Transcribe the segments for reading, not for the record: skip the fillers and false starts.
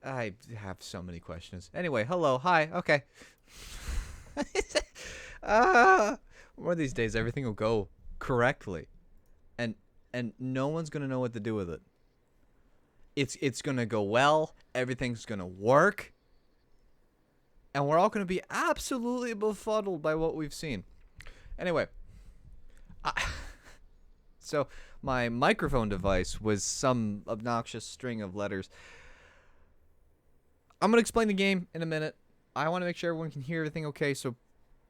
I have so many questions. Anyway, hello, hi, okay. uh, One of these days, everything will go correctly, and no one's gonna know what to do with it. It's gonna go well. Everything's gonna work, and we're all gonna be absolutely befuddled by what we've seen. Anyway, I, so my microphone device was some obnoxious string of letters. I'm gonna explain the game in a minute. I want to make sure everyone can hear everything okay, so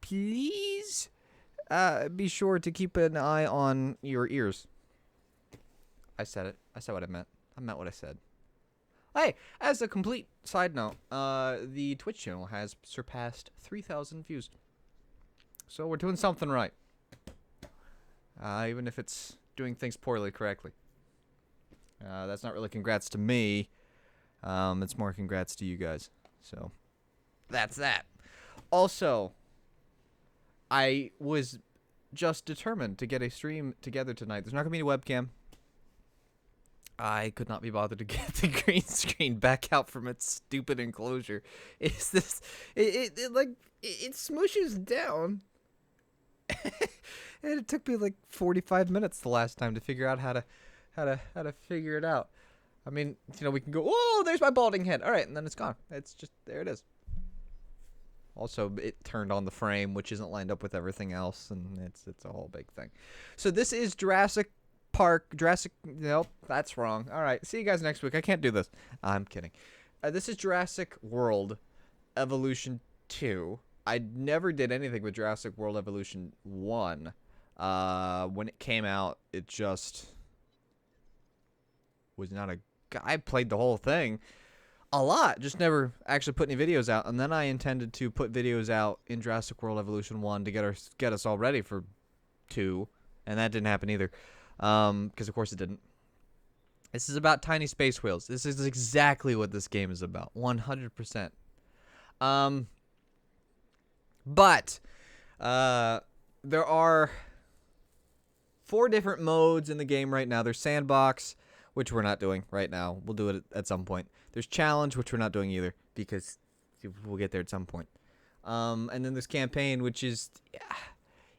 please be sure to keep an eye on your ears. I said it. I said what I meant. I meant what I said. Hey, as a complete side note, the Twitch channel has surpassed 3,000 views. So we're doing something right. Even if it's doing things poorly correctly. That's not really congrats to me. It's more congrats to you guys. So, that's that. Also, I was just determined to get a stream together tonight. There's not going to be a webcam. I could not be bothered to get the green screen back out from its stupid enclosure. It's this, it smooshes down. And it took me like 45 minutes the last time to figure out how to figure it out. I mean, we can go, oh, there's my balding head. All right, and then it's gone. It's just, there it is. Also, it turned on the frame, which isn't lined up with everything else, and it's a whole big thing. So this is nope, that's wrong. All right, see you guys next week. I can't do this. I'm kidding. This is Jurassic World Evolution 2. I never did anything with Jurassic World Evolution 1. When it came out, it just was not a... I played the whole thing a lot, just never actually put any videos out. And then I intended to put videos out in Jurassic World Evolution 1 to get us all ready for 2, and that didn't happen either. Because of course it didn't. This is about tiny space whales. This is exactly what this game is about, 100%. But there are 4 different modes in the game right now. There's sandbox, which we're not doing right now. We'll do it at some point. There's challenge, which we're not doing either, because we'll get there at some point. And then there's campaign, which is...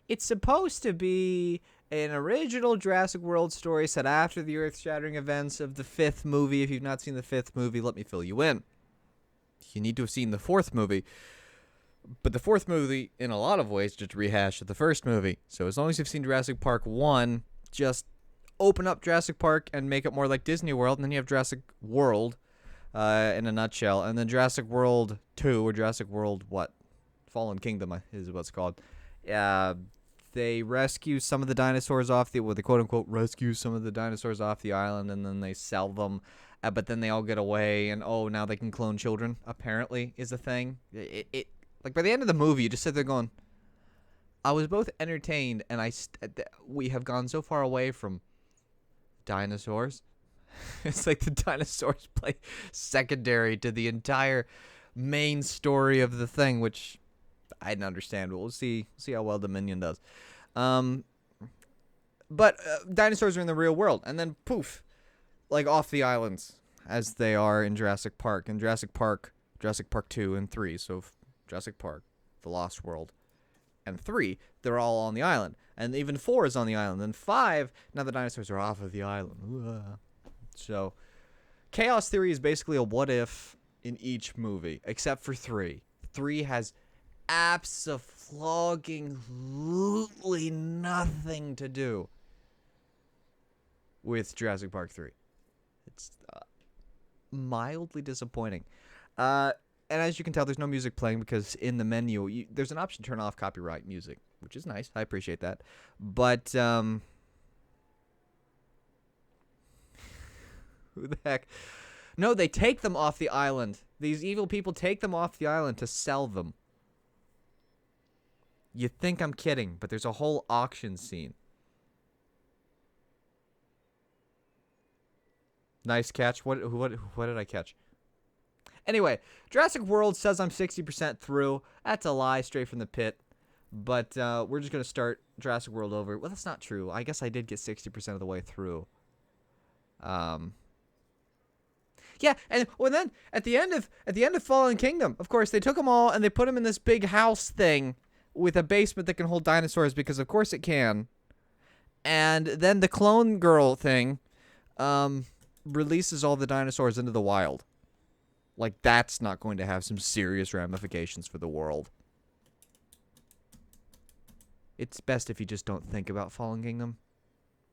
it's supposed to be an original Jurassic World story set after the earth-shattering events of the 5th movie. If you've not seen the 5th movie, let me fill you in. You need to have seen the 4th movie. But the 4th movie, in a lot of ways, just rehashed the 1st movie. So as long as you've seen Jurassic Park 1, just open up Jurassic Park and make it more like Disney World, and then you have Jurassic World in a nutshell. And then Jurassic World 2, or Jurassic World, Fallen Kingdom is what it's called. They rescue some of the dinosaurs off the... Well, they quote-unquote rescue some of the dinosaurs off the island, and then they sell them. But then they all get away, and now they can clone children, apparently, is a thing. Like, by the end of the movie, you just sit there going, I was both entertained, and we have gone so far away from dinosaurs. It's like the dinosaurs play secondary to the entire main story of the thing, which I didn't understand, but we'll see how well Dominion does. But dinosaurs are in the real world, and then poof, like off the islands, as they are in Jurassic Park. And Jurassic Park 2 and 3, so Jurassic Park, The Lost World, and 3, they're all on the island. And even 4 is on the island. And 5, now the dinosaurs are off of the island. So, Chaos Theory is basically a what-if in each movie, except for 3. 3 has absolutely nothing to do with Jurassic Park 3. It's mildly disappointing. And as you can tell, there's no music playing because in the menu, there's an option to turn off copyright music, which is nice. I appreciate that. But, who the heck? No, they take them off the island. These evil people take them off the island to sell them. You think I'm kidding, but there's a whole auction scene. Nice catch. What did I catch? Anyway, Jurassic World says I'm 60% through. That's a lie, straight from the pit. But we're just going to start Jurassic World over. Well, that's not true. I guess I did get 60% of the way through. Yeah, and well, then at the end of Fallen Kingdom, of course, they took them all and they put them in this big house thing with a basement that can hold dinosaurs because of course it can. And then the clone girl thing releases all the dinosaurs into the wild. Like, that's not going to have some serious ramifications for the world. It's best if you just don't think about Fallen Kingdom.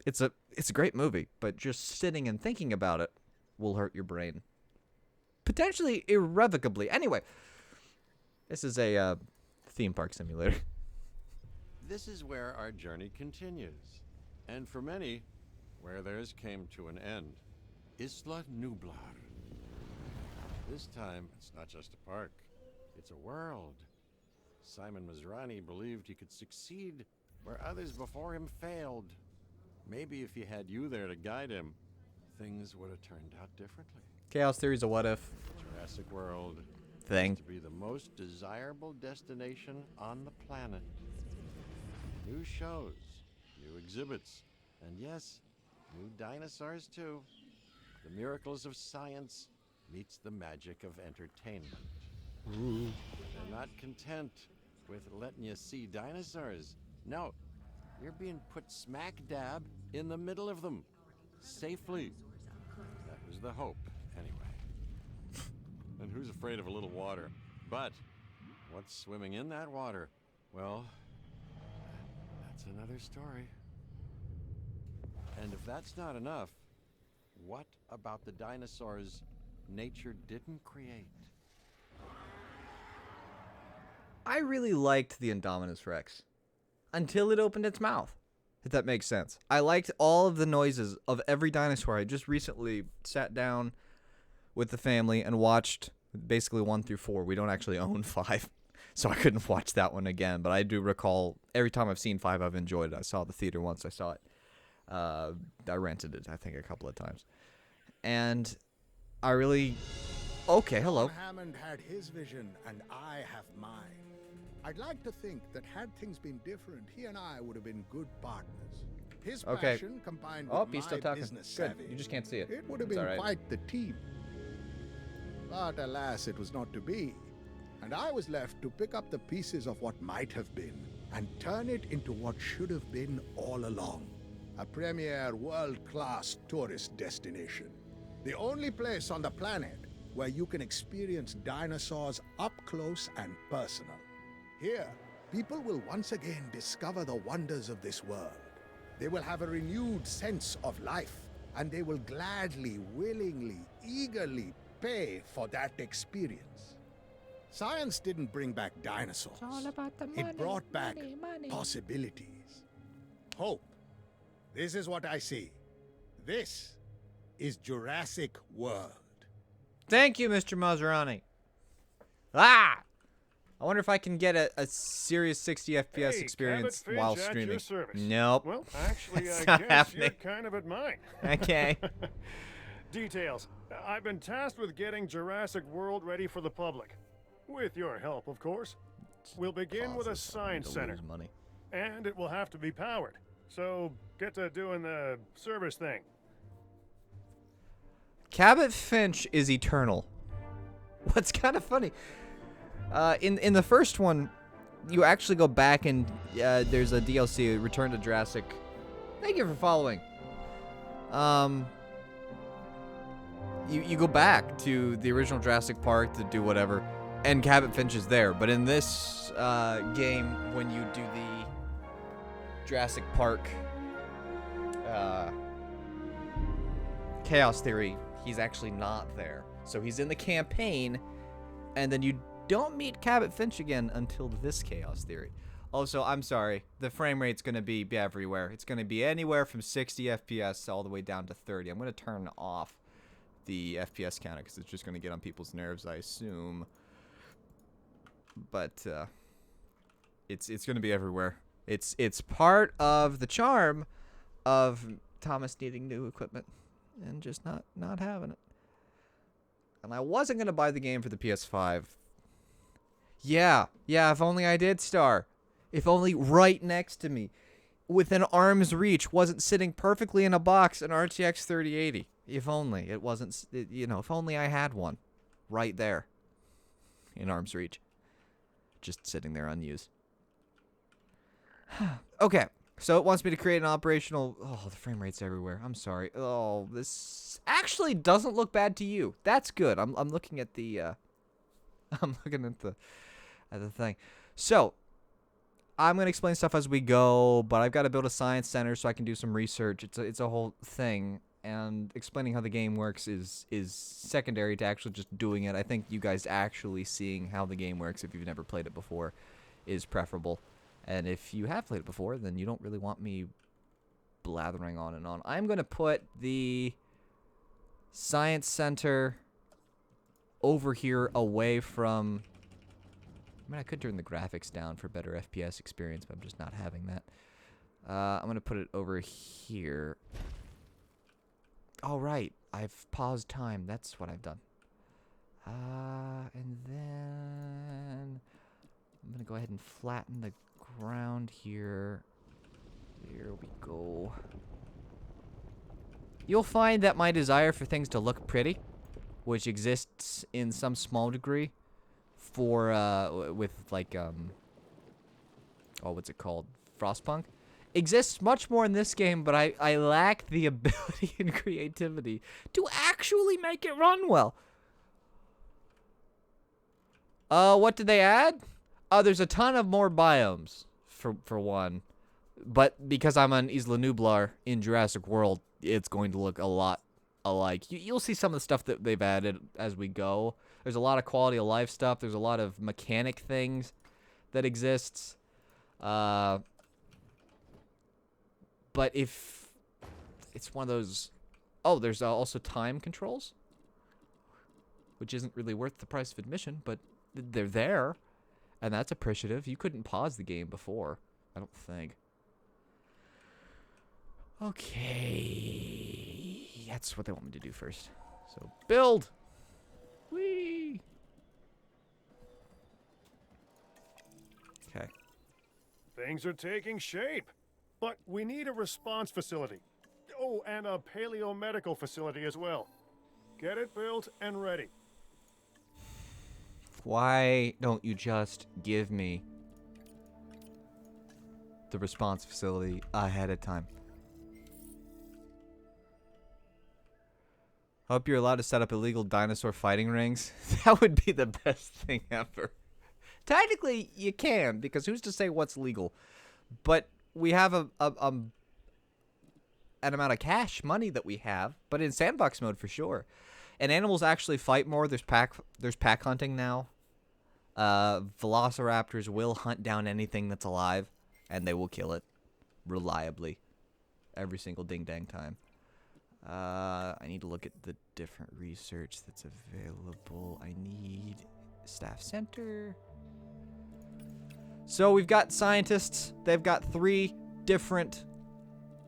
It's a great movie, but just sitting and thinking about it will hurt your brain. Potentially irrevocably. Anyway, this is a theme park simulator. This is where our journey continues. And for many, where theirs came to an end. Isla Nublar. This time, it's not just a park. It's a world. Simon Masrani believed he could succeed where others before him failed. Maybe if he had you there to guide him, things would have turned out differently. Chaos Theory's a what if Jurassic World thing. to be the most desirable destination on the planet. New shows, new exhibits, and yes, new dinosaurs too. The miracles of science meets the magic of entertainment. Ooh. They're not content with letting you see dinosaurs. No, you're being put smack dab in the middle of them. Safely. That was the hope, anyway. And who's afraid of a little water? But what's swimming in that water? Well, that's another story. And if that's not enough, what about the dinosaurs nature didn't create? I really liked the Indominus Rex until it opened its mouth, if that makes sense. I liked all of the noises of every dinosaur. I just recently sat down with the family and watched basically 1 through 4. We don't actually own 5, so I couldn't watch that one again. But I do recall every time I've seen 5, I've enjoyed it. I saw the theater once I saw it. I rented it, I think, a couple of times. And I really... Okay, hello. John Hammond had his vision, and I have mine. I'd like to think that had things been different, he and I would have been good partners. His passion combined with he's still my talking. business Good. savvy. You just can't see it. It would have It's been all right. quite the team. But alas, it was not to be. And I was left to pick up the pieces of what might have been and turn it into what should have been all along. A premier world-class tourist destination. The only place on the planet where you can experience dinosaurs up close and personal. Here, people will once again discover the wonders of this world. They will have a renewed sense of life, and they will gladly, willingly, eagerly pay for that experience. Science didn't bring back dinosaurs. It's all about the money. It brought back money. possibilities. Hope. This is what I see. This is Jurassic World. Thank you, Mr. Maserani. Ah! I wonder if I can get a serious 60 FPS experience Cabot while Finch at streaming. your service. Nope. Well, actually, That's I not guess happening. you're kind of at mine. Okay. Details. I've been tasked with getting Jurassic World ready for the public. With your help, of course. We'll begin with a science center. Money. And it will have to be powered. So, get to doing the service thing. Cabot Finch is eternal. What's kind of funny, in the first one, you actually go back and there's a DLC, Return to Jurassic. Thank you for following. You go back to the original Jurassic Park to do whatever, and Cabot Finch is there. But in this game, when you do the Jurassic Park Chaos Theory, he's actually not there. So he's in the campaign, and then you don't meet Cabot Finch again until this Chaos Theory. Also, I'm sorry, the frame rate's going to be everywhere. It's going to be anywhere from 60 FPS all the way down to 30. I'm going to turn off the FPS counter because it's just going to get on people's nerves, I assume. But it's going to be everywhere. It's part of the charm of Thomas needing new equipment and just not having it. And I wasn't going to buy the game for the PS5. Yeah, if only I did, Star. If only right next to me, within arm's reach, wasn't sitting perfectly in a box an RTX 3080. If only it wasn't, you know, if only I had one right there in arm's reach. Just sitting there unused. Okay, so it wants me to create an operational... Oh, the frame rate's everywhere. I'm sorry. Oh, this actually doesn't look bad to you. That's good. I'm looking at the... I'm looking at the thing. So, I'm going to explain stuff as we go, but I've got to build a science center so I can do some research. It's a whole thing, and explaining how the game works is secondary to actually just doing it. I think you guys actually seeing how the game works, if you've never played it before, is preferable. And if you have played it before, then you don't really want me blathering on and on. I'm going to put the science center over here away from... I mean, I could turn the graphics down for better FPS experience, but I'm just not having that. I'm going to put it over here. All right. I've paused time. That's what I've done. And then I'm going to go ahead and flatten the ground here. There we go. You'll find that my desire for things to look pretty, which exists in some small degree for with like oh, what's it called, Frostpunk, exists much more in this game, but I lack the ability and creativity to actually make it run well. What did they add? There's a ton of more biomes for one, but because I'm on Isla Nublar in Jurassic World, it's going to look a lot alike. You'll see some of the stuff that they've added as we go. There's a lot of quality of life stuff. There's a lot of mechanic things that exists. But if it's one of those... Oh, there's also time controls, which isn't really worth the price of admission, but they're there, and that's appreciative. You couldn't pause the game before, I don't think. Okay, that's what they want me to do first. So, build! Whee! Okay. Things are taking shape. But we need a response facility. Oh, and a paleomedical facility as well. Get it built and ready. Why don't you just give me the response facility ahead of time? Hope you're allowed to set up illegal dinosaur fighting rings. That would be the best thing ever. Technically, you can, because who's to say what's legal? But we have an amount of cash money that we have, but in sandbox mode for sure. And animals actually fight more. There's pack hunting now. Velociraptors will hunt down anything that's alive, and they will kill it reliably every single ding dang time. I need to look at the different research that's available. I need staff center. So we've got scientists. They've got 3 different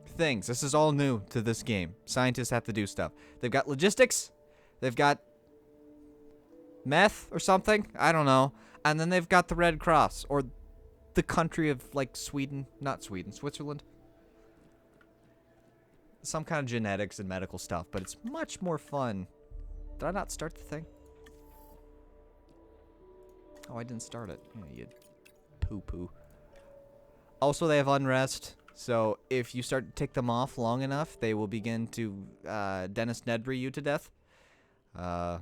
things. This is all new to this game. Scientists have to do stuff. They've got logistics. They've got meth or something. I don't know. And then they've got the Red Cross, or the country of, like, Sweden. Not Sweden. Switzerland. Some kind of genetics and medical stuff, but it's much more fun. Did I not start the thing? Oh, I didn't start it. Yeah, you poo-poo. Also, they have unrest, so if you start to tick them off long enough, they will begin to Dennis Nedry you to death. But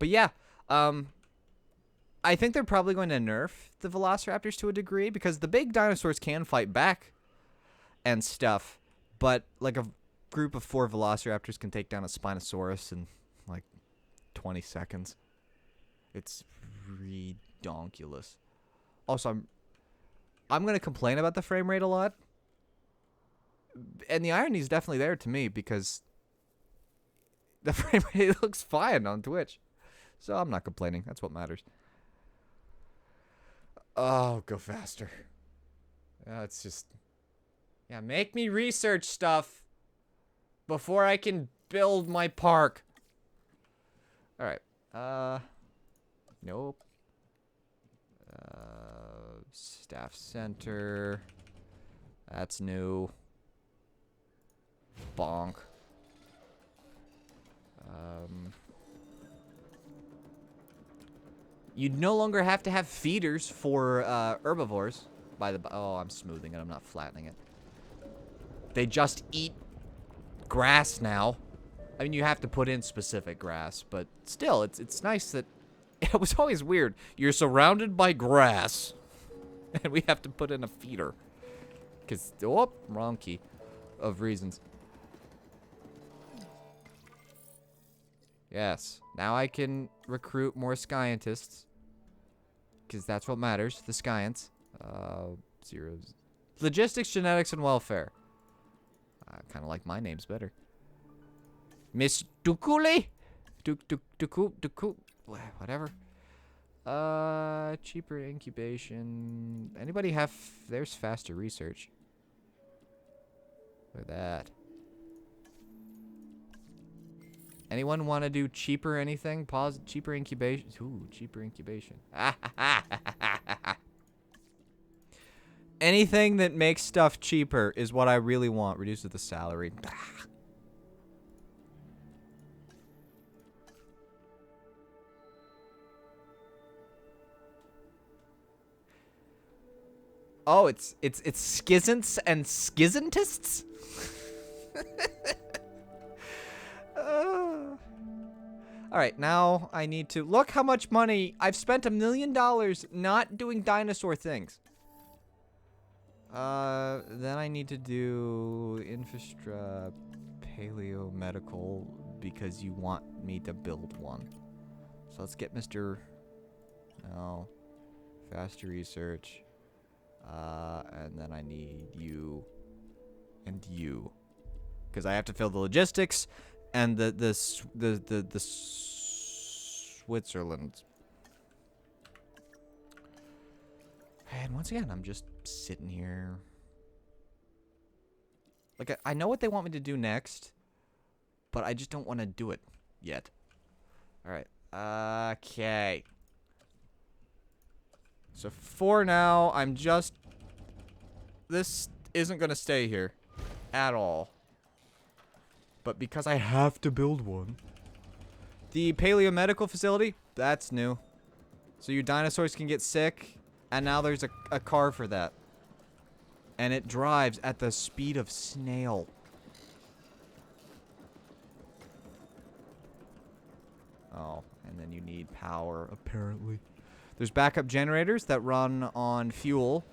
yeah, I think they're probably going to nerf the Velociraptors to a degree, because the big dinosaurs can fight back and stuff, but like a group of 4 Velociraptors can take down a Spinosaurus in like 20 seconds. It's redonkulous. Also, I'm going to complain about the frame rate a lot, and the irony is definitely there to me, because the frame rate looks fine on Twitch. So I'm not complaining. That's what matters. Oh, go faster. It's just... Yeah, make me research stuff before I can build my park. Alright. Nope. Staff center. That's new. Bonk. You no longer have to have feeders for herbivores. Oh, I'm smoothing it. I'm not flattening it. They just eat grass now. I mean, you have to put in specific grass, but still, it's nice that it was always weird. You're surrounded by grass, and we have to put in a feeder. Because, oh, wrong key of reasons. Yes, now I can recruit more scientists. Because that's what matters, the science. Zeros. Logistics, genetics, and welfare. I kind of like my names better. Miss Dukule? Duku, whatever. Cheaper incubation. Anybody have... There's faster research. Look at that. Anyone want to do cheaper anything? Pause. Cheaper incubation. Ooh, cheaper incubation. Anything that makes stuff cheaper is what I really want. Reduces the salary. Oh, it's schisms and schismatists? Alright, now I need to... Look how much money... I've spent $1 million not doing dinosaur things. Then I need to do... Infrastra... Paleo medical... Because you want me to build one. So let's get Mr... No. Faster research. And then I need you... And you. Because I have to fill the logistics... And the Switzerland. And once again, I'm just sitting here. Like, I know what they want me to do next, but I just don't want to do it yet. Alright. Okay. So for now, I'm just... This isn't going to stay here at all. But because I have to build one. The paleomedical facility, that's new. So your dinosaurs can get sick, and now there's a car for that. And it drives at the speed of snail. Oh, and then you need power, apparently. There's backup generators that run on fuel.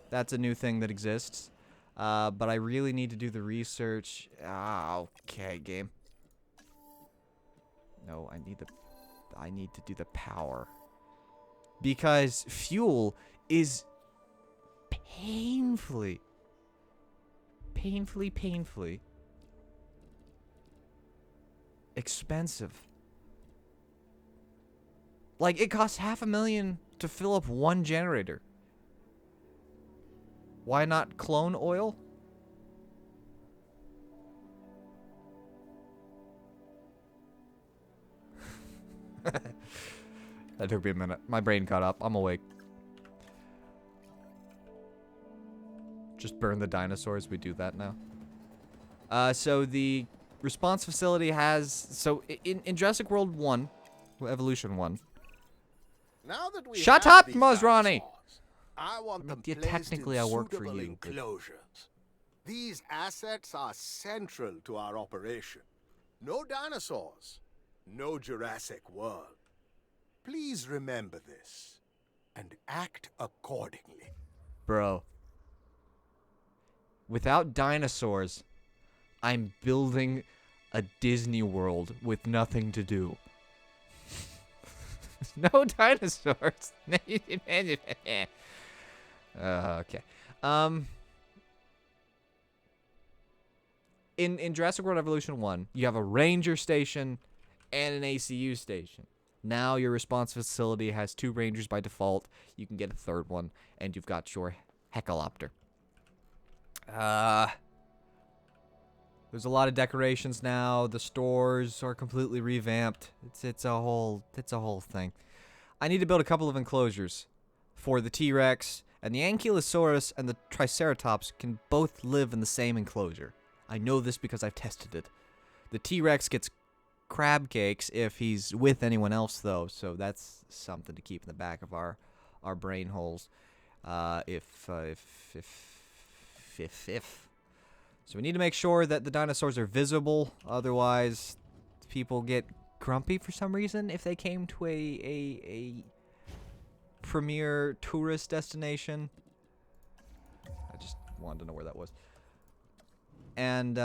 That's a new thing that exists. But I really need to do the research. Okay, game. No, I need to do the power. Because fuel is painfully expensive. Like, it costs $500,000 to fill up one generator. Why not clone oil? That took me a minute. My brain caught up. I'm awake. Just burn the dinosaurs. We do that now. So the response facility has... So in Jurassic World 1, Evolution 1. Now that we Shut have up, these Masrani! dinosaurs, I want them Yeah, placed technically in I work for suitable you, but- enclosures. These assets are central to our operation. No dinosaurs, no Jurassic World. Please remember this and act accordingly. Bro. Without dinosaurs, I'm building a Disney World with nothing to do. No dinosaurs. Okay. In Jurassic World Evolution 1, you have a ranger station and an ACU station. Now your response facility has 2 rangers by default. You can get a 3rd one, and you've got your Hecalopter. There's a lot of decorations now. The stores are completely revamped. It's a whole thing. I need to build a couple of enclosures for the T-Rex And the Ankylosaurus and the Triceratops can both live in the same enclosure. I know this because I've tested it. The T-Rex gets crab cakes if he's with anyone else, though, so that's something to keep in the back of our brain holes. If. So we need to make sure that the dinosaurs are visible, otherwise people get grumpy for some reason if they came to a premier tourist destination. I just wanted to know where that was. And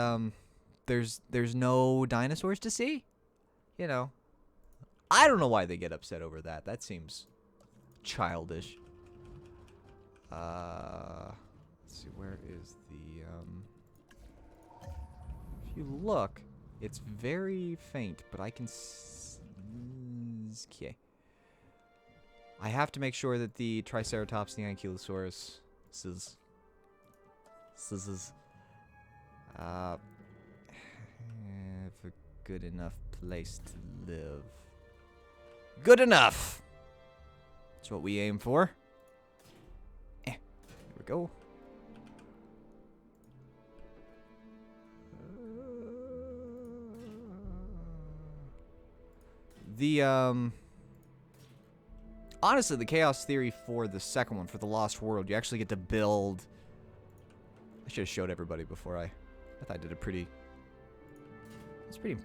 there's no dinosaurs to see. You know, I don't know why they get upset over that. That seems childish. Let's see, where is the if you look, it's very faint, but I can okay. I have to make sure that the Triceratops and the Ankylosaurus have a good enough place to live. Good enough! That's what we aim for. Here we go. Honestly, the chaos theory for the second one, for the Lost World, you actually get to build. I should have showed everybody before I thought I did a pretty. It's pretty.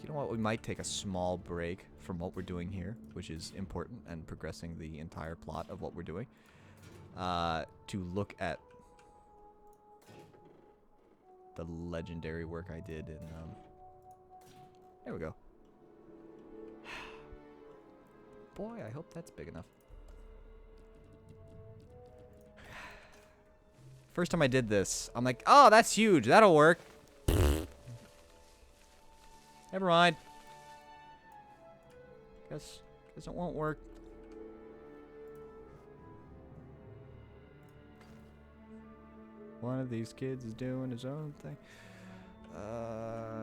You know what? We might take a small break from what we're doing here, which is important and progressing the entire plot of what we're doing. To look at the legendary work I did in. There we go. Boy, I hope that's big enough. First time I did this, I'm like, oh, that's huge. That'll work. Never mind. Guess it won't work. One of these kids is doing his own thing.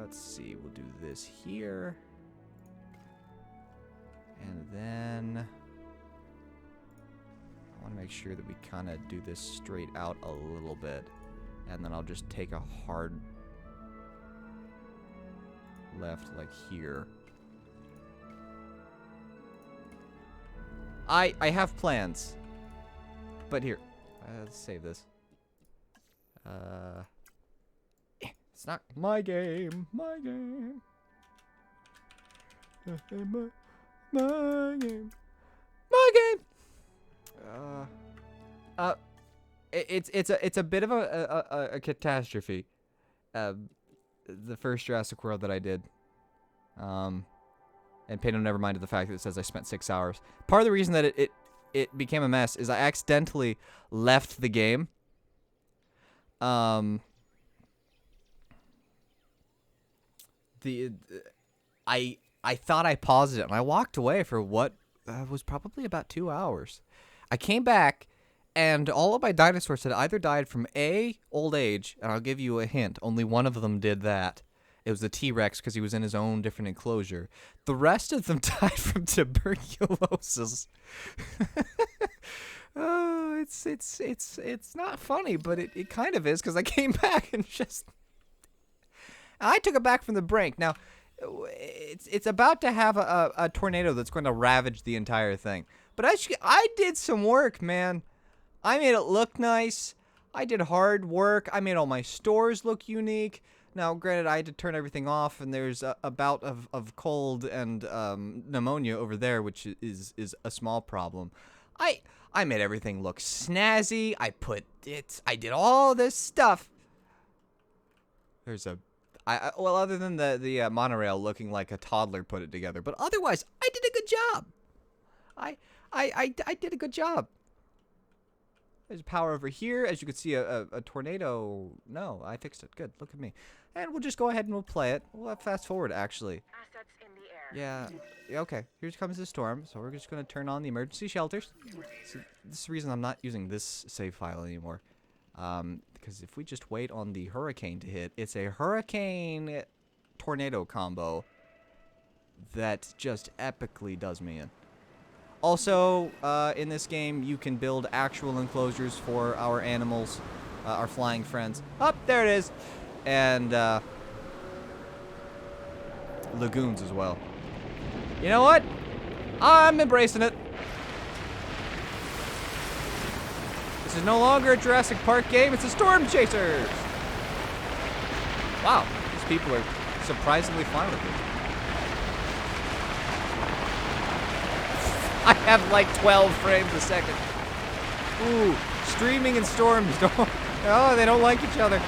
Let's see. We'll do this here. And then I want to make sure that we kind of do this straight out a little bit. And then I'll just take a hard left like here. I have plans. But here. Let's save this. It's not my game. My game. My game. My game. It's a bit of a catastrophe. The first Jurassic World that I did. And pay no never mind to the fact that it says I spent 6 hours. Part of the reason that it became a mess is I accidentally left the game. I thought I paused it, and I walked away for what was probably about 2 hours. I came back, and all of my dinosaurs had either died from A, old age, and I'll give you a hint, only one of them did that. It was the T-Rex because he was in his own different enclosure. The rest of them died from tuberculosis. Oh, it's not funny, but it kind of is because I came back and just... I took it back from the brink. Now, it's about to have a tornado that's going to ravage the entire thing. But I did some work, man. I made it look nice. I did hard work. I made all my stores look unique. Now, granted, I had to turn everything off, and there's a bout of cold and pneumonia over there, which is a small problem. I made everything look snazzy. I did all this stuff. There's well, other than the monorail looking like a toddler put it together, but otherwise, I did a good job. I did a good job. There's power over here. As you can see, a tornado. No, I fixed it. Good. Look at me. And we'll just go ahead and we'll play it. We'll fast forward, actually. Assets in the air. Yeah. Okay. Here comes the storm. So we're just going to turn on the emergency shelters. So this is the reason I'm not using this save file anymore. Because if we just wait on the hurricane to hit, it's a hurricane tornado combo that just epically does me in. Also, in this game, you can build actual enclosures for our animals, our flying friends. Up there it is, and lagoons as well. You know what? I'm embracing it. This is no longer a Jurassic Park game, it's a Storm Chasers! Wow, these people are surprisingly fine with it. I have like 12 frames a second. Ooh, streaming and storms oh, they don't like each other.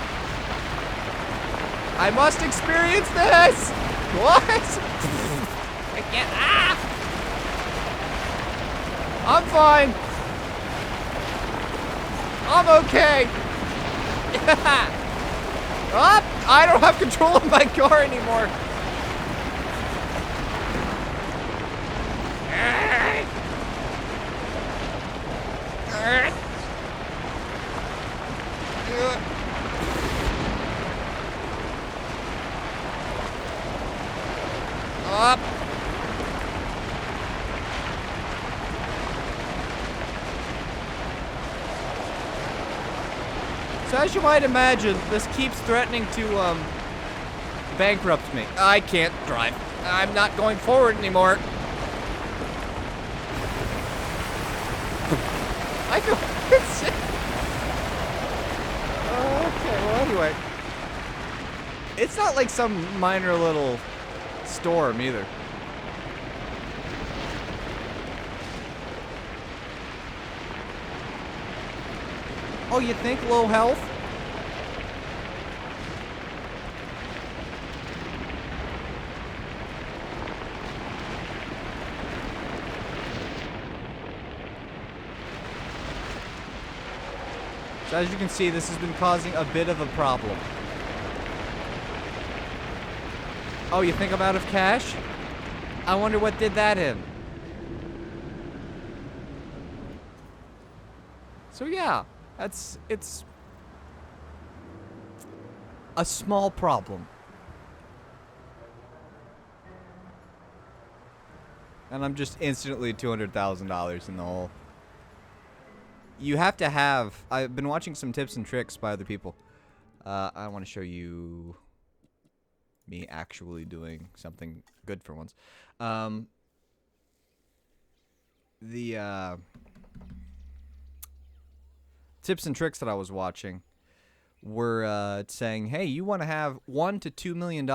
I must experience this! What? I can't, I'm fine. I'm okay. Up! I don't have control of my car anymore. Up. So as you might imagine, this keeps threatening to bankrupt me. I can't drive. I'm not going forward anymore. I feel sick. Okay, well anyway. It's not like some minor little storm either. Oh, you think low health? So as you can see, this has been causing a bit of a problem. Oh, you think I'm out of cash? I wonder what did that in. So yeah, it's a small problem. And I'm just instantly $200,000 in the hole. You have to have... I've been watching some tips and tricks by other people. I want to show you me actually doing something good for once. The tips and tricks that I was watching were saying, hey, you want to have $1 to $2 million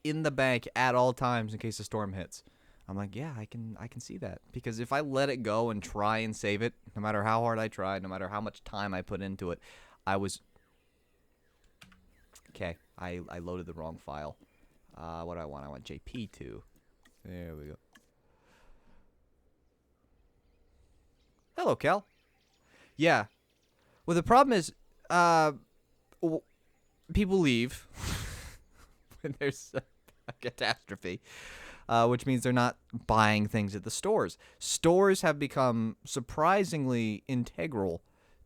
in the bank at all times in case a storm hits. I'm like, yeah, I can see that. Because if I let it go and try and save it, no matter how hard I try, no matter how much time I put into it, okay, I loaded the wrong file. What do I want? I want JP2. There we go. Hello, Cal. Yeah. Well, the problem is, people leave when there's a catastrophe. Which means they're not buying things at the stores. Stores have become surprisingly integral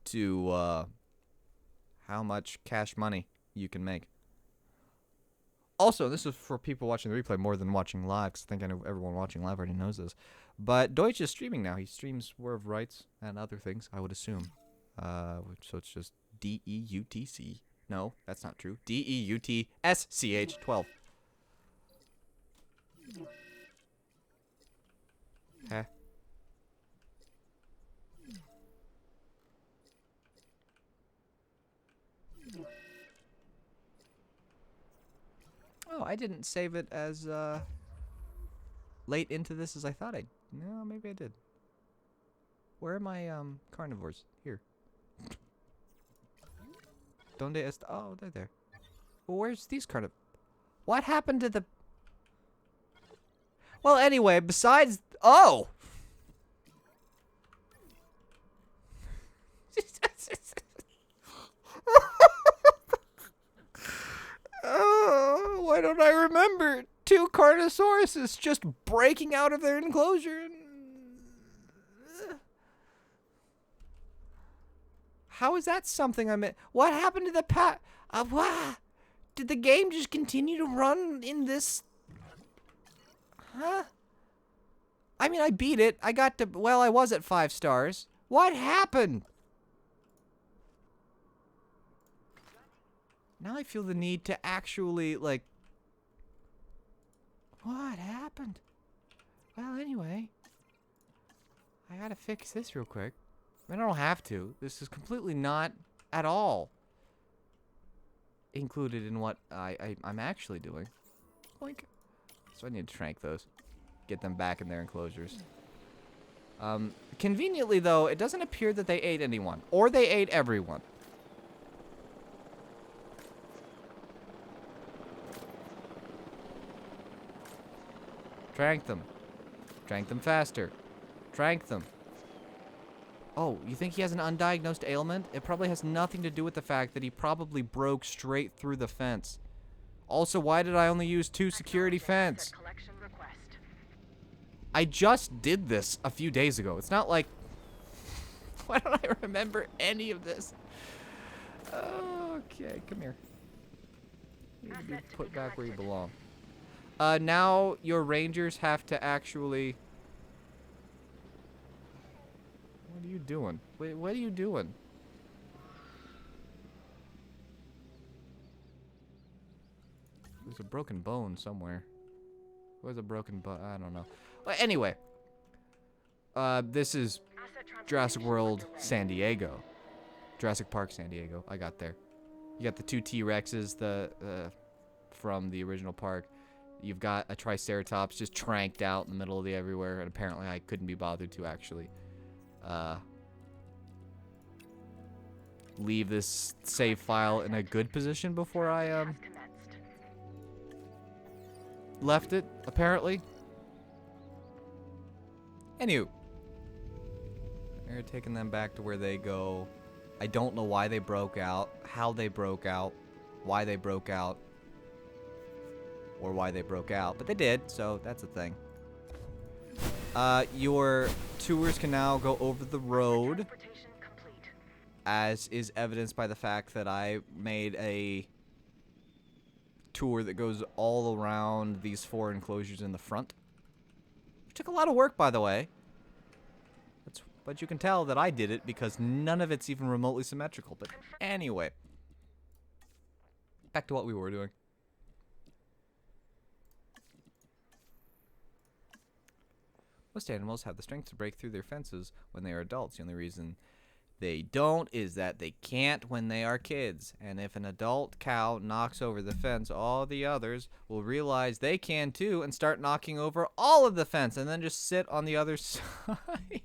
to how much cash money you can make. Also, this is for people watching the replay more than watching live, because I think I know everyone watching live already knows this. But Deutsch is streaming now. He streams War of Rights and other things, I would assume. So it's just DEUTC. No, that's not true. DEUTSCH 12. Huh? Oh, I didn't save it as late into this as I thought I... No, maybe I did. Where are my carnivores? Here. Donde est... Oh, they're there. Well, where's these carnivores? What happened to the... Well, anyway, besides... Oh! Oh, why don't I remember? 2 Carnosauruses just breaking out of their enclosure. How is that something I meant? What happened to the what? Did the game just continue to run in this... Huh? I mean, I beat it. I got to, well, I was at 5 stars. What happened? Now I feel the need to actually, like, what happened? Well, anyway, I gotta fix this real quick. I mean, I don't have to. This is completely not at all included in what I'm actually doing. Boink. So I need to trank those. Get them back in their enclosures. Conveniently, though, it doesn't appear that they ate anyone. Or they ate everyone. Trank them. Trank them faster. Trank them. Oh, you think he has an undiagnosed ailment? It probably has nothing to do with the fact that he probably broke straight through the fence. Also, why did I only use 2 security fence? Collection request. I just did this a few days ago. It's not like... Why don't I remember any of this? Okay, come here. You need to be put back where you belong. Now your rangers have to actually... What are you doing? Wait, what are you doing? There's a broken bone somewhere. Where's a broken bone? I don't know. Well, anyway. This is Jurassic World San Diego. Jurassic Park San Diego. I got there. You got the 2 T-Rexes from the original park. You've got a Triceratops just tranked out in the middle of the everywhere, and apparently I couldn't be bothered to actually leave this save file in a good position before I left it, apparently. Anywho, they're taking them back to where they go. I don't know why they broke out, how they broke out, why they broke out, or why they broke out, but they did, so that's a thing. Your tours can now go over the road, Transportation complete. as is evidenced by the fact that I made a tour that goes all around these 4 enclosures in the front. Which took a lot of work, by the way. But you can tell that I did it because none of it's even remotely symmetrical. But anyway, back to what we were doing. Most animals have the strength to break through their fences when they are adults. The only reason they don't is that they can't when they are kids. And if an adult cow knocks over the fence, all the others will realize they can too and start knocking over all of the fence and then just sit on the other side.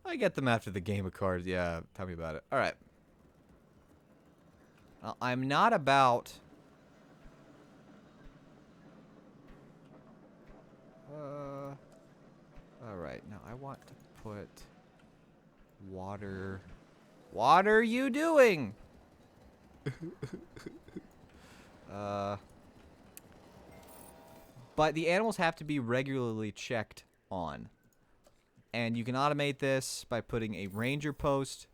I get them after the game of cards. Yeah, tell me about it. All right. Well, I'm not about... all right. Now I want to put water. What are you doing? But the animals have to be regularly checked on. And you can automate this by putting a ranger post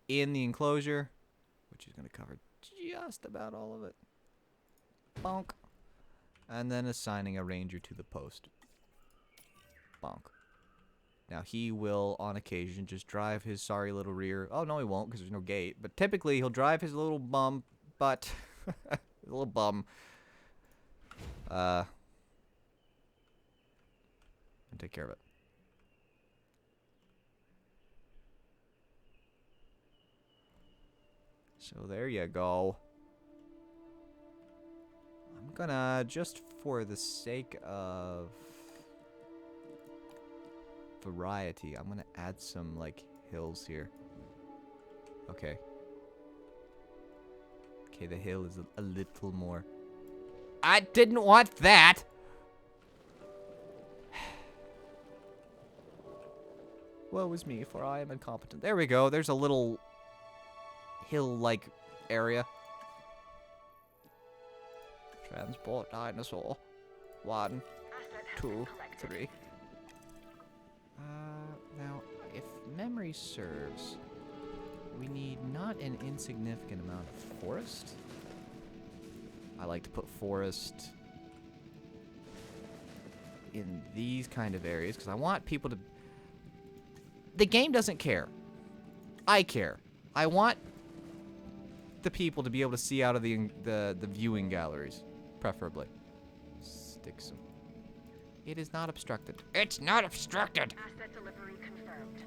in the enclosure, which is going to cover just about all of it. Bonk. And then assigning a ranger to the post. Bonk. Now he will, on occasion, just drive his sorry little rear. Oh, no, he won't because there's no gate. But typically, he'll drive his little bum butt. His little bum. And take care of it. So there you go. I'm gonna, just for the sake of variety, I'm gonna add some, like, hills here. Okay. Okay, the hill is a little more. I didn't want that! Woe is me, for I am incompetent. There we go. There's a little hill-like area. Transport dinosaur. 1, 2, 3. Now, if memory serves, we need not an insignificant amount of forest. I like to put forest in these kind of areas because I want people to... The game doesn't care. I care. I want the people to be able to see out of the viewing galleries, preferably. Stick some... It is not obstructed. It's not obstructed! Asset delivery confirmed.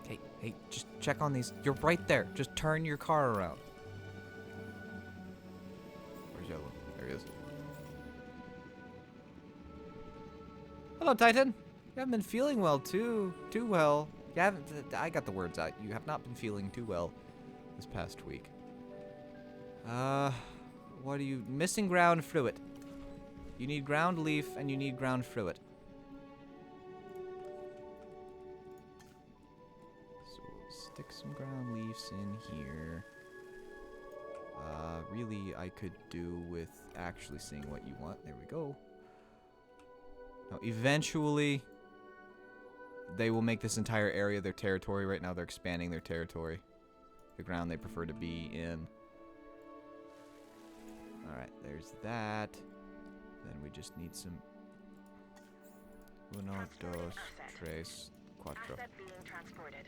Hey, just check on these. You're right there. Just turn your car around. Where's Yellow? There he is. Hello, Titan. You haven't been feeling well too well. You haven't. I got the words out. You have not been feeling too well this past week. What are you missing? Ground fruit. You need ground leaf and you need ground fruit. So stick some ground leaves in here. Really, I could do with actually seeing what you want. There we go. Now, eventually, they will make this entire area their territory. Right now, they're expanding their territory. The ground they prefer to be in. Alright, there's that. Then we just need some... Uno, dos, tres, cuatro. Asset being transported.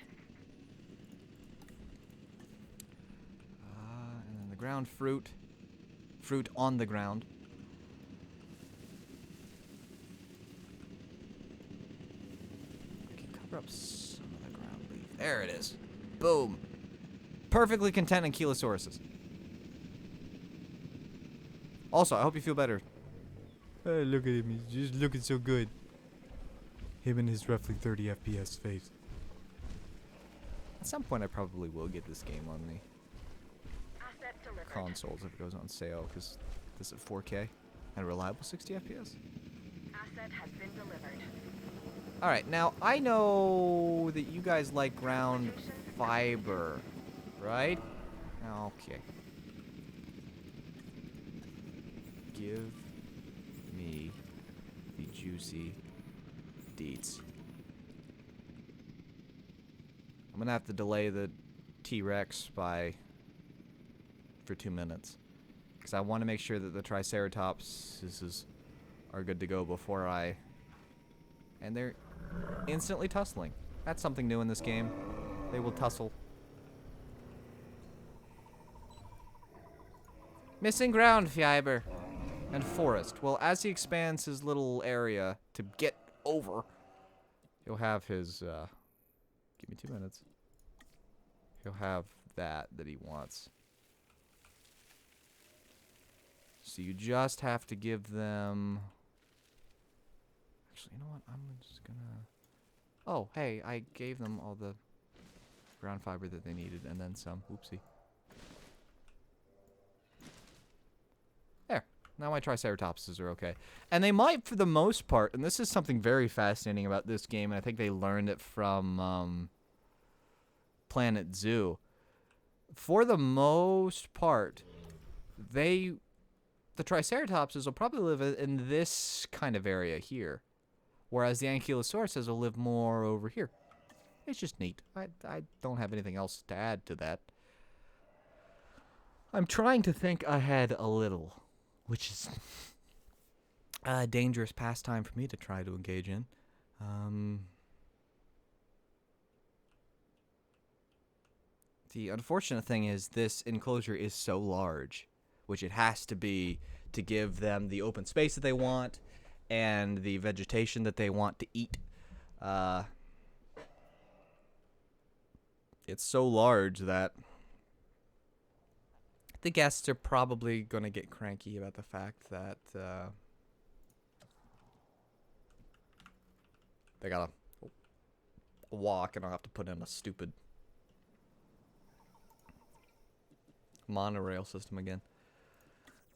And then the ground fruit. Fruit on the ground. I can cover up some of the ground leaf. There it is. Boom. Perfectly content ankylosauruses. Also, I hope you feel better. Oh, look at him. He's just looking so good. Him and his roughly 30 FPS face. At some point, I probably will get this game on the Asset delivered. consoles if it goes on sale, because this is 4K and a reliable 60 FPS. Asset has been delivered. Alright, now I know that you guys like ground fiber, right? Okay. Give me the juicy deets. I'm gonna have to delay the T-Rex for 2 minutes. Because I want to make sure that the Triceratops are good to go before I... And they're instantly tussling. That's something new in this game. They will tussle. Missing ground fiber and forest. Well, as he expands his little area to get over, he'll have his, give me 2 minutes. He'll have that he wants. So you just have to give them... Actually, you know what? I'm just gonna... Oh, hey, I gave them all the ground fiber that they needed and then some. Oopsie. There. Now my Triceratopses are okay. And they might, for the most part, and this is something very fascinating about this game, and I think they learned it from Planet Zoo. For the most part, the Triceratopses will probably live in this kind of area here. Whereas the Ankylosauruses will live more over here. It's just neat. I don't have anything else to add to that. I'm trying to think ahead a little, which is a dangerous pastime for me to try to engage in. The unfortunate thing is this enclosure is so large, which it has to be to give them the open space that they want and the vegetation that they want to eat. It's so large that the guests are probably going to get cranky about the fact that they gotta walk and I'll have to put in a stupid monorail system again.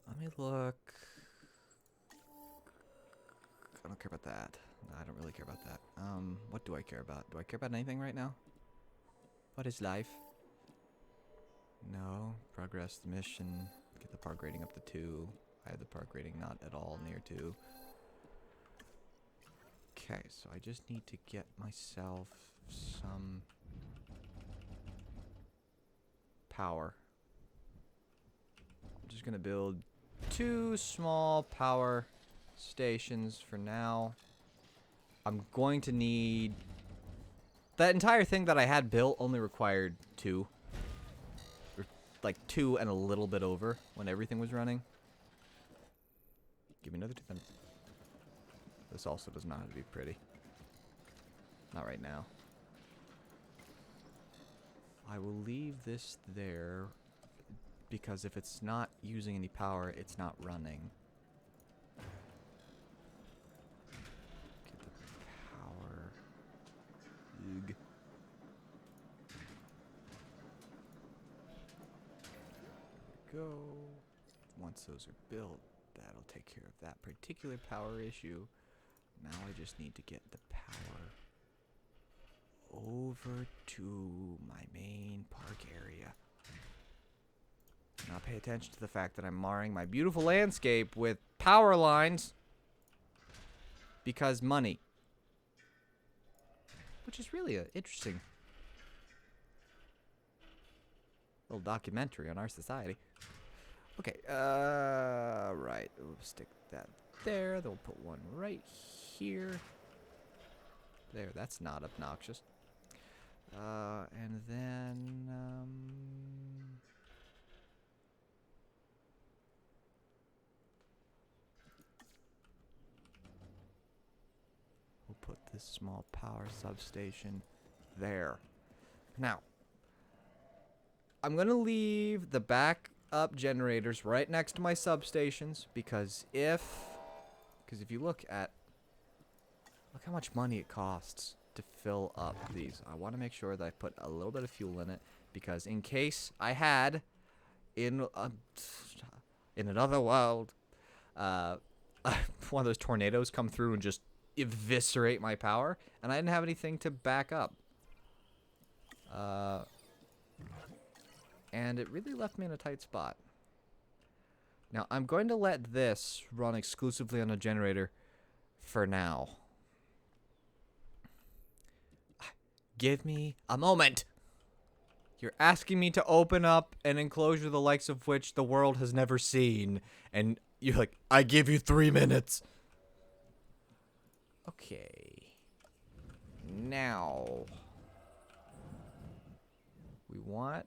Let me look. I don't care about that. No, I don't really care about that. What do I care about? Do I care about anything right now? What is life? No. Progress the mission. Get the park rating up to 2. I have the park rating not at all near 2. Okay, so I just need to get myself some just going to build 2 small power stations for now. I'm going to need... That entire thing that I had built only required 2. Or like 2 and a little bit over when everything was running. Give me another 2 then. This also does not have to be pretty. Not right now. I will leave this there because if it's not using any power, it's not running. Get the power. Ugh. There we go. Once those are built, that'll take care of that particular power issue. Now I just need to get the power over to my main park area. Now pay attention to the fact that I'm marring my beautiful landscape with power lines because money. Which is really an interesting little documentary on our society. Okay, right. We'll stick that there. Then we'll put one right here. There, that's not obnoxious. And then, we'll put this small power substation there. Now, I'm going to leave the backup generators right next to my substations because if you look how much money it costs to fill up these. I want to make sure that I put a little bit of fuel in it because in case I had in another world one of those tornadoes come through and just eviscerate my power and I didn't have anything to back up. And it really left me in a tight spot. Now, I'm going to let this run exclusively on a generator for now. Give me a moment. You're asking me to open up an enclosure the likes of which the world has never seen. And you're like, I give you 3 minutes. Okay. Now. We want...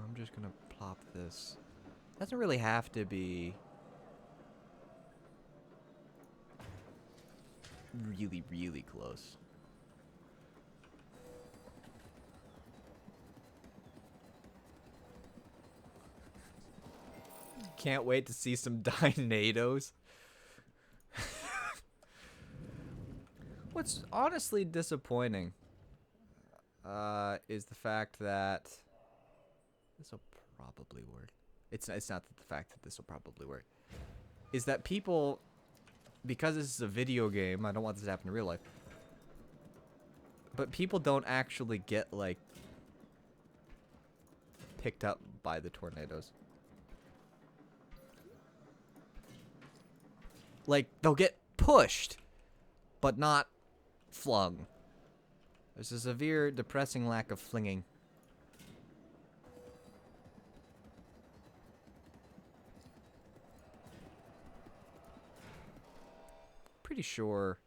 I'm just gonna plop this. Doesn't really have to be really, really close. Can't wait to see some Dynados. What's honestly disappointing is the fact that this will probably work. It's not the fact that this will probably work. Is that people, because this is a video game, I don't want this to happen in real life, but people don't actually get, like, picked up by the tornadoes. Like, they'll get pushed, but not flung. There's a severe, depressing lack of flinging. Pretty sure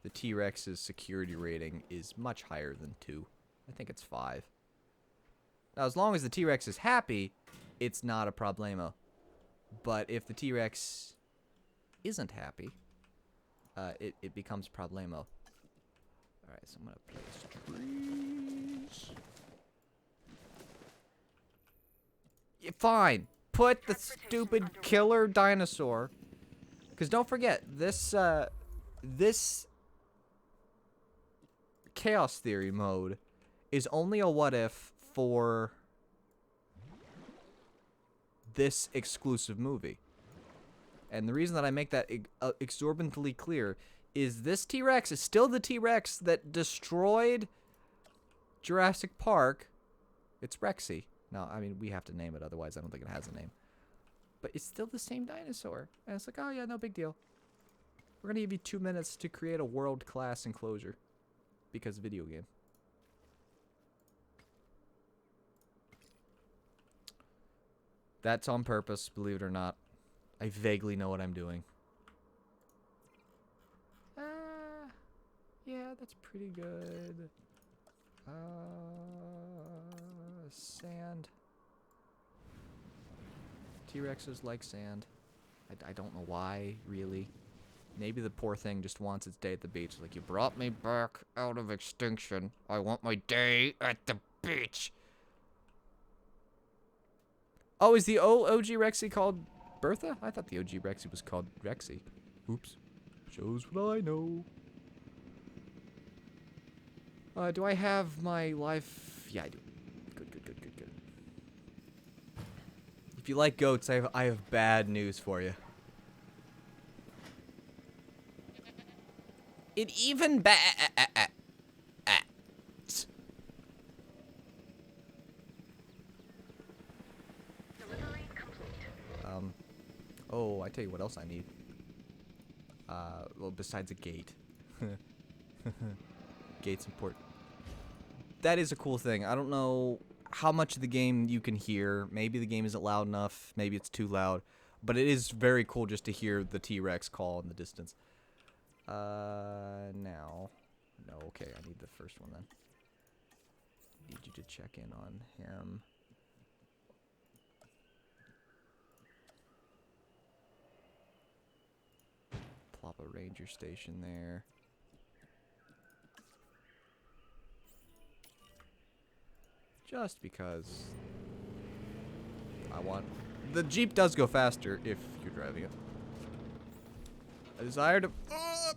the T-Rex's security rating is much higher than 2. I think it's 5. Now, as long as the T-Rex is happy, it's not a problemo. But if the T-Rex isn't happy, it becomes problemo. Alright, so I'm going to place trees. Yeah, fine. Put the stupid killer dinosaur. Because don't forget, this chaos theory mode is only a what if for this exclusive movie. And the reason that I make that exorbitantly clear is this T-Rex is still the T-Rex that destroyed Jurassic Park. It's Rexy. No, I mean, we have to name it, otherwise I don't think it has a name. But it's still the same dinosaur. And it's like, oh yeah, no big deal. We're gonna give you 2 minutes to create a world-class enclosure. Because video game. That's on purpose, believe it or not. I vaguely know what I'm doing. Yeah, that's pretty good. Sand. T-Rexes like sand. I don't know why, really. Maybe the poor thing just wants its day at the beach. Like, you brought me back out of extinction. I want my day at the beach. Oh, is the OG Rexy called Bertha? I thought the OG Rexy was called Rexy. Oops. Shows what I know. Do I have my life? Yeah, I do. Good, good, good, good, good. If you like goats, I have bad news for you. It even Delivery complete. Oh, I tell you what else I need. Well, besides a gate. Gate's important. That is a cool thing. I don't know how much of the game you can hear. Maybe the game isn't loud enough. Maybe it's too loud. But it is very cool just to hear the T-Rex call in the distance. Now. No, okay, I need the first one then. Need you to check in on him. Plop a ranger station there. Just because I want... The Jeep does go faster if you're driving it. I desire to... Hey,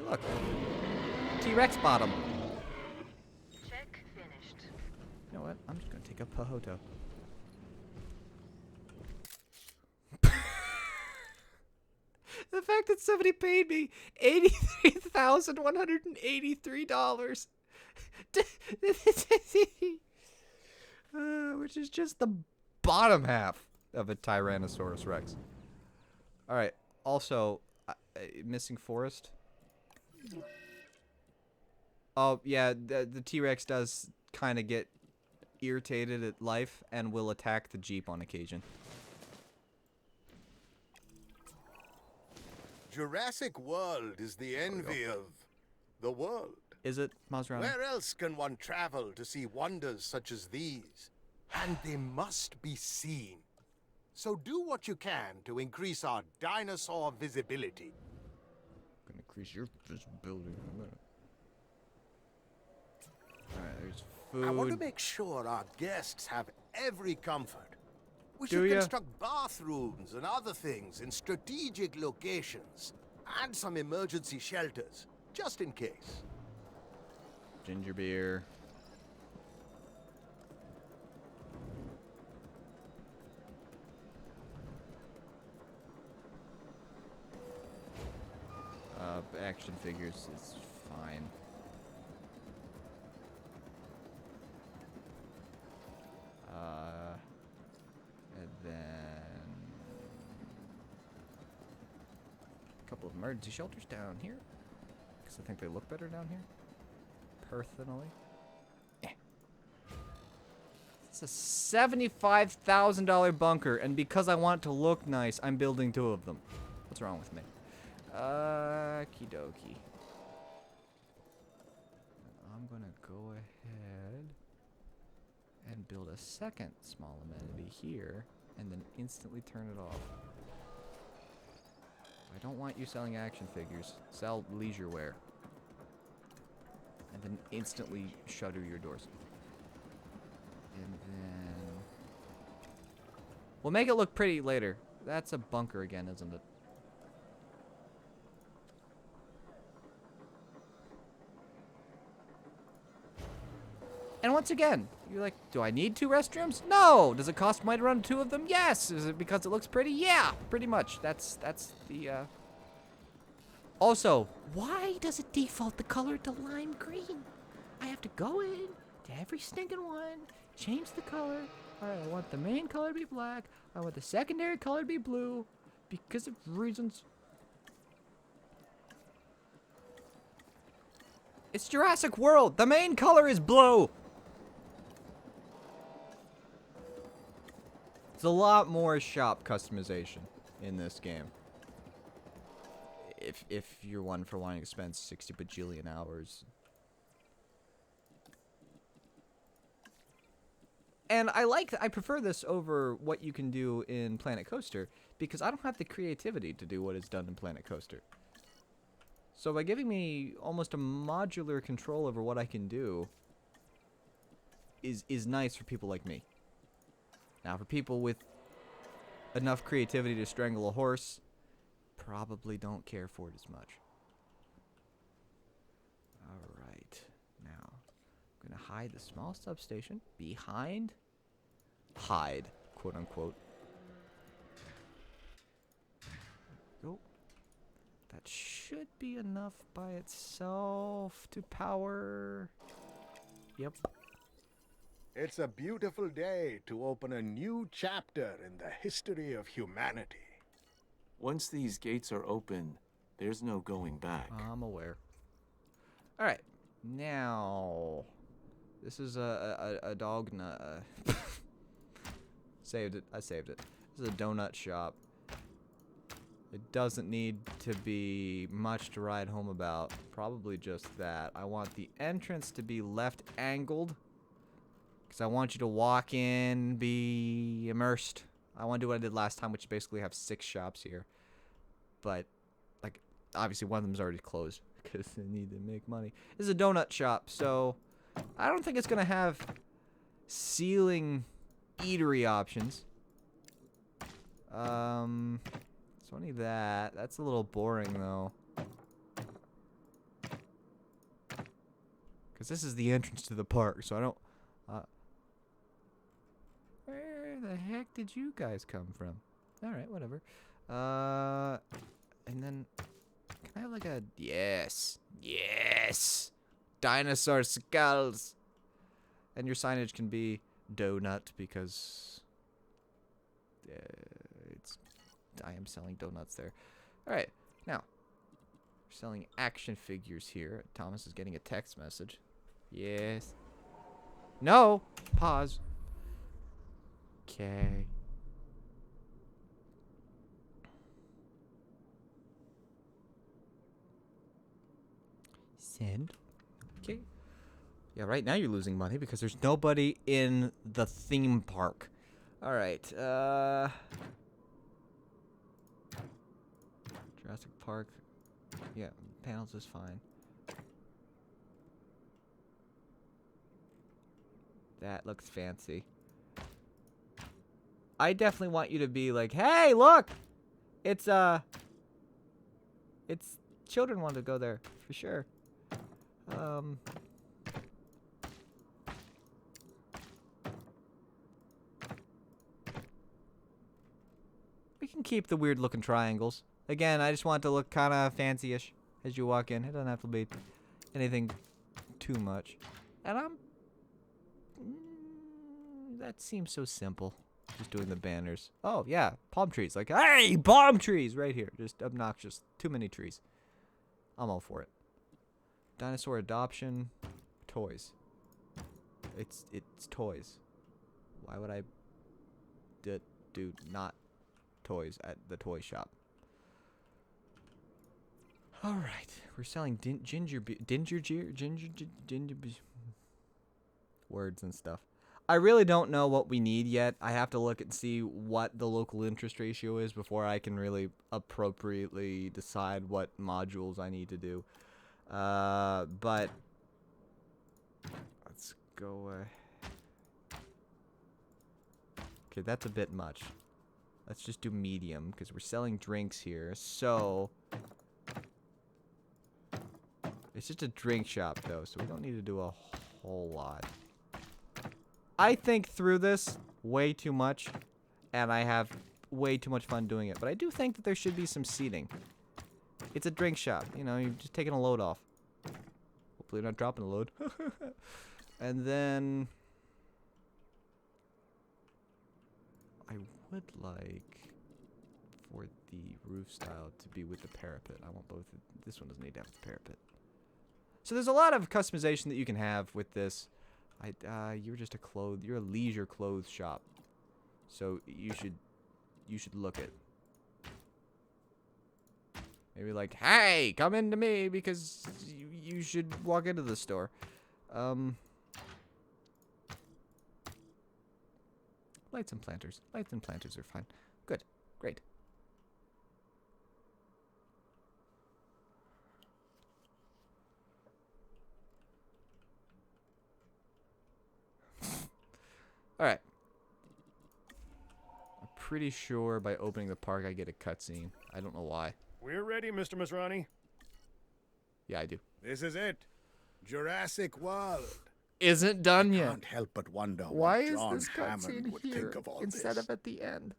look. T-Rex bottom. Check finished. You know what? I'm just going to take up Pahoto. The fact that somebody paid me $83,183. Which is just the bottom half of a Tyrannosaurus Rex. Alright, also, missing forest. Oh, yeah, the T-Rex does kind of get irritated at life and will attack the Jeep on occasion. Jurassic World is the envy of the world. Is it, Maserati? Where else can one travel to see wonders such as these? And they must be seen. So do what you can to increase our dinosaur visibility. I'm gonna increase your visibility in a minute. Alright, there's food. I want to make sure our guests have every comfort. We Do should ya? construct bathrooms and other things in strategic locations. And some emergency shelters, just in case. Ginger beer. Action figures is fine. And then a couple of emergency shelters down here, because I think they look better down here. Personally, it's a $75,000 bunker, and because I want it to look nice, I'm building 2 of them. What's wrong with me? Okie dokie. I'm gonna go ahead and build a second small amenity here, and then instantly turn it off. I don't want you selling action figures. Sell leisure wear. And then instantly shutter your doors. And then... We'll make it look pretty later. That's a bunker again, isn't it? And once again, you're like, do I need 2 restrooms? No! Does it cost money to run 2 of them? Yes! Is it because it looks pretty? Yeah! Pretty much. That's the, Also, why does it default the color to lime green? I have to go in to every stinking one Change the color. All right, I want the main color to be black. I want the secondary color to be blue because of reasons. It's Jurassic World. The main color is blue. There's a lot more shop customization in this game. If you're one for wanting to spend 60 bajillion hours. And I prefer this over what you can do in Planet Coaster because I don't have the creativity to do what is done in Planet Coaster. So by giving me almost a modular control over what I can do is nice for people like me. Now for people with enough creativity to strangle a horse, probably don't care for it as much. Alright, now I'm gonna hide the small substation behind hide, quote unquote. Go. That should be enough by itself to power. Yep. It's a beautiful day to open a new chapter in the history of humanity. Once these gates are open, there's no going back. I'm aware. Alright. Now, this is a dog nut. Saved it. I saved it. This is a donut shop. It doesn't need to be much to ride home about. Probably just that. I want the entrance to be left angled. Because I want you to walk in, be immersed. I want to do what I did last time, which is basically have 6 shops here. But, like, obviously one of them's already closed. Because they need to make money. This is a donut shop, so I don't think it's going to have ceiling eatery options. So I need that. That's a little boring, though. Because this is the entrance to the park, so I don't... where the heck did you guys come from? Alright, whatever. And then... Can I have like a... Yes! Yes! Dinosaur skulls! And your signage can be donut because... I am selling donuts there. Alright, now. We're selling action figures here. Thomas is getting a text message. Yes. No! Pause. Okay. Send. Okay. Yeah, right now you're losing money because there's nobody in the theme park. Alright, Jurassic Park. Yeah, panels is fine. That looks fancy. I definitely want you to be like, hey, look! It's children want to go there, for sure. We can keep the weird looking triangles. Again, I just want it to look kind of fancy-ish as you walk in. It doesn't have to be anything too much. And that seems so simple. Just doing the banners. Oh, yeah. Palm trees. Like, hey, palm trees right here. Just obnoxious. Too many trees. I'm all for it. Dinosaur adoption. Toys. It's toys. Why would I do not toys at the toy shop? All right. We're selling ginger words and stuff. I really don't know what we need yet. I have to look and see what the local interest ratio is before I can really appropriately decide what modules I need to do. But let's go. Okay, that's a bit much. Let's just do medium because we're selling drinks here. So it's just a drink shop though, so we don't need to do a whole lot. I think through this way too much, and I have way too much fun doing it. But I do think that there should be some seating. It's a drink shop. You know, you're just taking a load off. Hopefully you're not dropping a load. And then... I would like for the roof style to be with the parapet. I want both. This one doesn't need to have the parapet. So there's a lot of customization that you can have with this. You're just you're a leisure clothes shop. So you should look at. Maybe like, hey, come into me because you should walk into the store. Lights and planters. Lights and planters are fine. Good. Great. Alright. I'm pretty sure by opening the park I get a cutscene. I don't know why. We're ready, Mr. Masrani. Yeah, I do. This is it. Jurassic World. Isn't done I yet. can't help but wonder Why what is John this Hammond cutscene would here think of all instead this. of at the end?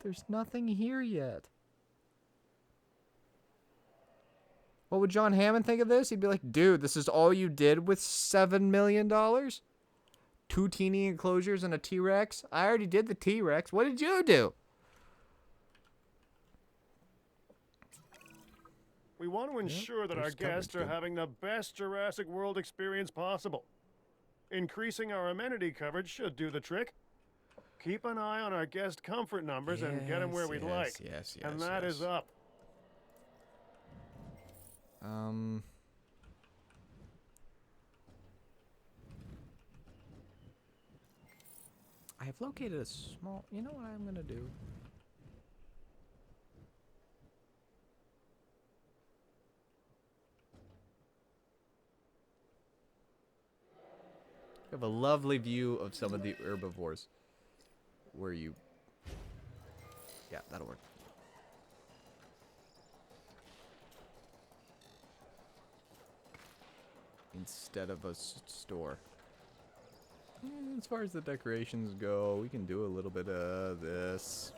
There's nothing here yet. What would John Hammond think of this? He'd be like, dude, this is all you did with $7 million? 2 teeny enclosures and a T-Rex? I already did the T-Rex. What did you do? We want to ensure that our there's coverage, guests are good. having the best Jurassic World experience possible. Increasing our amenity coverage should do the trick. Keep an eye on our guest comfort numbers and get them where we'd like. Yes, And that is up. I have located a small... You know what I'm going to do? You have a lovely view of some of the herbivores. Where you... Yeah, that'll work. Instead of a store. As far as the decorations go, we can do a little bit of this.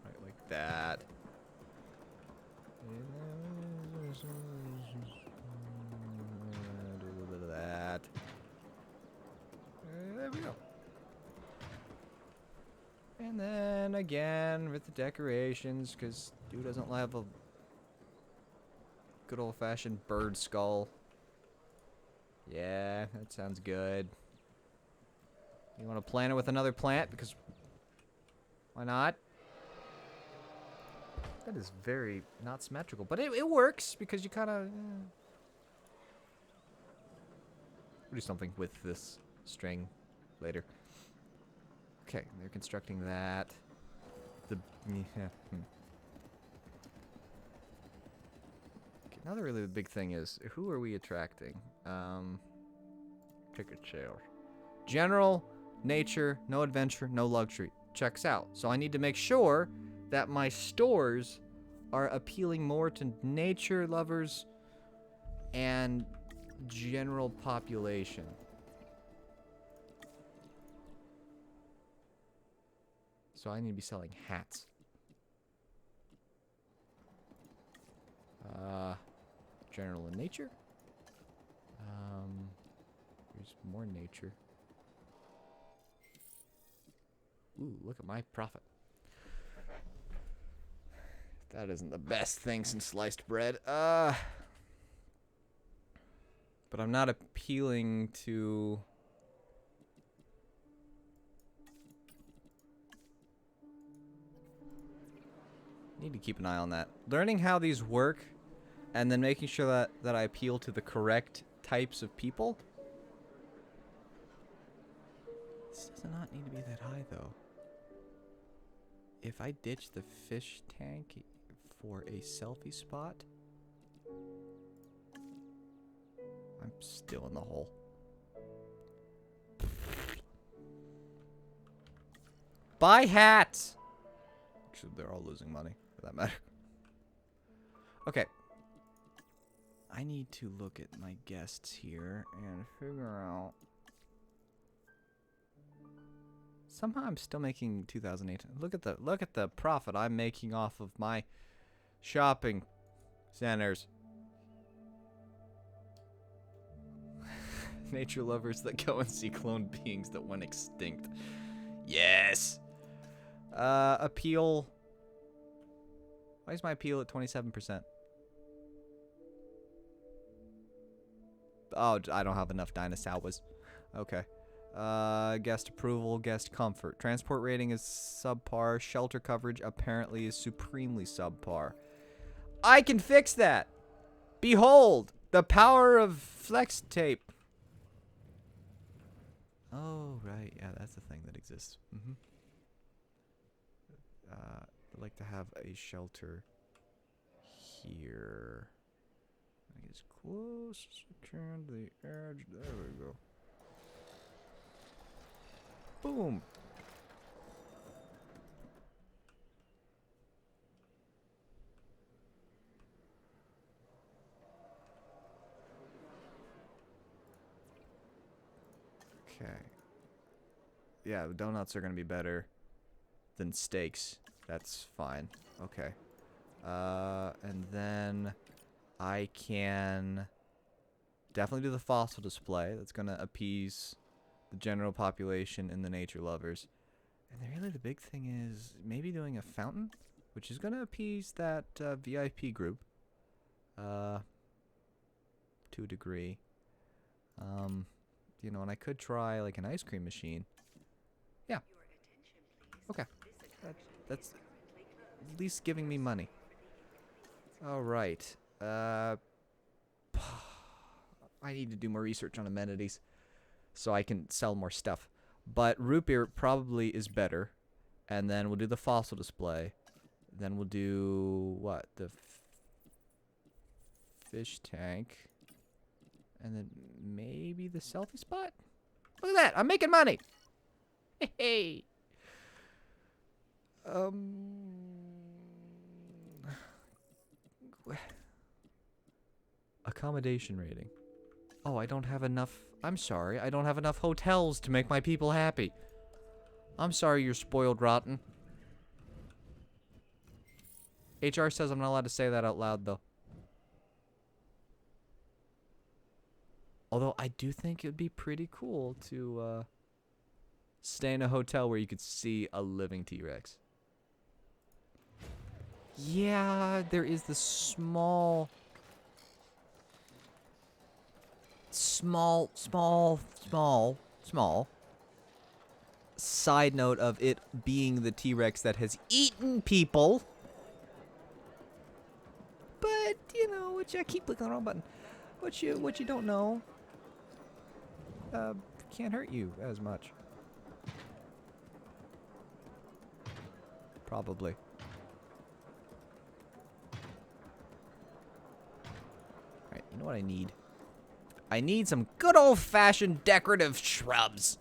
Right, like that. Do a little bit of that. There we go. And then again with the decorations, because dude doesn't have a good old-fashioned bird skull. Yeah, that sounds good. You want to plant it with another plant? Because why not? That is very not symmetrical, but it works because you kind of we'll do something with this string later. Okay, they're constructing that. The Okay, now the really big thing is who are we attracting? Pick a chair. General, nature, no adventure, no luxury. Checks out. So I need to make sure that my stores are appealing more to nature lovers and general population. So I need to be selling hats. General and nature. Here's more nature. Ooh, look at my profit. That isn't the best thing since sliced bread. But I'm not appealing to... Need to keep an eye on that. Learning how these work and then making sure that I appeal to the correct types of people. This does not need to be that high, though. If I ditch the fish tank for a selfie spot, I'm still in the hole. Buy hats! Actually, they're all losing money, for that matter. Okay. I need to look at my guests here and figure out... Somehow I'm still making 2008. Look at the profit I'm making off of my shopping centers. Nature lovers that go and see cloned beings that went extinct. Yes. Appeal. Why is my appeal at 27%? Oh, I don't have enough dinosaurs. Okay. Guest approval, guest comfort. Transport rating is subpar. Shelter coverage apparently is supremely subpar. I can fix that. Behold, the power of flex tape. Oh, right. Yeah, that's the thing that exists. I'd like to have a shelter here. As close as I can to the edge. There we go. Boom. Okay. Yeah, the donuts are going to be better than steaks. That's fine. Okay. And then I can definitely do the fossil display. That's going to appease the general population and the nature lovers. And then really the big thing is maybe doing a fountain, which is going to appease that VIP group to a degree. You know, and I could try like an ice cream machine. Yeah. Okay. That's at least giving me money. All right. I need to do more research on amenities so I can sell more stuff. But root beer probably is better. And then we'll do the fossil display. Then we'll do what? The fish tank. And then maybe the selfie spot? Look at that. I'm making money. Hey. Accommodation rating. Oh, I don't have enough. I'm sorry. I don't have enough hotels to make my people happy. I'm sorry you're spoiled rotten. HR says I'm not allowed to say that out loud, though. Although I do think it'd be pretty cool to stay in a hotel where you could see a living T-Rex. Yeah, there is the small side note of it being the T-Rex that has eaten people. But, you know, which I keep clicking on the wrong button. What you don't know can't hurt you as much. Probably. Alright, you know what I need? I need some good old-fashioned decorative shrubs.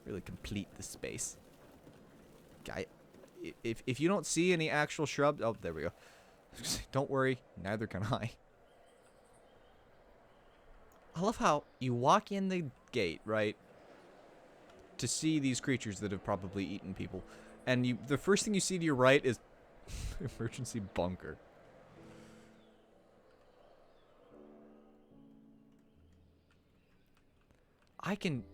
Really complete the space. If you don't see any actual shrubs... Oh, there we go. Don't worry, neither can I. I love how you walk in the gate, right? To see these creatures that have probably eaten people. And the first thing you see to your right is emergency bunker. I can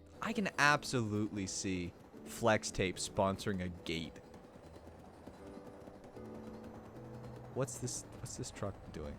absolutely see Flex Tape sponsoring a gate. What's this truck doing?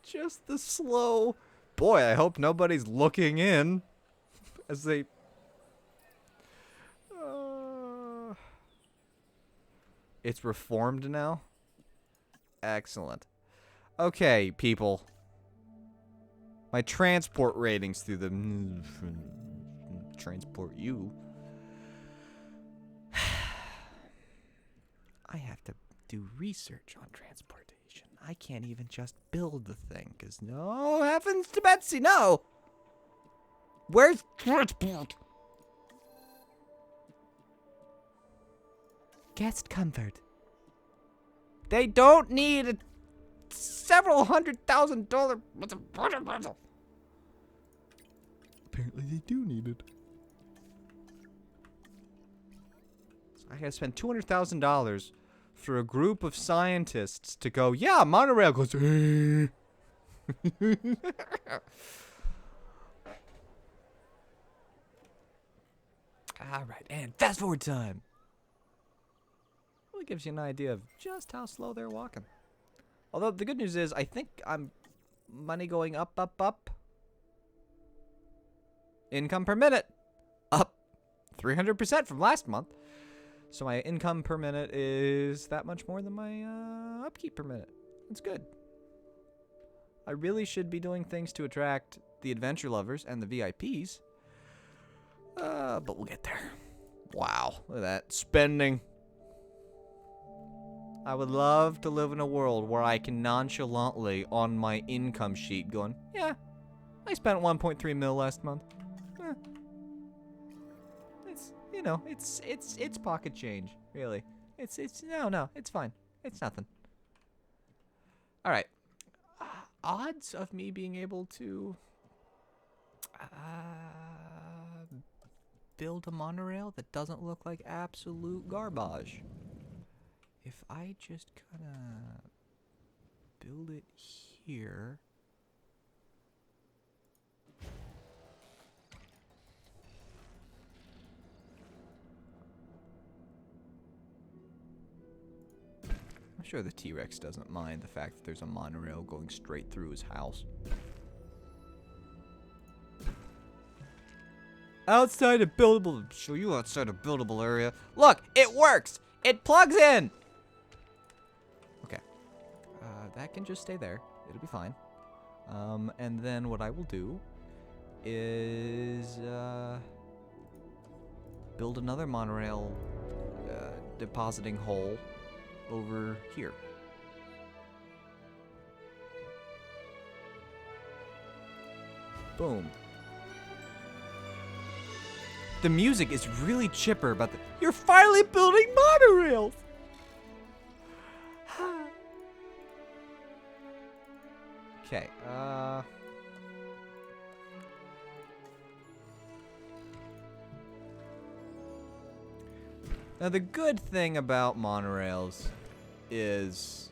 Just the slow... Boy, I hope nobody's looking in as they... It's reformed now? Excellent. Okay, people. My transport ratings through the... Transport you. I have to do research on transportation. I can't even just build the thing, because no heavens to Betsy, no! Where's transport? Guest comfort. They don't need a several $100,000. Apparently they do need it. So I gotta spend $200,000 for a group of scientists to go, yeah, monorail goes. Alright, and fast forward time. Really gives you an idea of just how slow they're walking. Although the good news is, I think I'm money going up, up, up. Income per minute up 300% from last month. So my income per minute is that much more than my upkeep per minute. That's good. I really should be doing things to attract the adventure lovers and the VIPs. But we'll get there. Wow, look at that. Spending. I would love to live in a world where I can nonchalantly on my income sheet going, yeah, I spent 1.3 mil last month. It's, you know, it's pocket change, really. It's no, it's fine. It's nothing. All right. Odds of me being able to build a monorail that doesn't look like absolute garbage. If I just kind of build it here. I'm sure the T-Rex doesn't mind the fact that there's a monorail going straight through his house. Outside a buildable, show you outside a buildable area. Look, it works. It plugs in. Okay, that can just stay there. It'll be fine. And then what I will do is build another monorail depositing hole over here. Boom. The music is really chipper about the. You're finally building monorails! Okay, now the good thing about monorails is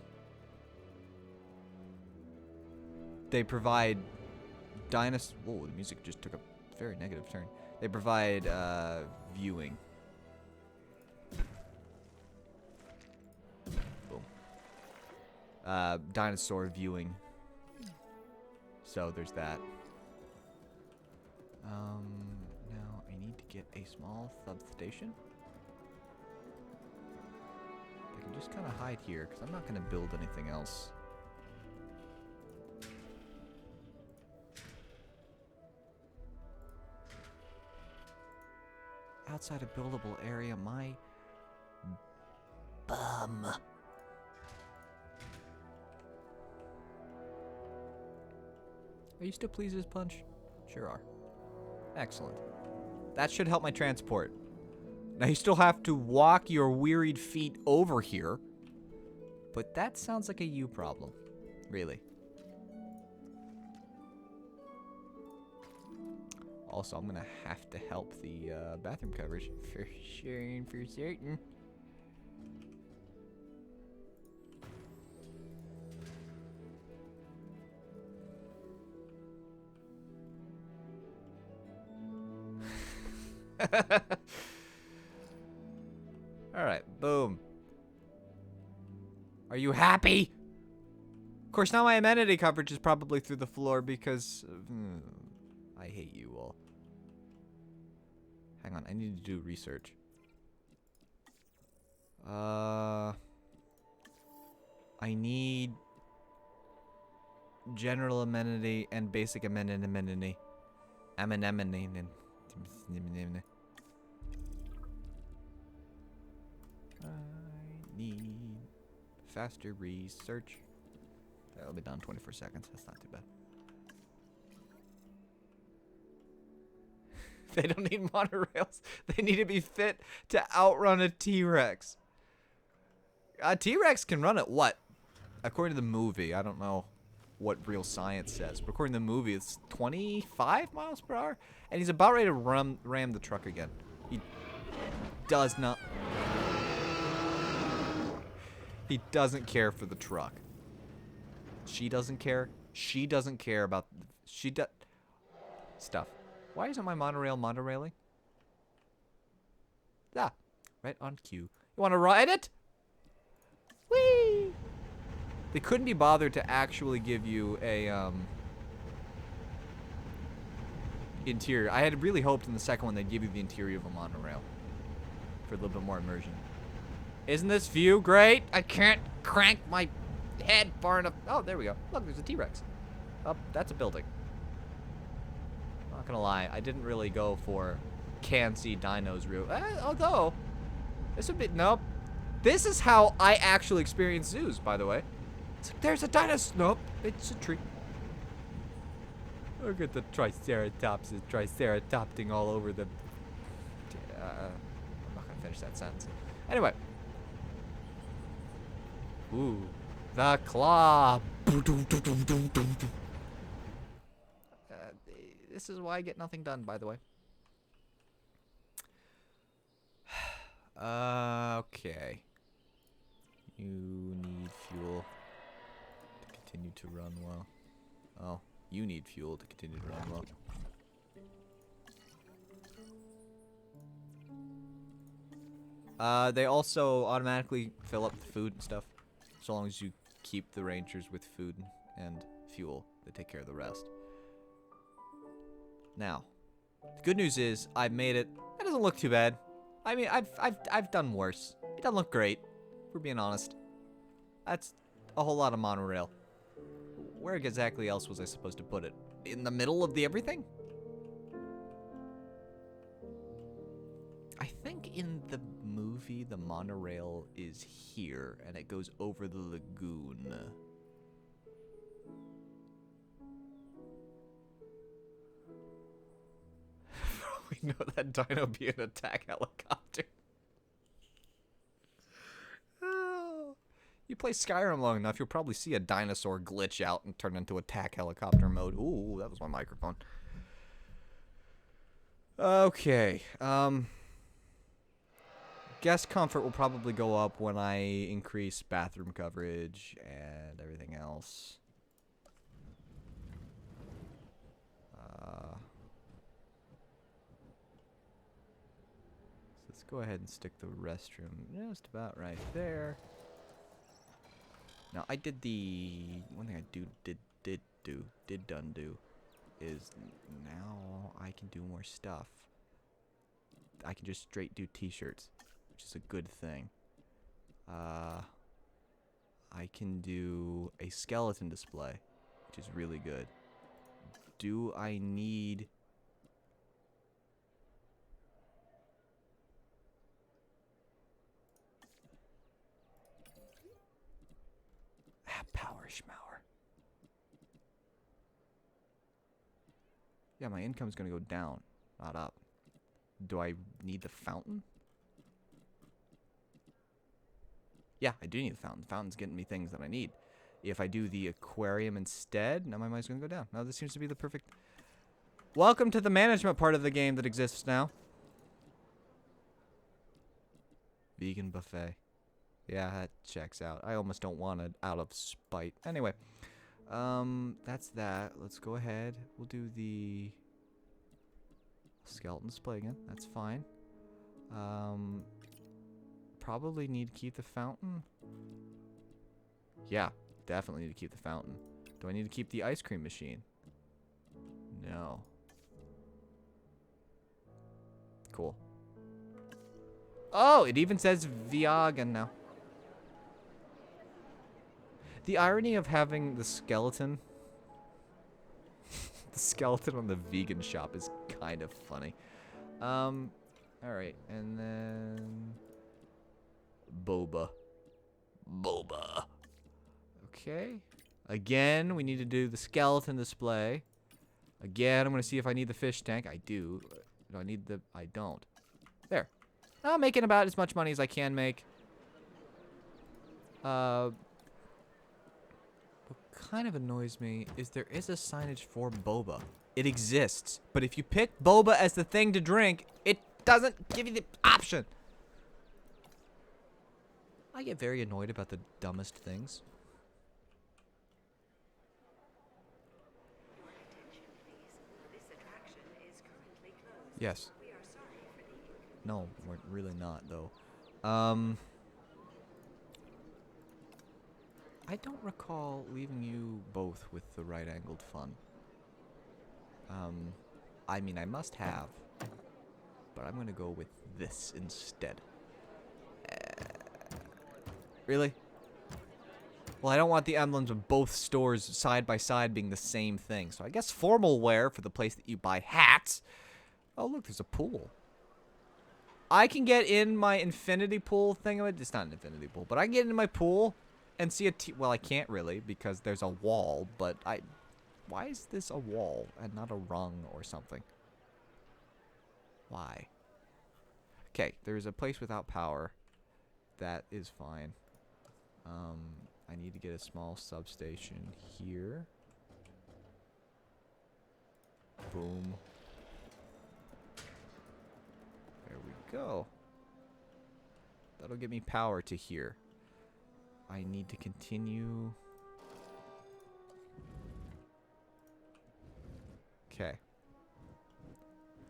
they provide Whoa, the music just took a very negative turn. They provide viewing. Boom. Dinosaur viewing. So there's that. Now I need to get a small substation. I can just kind of hide here because I'm not going to build anything else. Outside a buildable area, my bum. Are you still pleased as punch? Sure are. Excellent. That should help my transport. Now you still have to walk your wearied feet over here, but that sounds like a you problem, really. Also, I'm gonna have to help the bathroom coverage for sure and for certain. Alright, boom. Are you happy? Of course, now my amenity coverage is probably through the floor because I hate you all. Hang on, I need to do research. I need general amenity and basic amenity. I need faster research. That'll be done in 24 seconds. That's not too bad. They don't need monorails. They need to be fit to outrun a T-Rex. A T-Rex can run at what? According to the movie, I don't know what real science says, but according to the movie, it's 25 miles per hour, and he's about ready to ram the truck again. He does not. He doesn't care for the truck. She doesn't care. She doesn't care about. Stuff. Why isn't my monorail monorailing? Ah, right on cue. You want to ride it? Whee! They couldn't be bothered to actually give you a interior. I had really hoped in the second one they'd give you the interior of a monorail for a little bit more immersion. Isn't this view great? I can't crank my head far enough. Oh, there we go. Look, there's a T-Rex. Oh, that's a building. Not gonna lie, I didn't really go for can see dinos real. Although, this would be nope. This is how I actually experience zoos, by the way. It's like, there's a dinosaur. Nope, it's a tree. Look at the Triceratops is triceratopting all over the. I'm not gonna finish that sentence. Anyway. Ooh, the claw. This is why I get nothing done, by the way. Okay. You need fuel to continue to run well. Oh, you need fuel to continue to run well. They also automatically fill up the food and stuff. So long as you keep the rangers with food and fuel, they take care of the rest. Now, the good news is I've made it. It doesn't look too bad. I mean, I've done worse. It doesn't look great. If we're being honest. That's a whole lot of monorail. Where exactly else was I supposed to put it? In the middle of the everything? I think in the movie the monorail is here and it goes over the lagoon. We know that dino be an attack helicopter. Oh. You play Skyrim long enough, you'll probably see a dinosaur glitch out and turn into attack helicopter mode. Ooh, that was my microphone. Okay. Guest comfort will probably go up when I increase bathroom coverage and everything else. Let's go ahead and stick the restroom just about right there. Now I did the one thing I did do is now I can do more stuff. I can just straight do t-shirts, which is a good thing. I can do a skeleton display, which is really good. Do I need power schmower? Yeah, my income's gonna go down, not up. Do I need the fountain? Yeah, I do need the fountain. The fountain's getting me things that I need. If I do the aquarium instead, now my money's gonna go down. Now this seems to be the perfect. Welcome to the management part of the game that exists now. Vegan buffet. Yeah, that checks out. I almost don't want it out of spite. Anyway, that's that. Let's go ahead. We'll do the skeleton display again. That's fine. Probably need to keep the fountain. Yeah, definitely need to keep the fountain. Do I need to keep the ice cream machine? No. Cool. Oh, it even says Viagan now. The irony of having the skeleton the skeleton on the vegan shop is kind of funny. Alright, and then Boba. Okay. Again, we need to do the skeleton display. Again, I'm going to see if I need the fish tank. I do. Do I need the... I don't. There. I'm making about as much money as I can make. What kind of annoys me is there is a signage for boba. It exists. But if you pick boba as the thing to drink, it doesn't give you the option. I get very annoyed about the dumbest things. Yes. No, we're really not, though. I don't recall leaving you both with the right-angled fun. I mean, I must have. But I'm gonna go with this instead. Really? Well, I don't want the emblems of both stores side by side being the same thing. So I guess formal wear for the place that you buy hats. Oh, look, there's a pool. I can get in my infinity pool thing. It's not an infinity pool, but I can get into my pool and see well, I can't really because there's a wall, but why is this a wall and not a rung or something? Why? Okay, there's a place without power. That is fine. I need to get a small substation here. Boom. There we go. That'll give me power to here. I need to continue. Okay.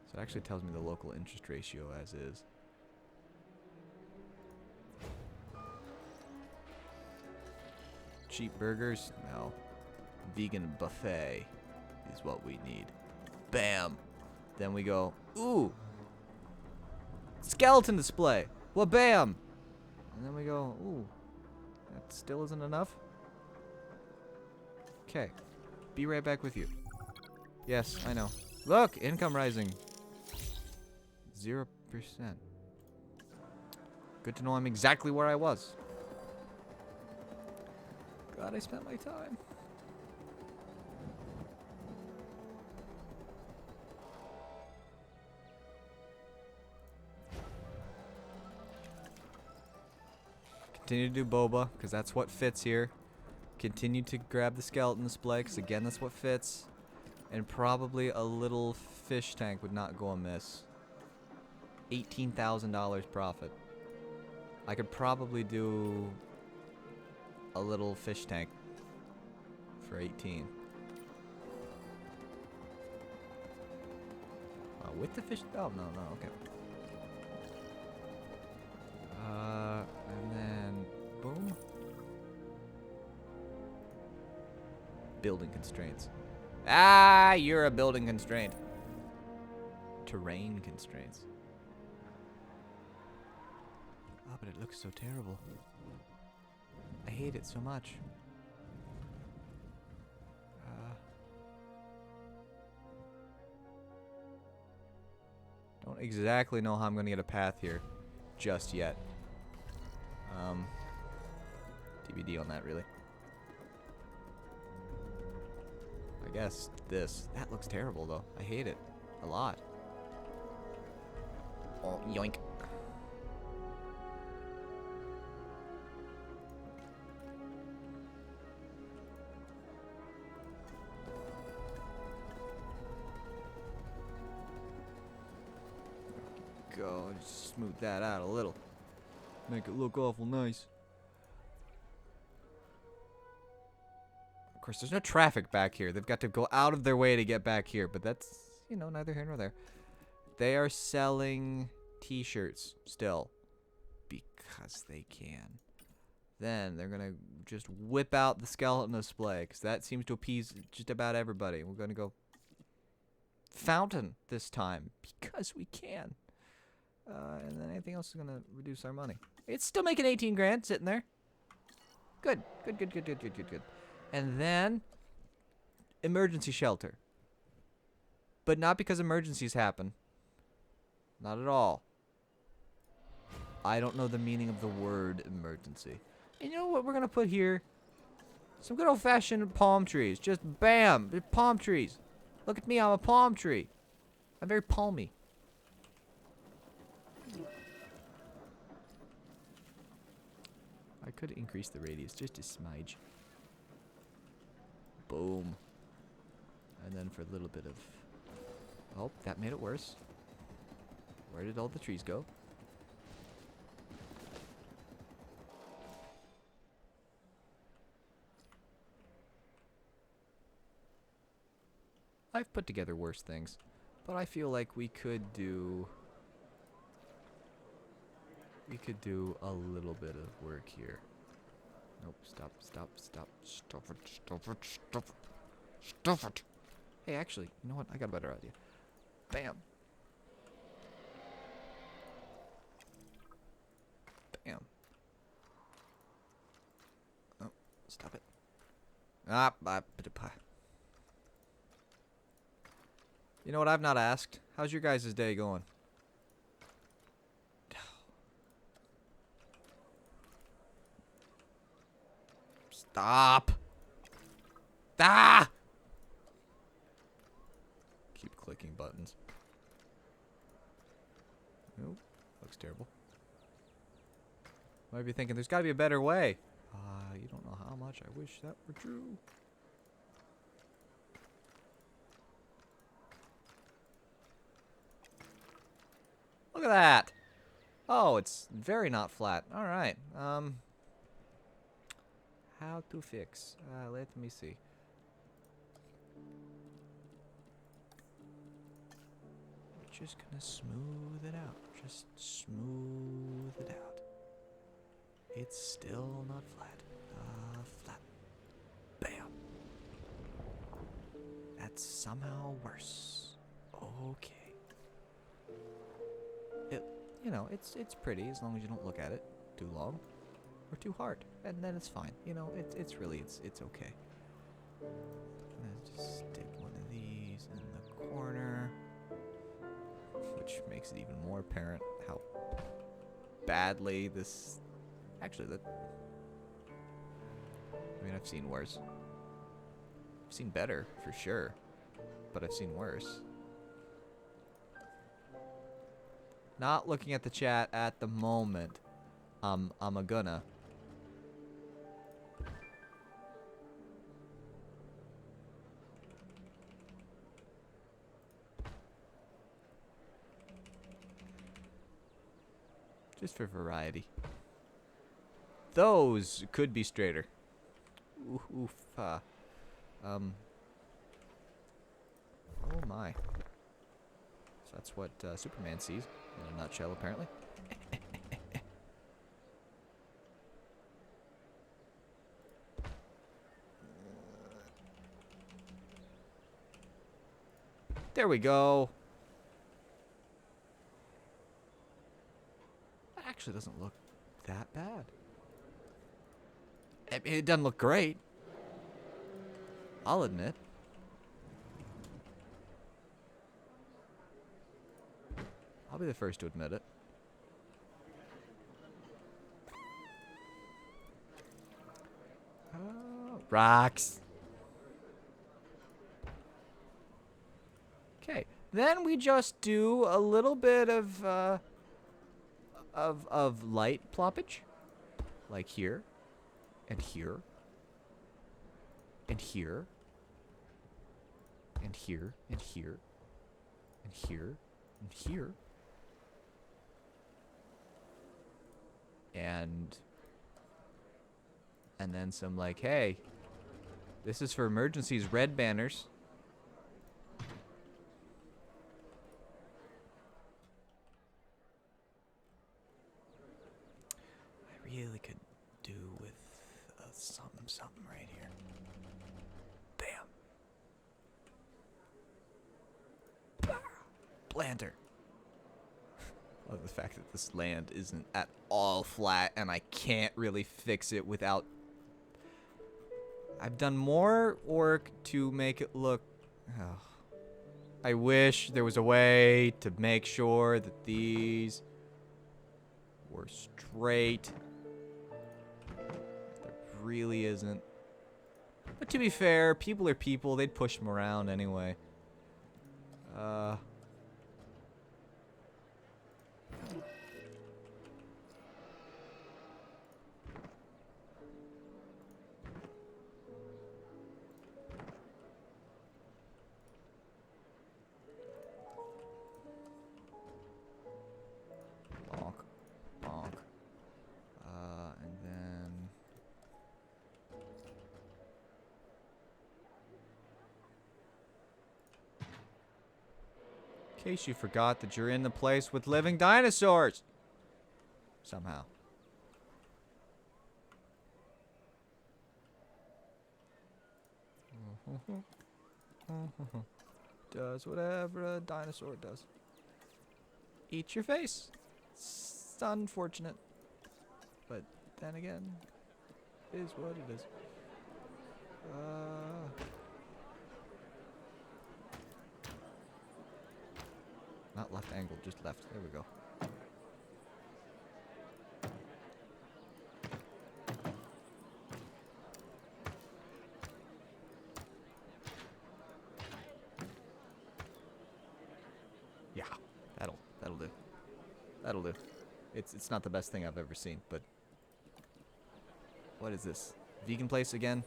So it actually tells me the local interest ratio as is. Cheap burgers? No. Vegan buffet is what we need. Bam! Then we go, ooh! Skeleton display! Well, bam! And then we go, ooh. That still isn't enough? Okay. Be right back with you. Yes, I know. Look! Income rising. 0%. Good to know I'm exactly where I was. God, I spent my time. Continue to do boba, because that's what fits here. Continue to grab the skeleton display, because again, that's what fits. And probably a little fish tank would not go amiss. $18,000 profit. I could probably do a little fish tank for 18. With the fish? Oh, no, okay. And then, boom. Building constraints. Ah, you're a building constraint. Terrain constraints. Oh, but it looks so terrible. I hate it so much. Don't exactly know how I'm going to get a path here just yet. TBD on that, really. I guess this. That looks terrible, though. I hate it a lot. Oh, yoink. Go, just smooth that out a little. Make it look awful nice. Of course, there's no traffic back here. They've got to go out of their way to get back here, but that's, you know, neither here nor there. They are selling t-shirts still because they can. Then they're going to just whip out the skeleton display because that seems to appease just about everybody. We're going to go fountain this time because we can. And then anything else is going to reduce our money. It's still making 18 grand sitting there. Good. Good. And then emergency shelter. But not because emergencies happen. Not at all. I don't know the meaning of the word emergency. And you know what we're going to put here? Some good old-fashioned palm trees. Just bam. Palm trees. Look at me. I'm a palm tree. I'm very palmy. I could increase the radius just a smidge. Boom. And then for a little bit of... Oh, that made it worse. Where did all the trees go? I've put together worse things, but I feel like we could do a little bit of work here. Nope, stop. Stop it. Hey, actually, you know what? I got a better idea. Bam. Bam. Oh, stop it. You know what I've not asked? How's your guys' day going? Stop! Ah! Keep clicking buttons. Nope. Looks terrible. Might be thinking there's got to be a better way. You don't know how much I wish that were true. Look at that. Oh, it's very not flat. All right. How to fix? Let me see. We're just gonna smooth it out. Just smooth it out. It's still not flat. Flat. Bam. That's somehow worse. Okay. You know, it's pretty as long as you don't look at it too long or too hard, and then it's fine. You know, it's okay. Let's just stick one of these in the corner, which makes it even more apparent how badly this. Actually, I mean, I've seen worse. I've seen better for sure, but I've seen worse. Not looking at the chat at the moment. I'm a gonna. Just for variety. Those could be straighter. Oof. Oh my. So that's what Superman sees in a nutshell, apparently. There we go. That actually doesn't look that bad. I mean, it doesn't look great, I'll admit. I'll be the first to admit it. Rocks. Okay, then we just do a little bit of light ploppage, like here, and here, and here, and here, and here, and here, and here. And then some like, hey, this is for emergencies, red banners. I really could do with something right here. Bam. Planter. Love the fact that this land isn't at all flat and I can't really fix it without... I've done more work to make it look... Oh. I wish there was a way to make sure that these were straight. There really isn't. But to be fair, people are people. They'd push them around anyway. In case you forgot that you're in the place with living dinosaurs. Somehow. Does whatever a dinosaur does. Eat your face. It's unfortunate. But then again, it is what it is. Not left angle, just left. There we go. Yeah, that'll do. That'll do. It's not the best thing I've ever seen, but what is this? Vegan place again?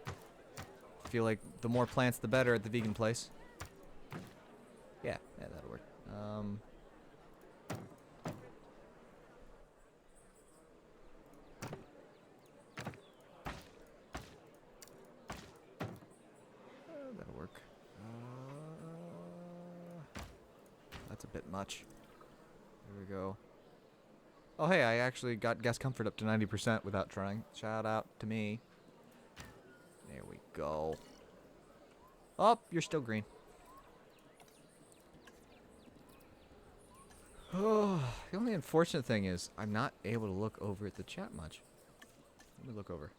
I feel like the more plants the better at the vegan place. Yeah, that'll work. That'll work. That's a bit much. There we go. Oh, hey, I actually got guest comfort up to 90% without trying. Shout out to me. There we go. Oh, you're still green. Oh, the only unfortunate thing is I'm not able to look over at the chat much. Let me look over.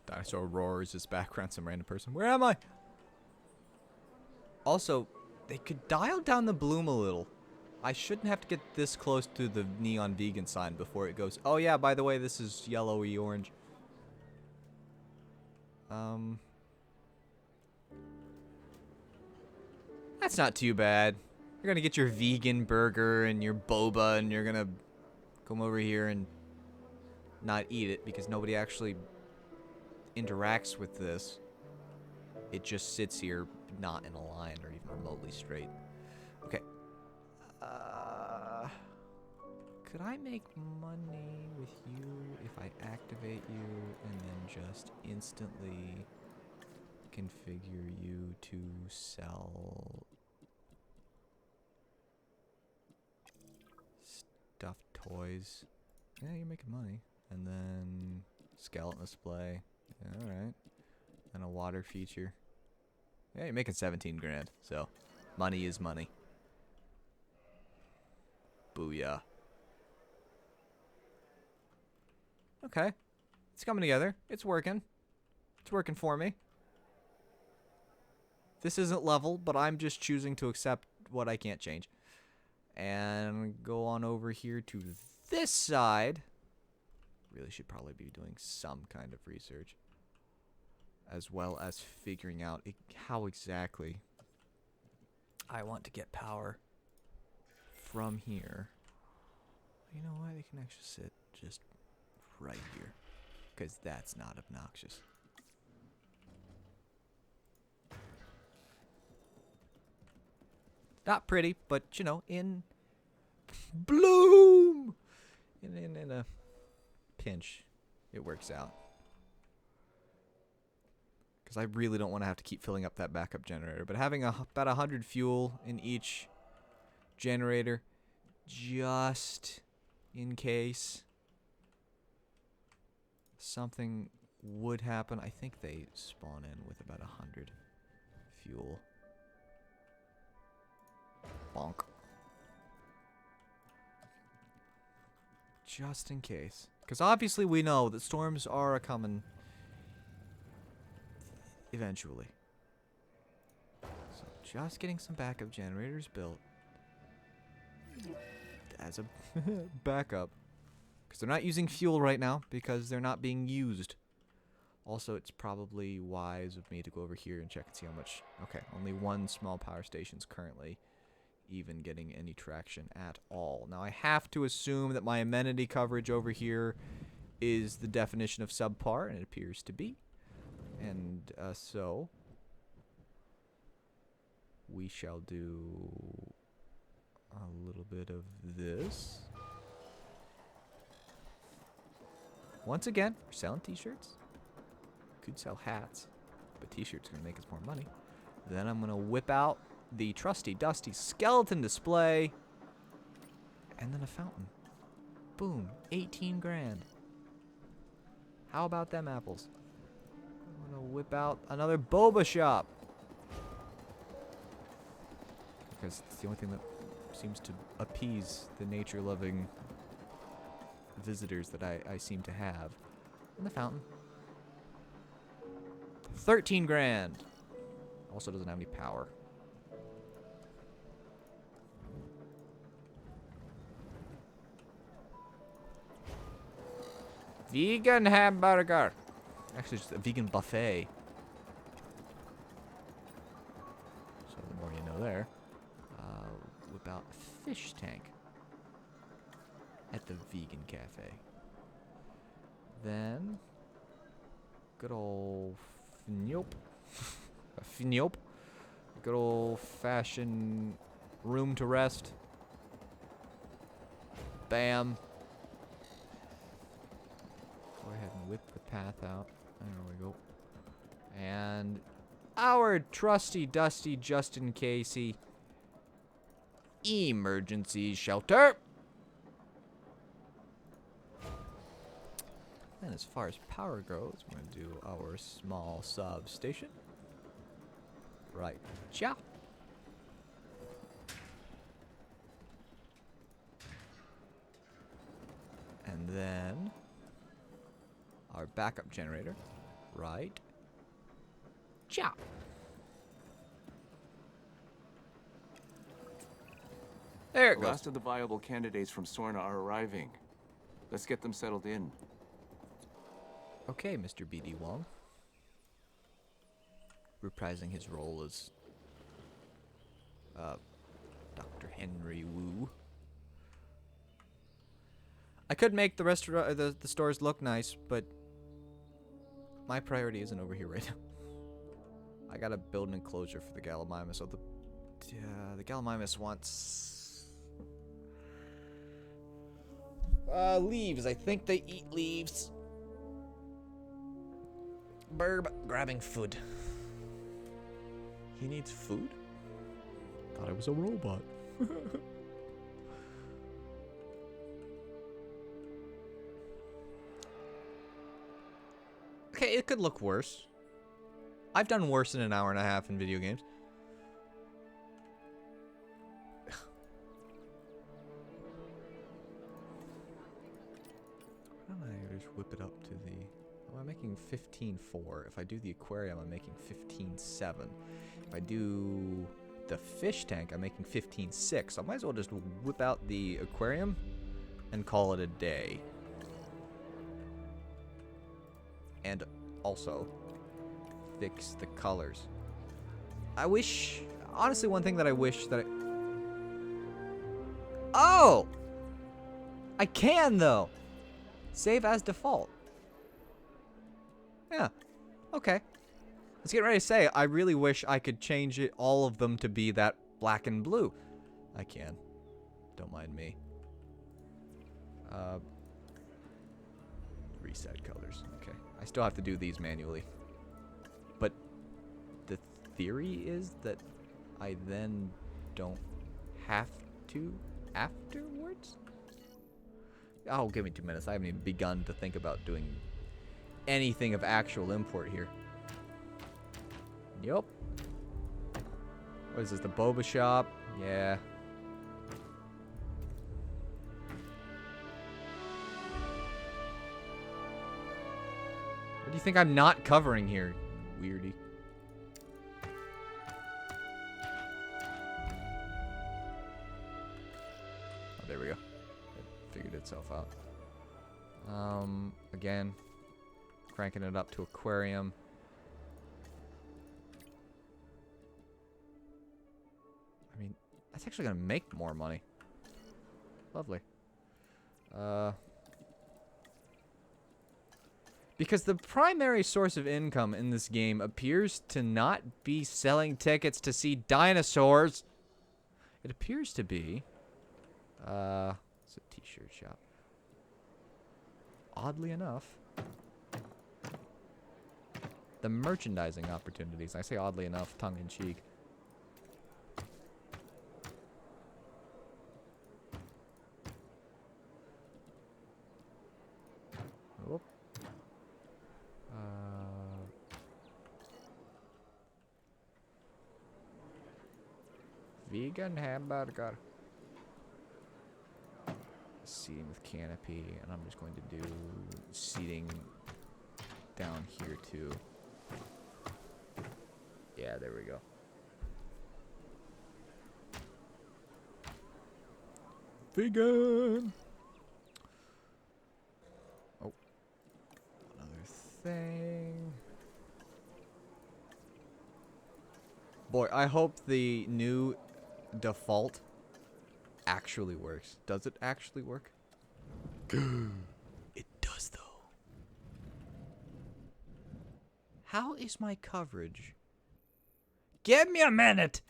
Dinosaur roars as background, some random person. Where am I? Also, they could dial down the bloom a little. I shouldn't have to get this close to the neon vegan sign before it goes, oh yeah, by the way, this is yellowy orange. That's not too bad. You're gonna get your vegan burger and your boba, and you're gonna come over here and not eat it because nobody actually interacts with this. It just sits here not in a line or even remotely straight. Okay. Could I make money with you if I activate you and then just instantly configure you to sell stuffed toys? Yeah, you're making money. And then skeleton display. Yeah, alright. And a water feature. Yeah, you're making 17 grand. So, money is money. Booyah. Okay. It's coming together. It's working. It's working for me. This isn't level, but I'm just choosing to accept what I can't change. And go on over here to this side. Really should probably be doing some kind of research. As well as figuring out how exactly I want to get power from here. You know what? They can actually sit just right here. Because that's not obnoxious. Not pretty, but, you know, in bloom! In a pinch, it works out. Because I really don't want to have to keep filling up that backup generator. But having about 100 fuel in each generator, just in case something would happen. I think they spawn in with about 100 fuel. Bonk. Just in case. Because obviously we know that storms are a-coming eventually. So just getting some backup generators built as a backup. Because they're not using fuel right now because they're not being used. Also, it's probably wise of me to go over here and check and see how much. Okay, only one small power station's currently even getting any traction at all. Now, I have to assume that my amenity coverage over here is the definition of subpar, and it appears to be. And so we shall do a little bit of this. Once again, we're selling t-shirts. Could sell hats, but t-shirts are gonna make us more money. Then I'm gonna whip out the trusty dusty skeleton display. And then a fountain. Boom, 18 grand. How about them apples? I'm gonna whip out another boba shop. Because it's the only thing that seems to appease the nature-loving visitors that I seem to have. And the fountain. 13 grand. Also doesn't have any power. Vegan hamburger. Actually, just a vegan buffet. So the more you know there. Whip out a fish tank at the vegan cafe. Then, good old fnyope. A fnyope. Good old fashioned room to rest. Bam. Go ahead and whip the path out. There we go. And our trusty dusty Justin Casey emergency shelter. And as far as power goes, we're going to do our small substation. Right. Ciao. And then our backup generator. Right. Ciao. There it The goes. last of the viable candidates from Sorna are arriving. Let's get them settled in. Okay, Mr. B.D. Wong. Reprising his role as Dr. Henry Wu. I could make the restaurant, the stores look nice, but my priority isn't over here right now. I gotta build an enclosure for the Gallimimus. So the Gallimimus wants leaves. I think they eat leaves. Burb grabbing food. He needs food? Thought I was a robot. Okay, it could look worse. I've done worse in an hour and a half in video games. Why don't I just whip it up to the... Oh, I'm making 15.4. If I do the aquarium, I'm making 15.7. If I do the fish tank, I'm making 15.6. So I might as well just whip out the aquarium and call it a day. And also fix the colors. I wish... Honestly, one thing that I wish that I... Oh! I can, though! Save as default. Yeah. Okay. Let's get ready to say, I really wish I could change it, all of them to be that black and blue. I can. Don't mind me. Reset colors. Okay. I still have to do these manually. But the theory is that I then don't have to afterwards? Oh, give me 2 minutes. I haven't even begun to think about doing anything of actual import here. Yup. What is this, the boba shop? Yeah. What do you think I'm not covering here, weirdy? Oh, there we go. It figured itself out. Again, cranking it up to aquarium. I mean, that's actually gonna make more money. Lovely. Because the primary source of income in this game appears to not be selling tickets to see dinosaurs. It appears to be... it's a t-shirt shop. oddly enough, the merchandising opportunities. I say oddly enough, tongue in cheek. Whoop. Vegan hamburger. Seating with canopy, and I'm just going to do seating down here too. Yeah, there we go. Vegan. Oh, another thing. Boy, I hope the new default actually works. Does it actually work? It does, though. How is my coverage? Give me a minute!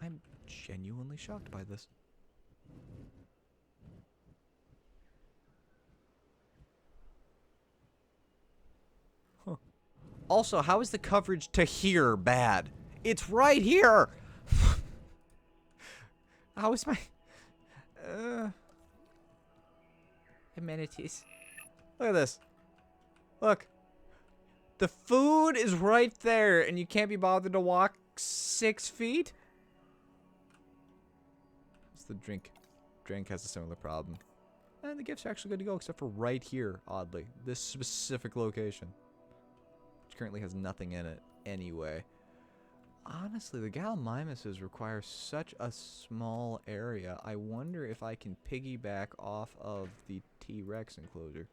I'm genuinely shocked by this. Huh. Also, how is the coverage to here bad? It's right here! How is my... amenities. Look at this. Look. The food is right there, and you can't be bothered to walk 6 feet? It's the drink. Drink has a similar problem. And the gifts are actually good to go, except for right here, oddly. This specific location. Which currently has nothing in it anyway. Honestly, the Gallimimuses require such a small area. I wonder if I can piggyback off of the T-Rex enclosure.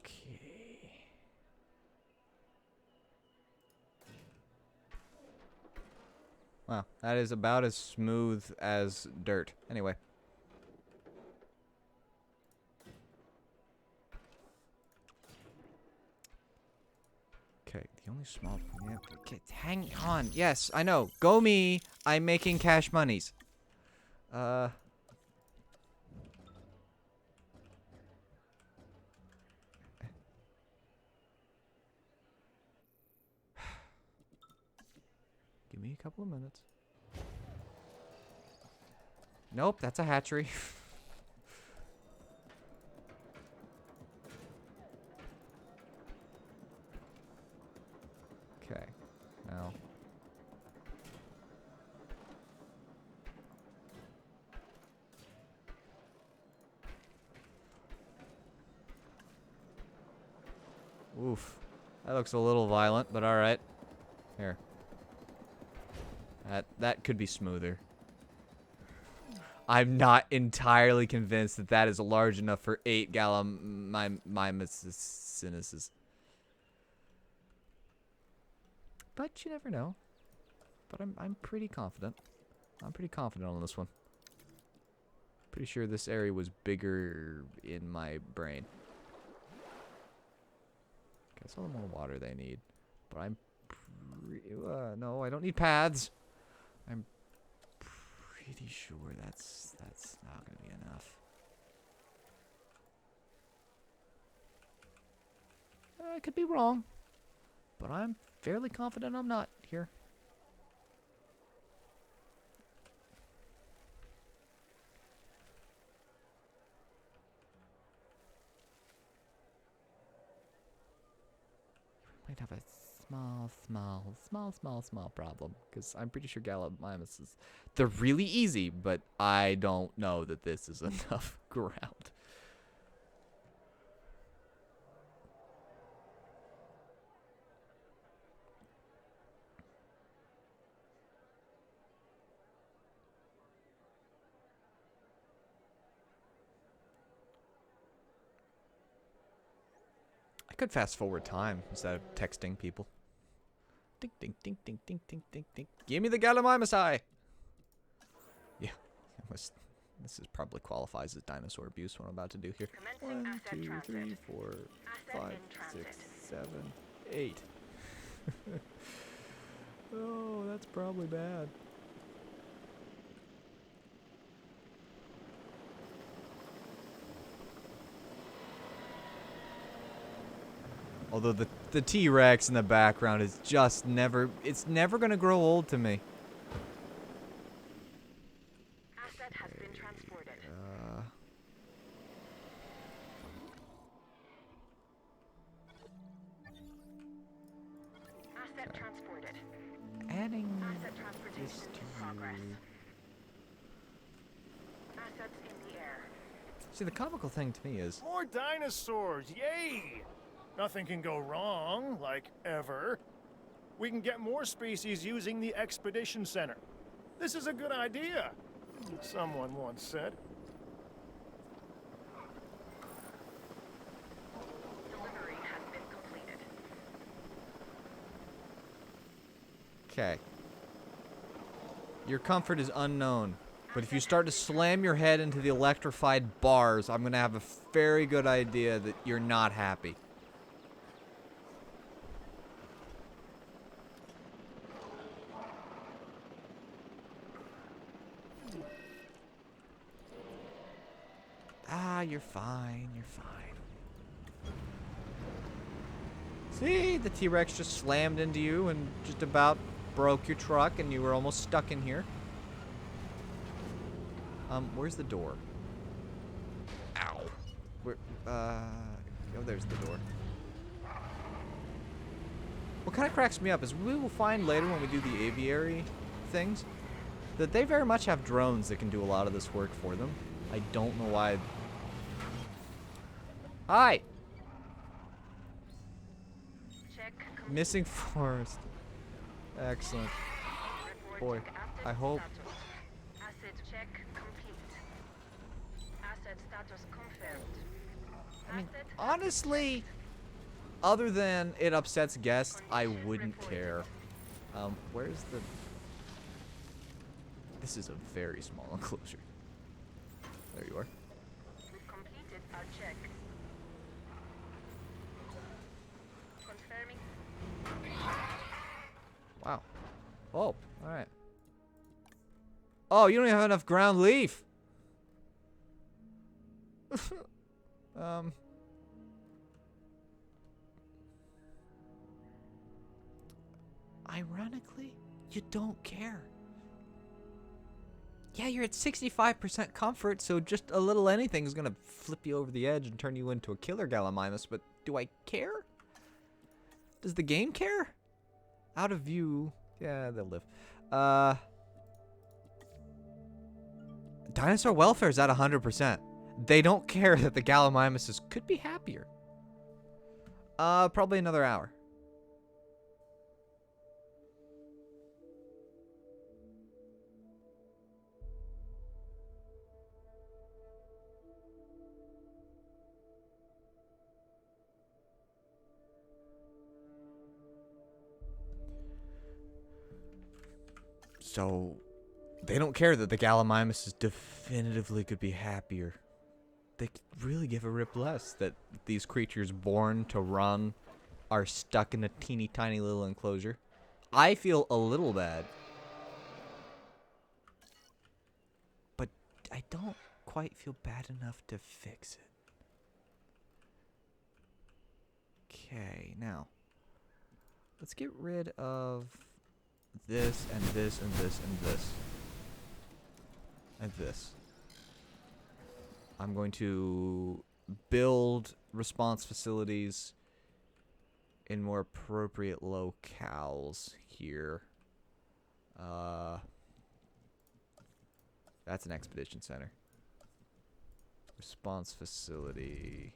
Okay. Wow, that is about as smooth as dirt. Anyway. Okay, the only small... Okay, hang on. Yes, I know. Go me. I'm making cash monies. Give me a couple of minutes. Nope, that's a hatchery. Okay, now. Oof. That looks a little violent, but alright. Here. That could be smoother. I'm not entirely convinced that that is large enough for 8 Gallimimuses. But you never know. But I'm pretty confident. I'm pretty confident on this one. Pretty sure this area was bigger in my brain. Guess all the more water they need. But I'm no, I don't need paths. I'm pretty sure that's not gonna be enough. I could be wrong, but I'm fairly confident I'm not here. Might have a small problem. Because I'm pretty sure Gallimimus is... They're really easy, but I don't know that this is enough ground. I could fast forward time instead of texting people. Ding, ding, ding, ding, ding, ding, ding, ding. Give me the Gallimimus eye! Yeah, this probably qualifies as dinosaur abuse, what I'm about to do here. Commencing 1, asset 2, transit. 3, 4, Asset 5, in 6, transit. 7, 8. Oh, that's probably bad. Although the T-Rex in the background is just never... It's never going to grow old to me. Asset has been transported. Asset transported. Adding Asset transportation this in to progress. you. Assets in the air. See, the comical thing to me is... More dinosaurs, yay! Nothing can go wrong, like ever. We can get more species using the Expedition Center. This is a good idea, someone once said. Delivery has been completed. Okay. Your comfort is unknown. But if you start to slam your head into the electrified bars, I'm going to have a very good idea that you're not happy. Ah, you're fine. You're fine. See, the T-Rex just slammed into you and just about broke your truck, and you were almost stuck in here. Where's the door? Ow. Where, oh, there's the door. What kind of cracks me up is we will find later when we do the aviary things that they very much have drones that can do a lot of this work for them. I don't know why. Hi! Check complete. Missing forest. Excellent. Reporting Boy, active I hope. status. Asset check complete. Asset status confirmed. I mean, Asset honestly, other than it upsets guests, I wouldn't care. Where's the... This is a very small enclosure. There you are. We've completed our check. Confirming. Wow. Oh, alright. Oh, you don't even have enough ground leaf. Ironically, you don't care. Yeah, you're at 65% comfort, so just a little anything is gonna flip you over the edge and turn you into a killer Gallimimus, but do I care? Does the game care? Out of view. Yeah, they'll live. Dinosaur welfare is at 100%. They don't care that the Gallimimuses could be happier. Probably another hour. So, they don't care that the Gallimimuses definitively could be happier. They could really give a rip less that these creatures born to run are stuck in a teeny tiny little enclosure. I feel a little bad. But I don't quite feel bad enough to fix it. Okay, now. Let's get rid of this and this and this and this. And this. I'm going to build response facilities in more appropriate locales here. That's an expedition center. Response facility.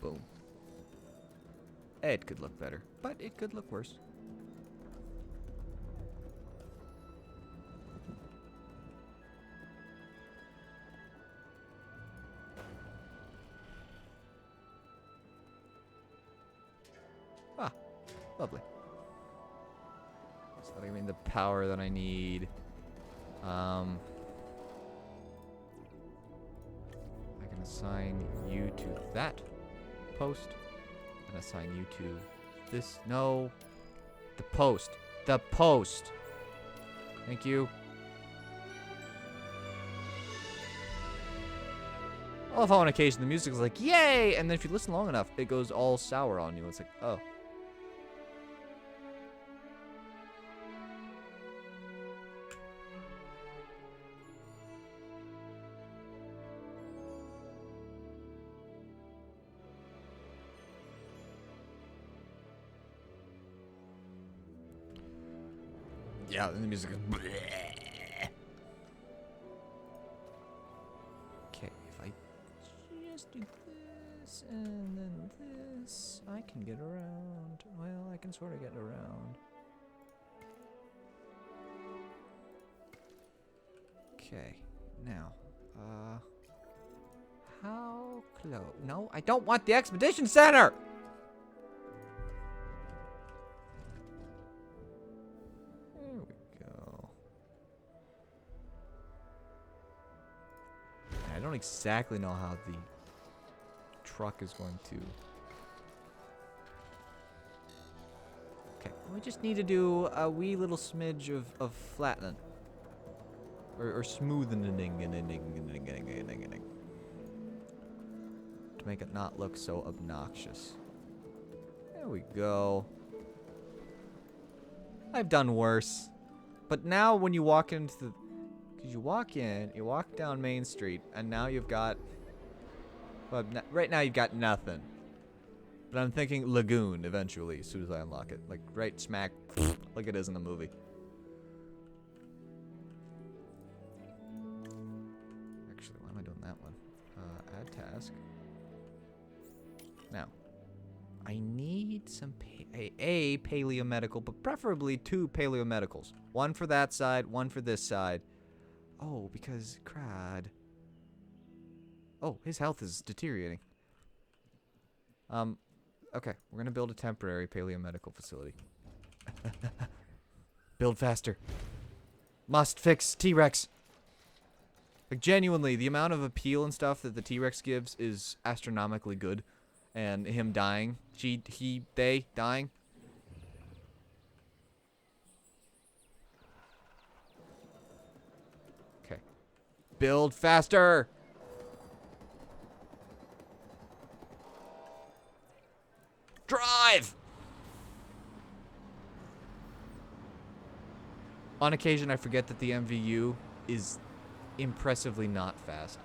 Boom. It could look better, but it could look worse. Ah, lovely. So that'll give me the power that I need. I can assign you to that post and assign you to this. No, the post. The post. Thank you. I love how on occasion the music is like, yay! And then if you listen long enough, it goes all sour on you. It's like, oh. Yeah, and the music is bleh. Okay, if I just do this and then this, I can get around. Well, I can sort of get around. Okay, now, how close? No, I don't want the expedition center! There we go. I don't exactly know how the truck is going to... Okay, we just need to do a wee little smidge of flattening. Or smoothing to make it not look so obnoxious. There we go. I've done worse. But now when you walk into the... Because you walk in, you walk down Main Street, and now you've got... Well, right now you've got nothing. But I'm thinking Lagoon eventually, as soon as I unlock it. Like, right smack, like it is in the movie. Actually, why am I doing that one? Add task. Now, I need some a paleomedical, but preferably 2 paleomedicals. One for that side, one for this side. Oh, because crud. Oh, his health is deteriorating. Okay, we're gonna build a temporary paleomedical facility. Build faster. Must fix T-Rex. Like, genuinely, the amount of appeal and stuff that the T-Rex gives is astronomically good. And him dying. They dying. Okay. Build faster! Drive! On occasion, I forget that the MVU is impressively not fast.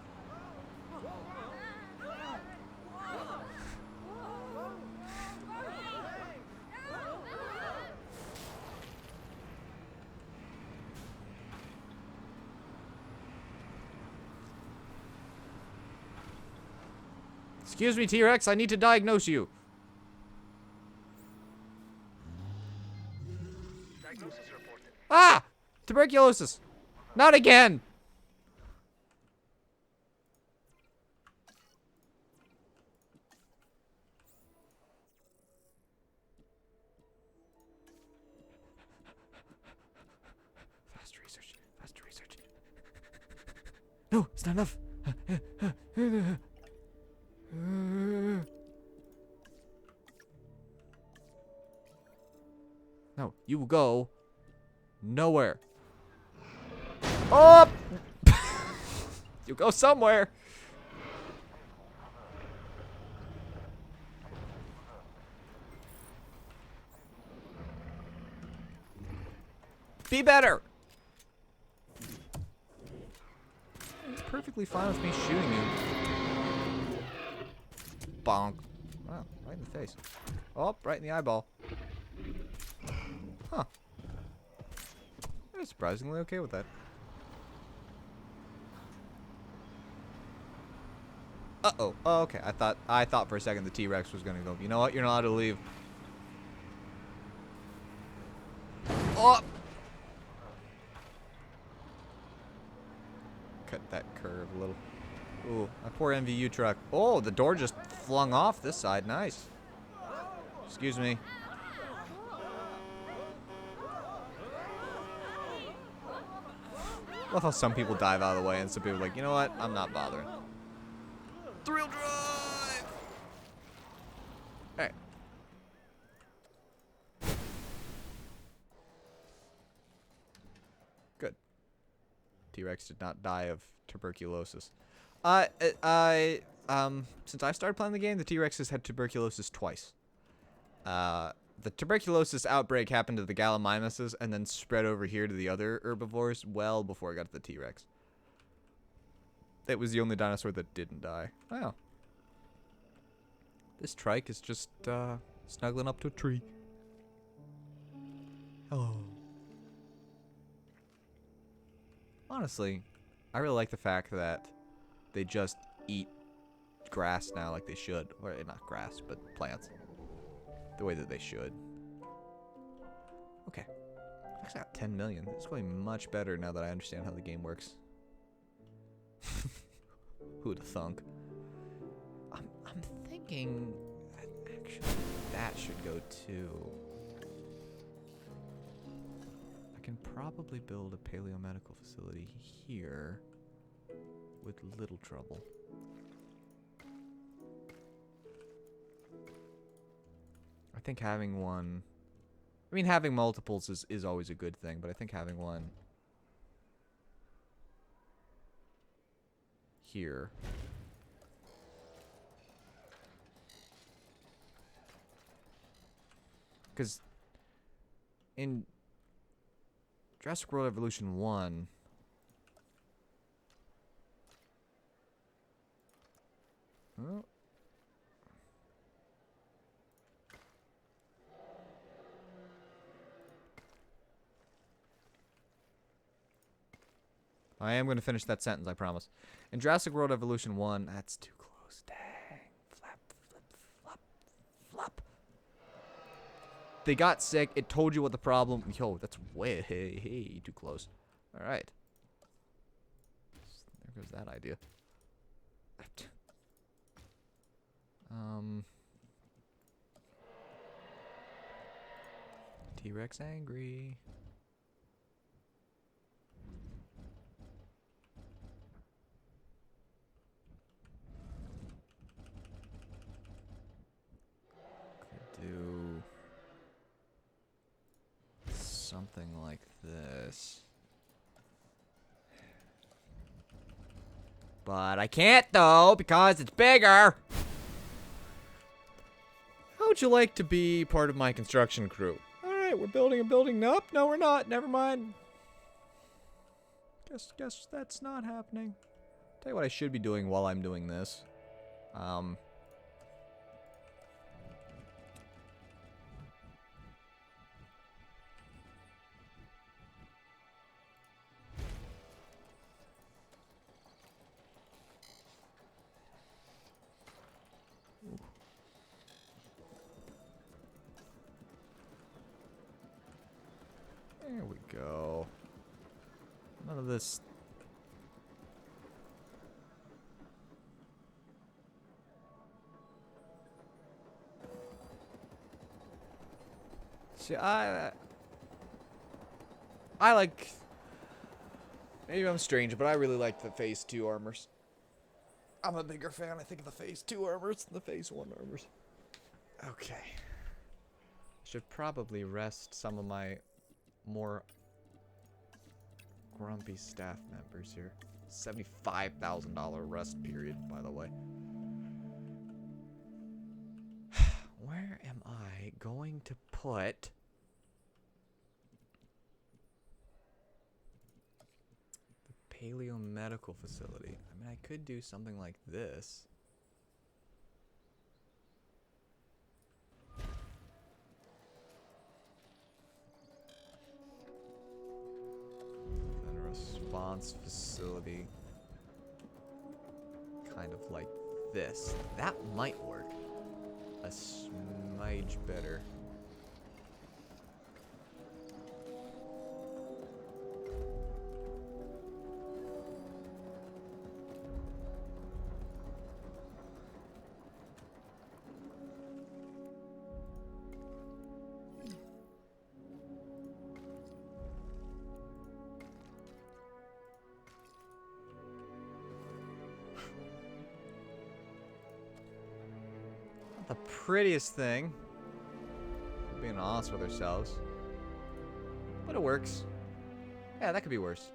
Excuse me, T-Rex, I need to diagnose you. Diagnosis reported. Ah! Tuberculosis. Not again. Faster research. Faster research. No, it's not enough. No, you will go nowhere. Oh! You go somewhere. Be better. It's perfectly fine with me shooting you. Bonk. Wow, right in the face. Oh, right in the eyeball. Huh. I was surprisingly okay with that. Uh-oh. Oh, okay. I thought for a second the T-Rex was gonna go. You know what? You're not allowed to leave. Oh! Cut that curve a little. Ooh, my poor MVU truck. Oh, the door just flung off this side. Nice. Excuse me. Love how some people dive out of the way and some people are like, you know what? I'm not bothering. Thrill drive! Alright. Good. T-Rex did not die of tuberculosis. Since I started playing the game, the T-Rex has had tuberculosis twice. The tuberculosis outbreak happened to the Gallimimuses and then spread over here to the other herbivores well before I got to the T-Rex. It was the only dinosaur that didn't die. Wow. This trike is just, snuggling up to a tree. Hello. Honestly, I really like the fact that they just eat grass now like they should. Or, not grass, but plants. The way that they should. Okay. I actually got 10 million. This is going much better now that I understand how the game works. Who'd have thunk? I'm thinking that actually that should go too. I can probably build a paleomedical facility here with little trouble. I think having one... I mean, having multiples is always a good thing, but I think having one here... Because in Jurassic World Evolution 1... Oh. I am going to finish that sentence, I promise. In Jurassic World Evolution 1, that's too close. Dang. Flap, flip, flop, flop. They got sick. It told you what the problem... Yo, that's way too close. All right. There goes that idea. T-Rex angry. Do something like this. But I can't though, because it's bigger. How would you like to be part of my construction crew? Alright, we're building a building. Nope, no we're not. Never mind. Guess that's not happening. Tell you what I should be doing while I'm doing this. There we go. None of this. See, I like. Maybe I'm strange, but I really like the Phase 2 armors. I'm a bigger fan, I think, of the Phase 2 armors than the Phase 1 armors. Okay. Should probably rest some of my more grumpy staff members here. $75,000 rest period, by the way. Where am I going to put the paleomedical facility? I mean, I could do something like this. Then a response facility. Kind of like this. That might work. A smidge better. The prettiest thing, if we're being honest with ourselves, but it works. Yeah, that could be worse.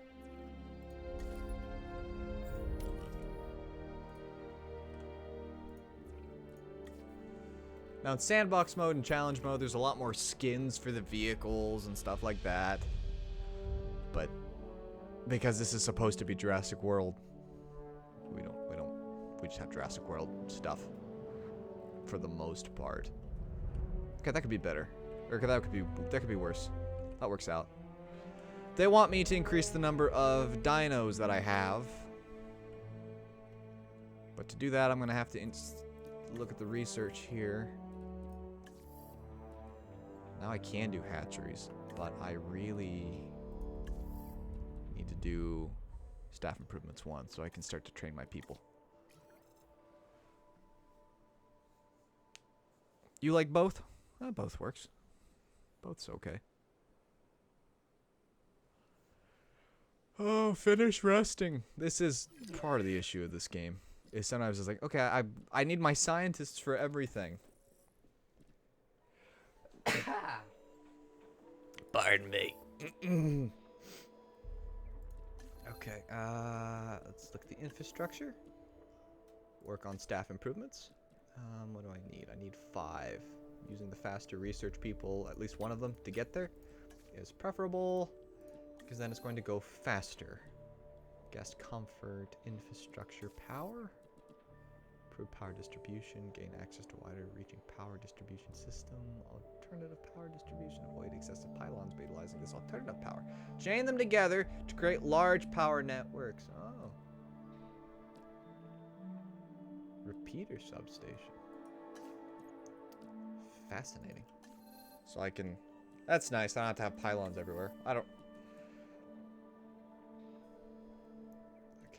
Now in sandbox mode and challenge mode, there's a lot more skins for the vehicles and stuff like that. But because this is supposed to be Jurassic World, we just have Jurassic World stuff. For the most part. Okay, that could be better. Or that could be worse. That works out. They want me to increase the number of dinos that I have. But to do that, I'm gonna have to look at the research here. Now I can do hatcheries, but I really need to do staff improvements 1 so I can start to train my people. You like both? Both works. Both's okay. Oh, finish resting. This is part of the issue of this game. Is sometimes it's like, okay, I need my scientists for everything. Pardon me. Okay, let's look at the infrastructure. Work on staff improvements. What do I need? I need 5. Using the faster research people, at least one of them, to get there is preferable, because then it's going to go faster. Guest comfort, infrastructure, power. Improve power distribution, gain access to wider reaching power distribution system. Alternative power distribution, avoid excessive pylons by utilizing this alternative power. Chain them together to create large power networks. Oh. Repeater substation. Fascinating. So I can... That's nice. I don't have to have pylons everywhere. Okay,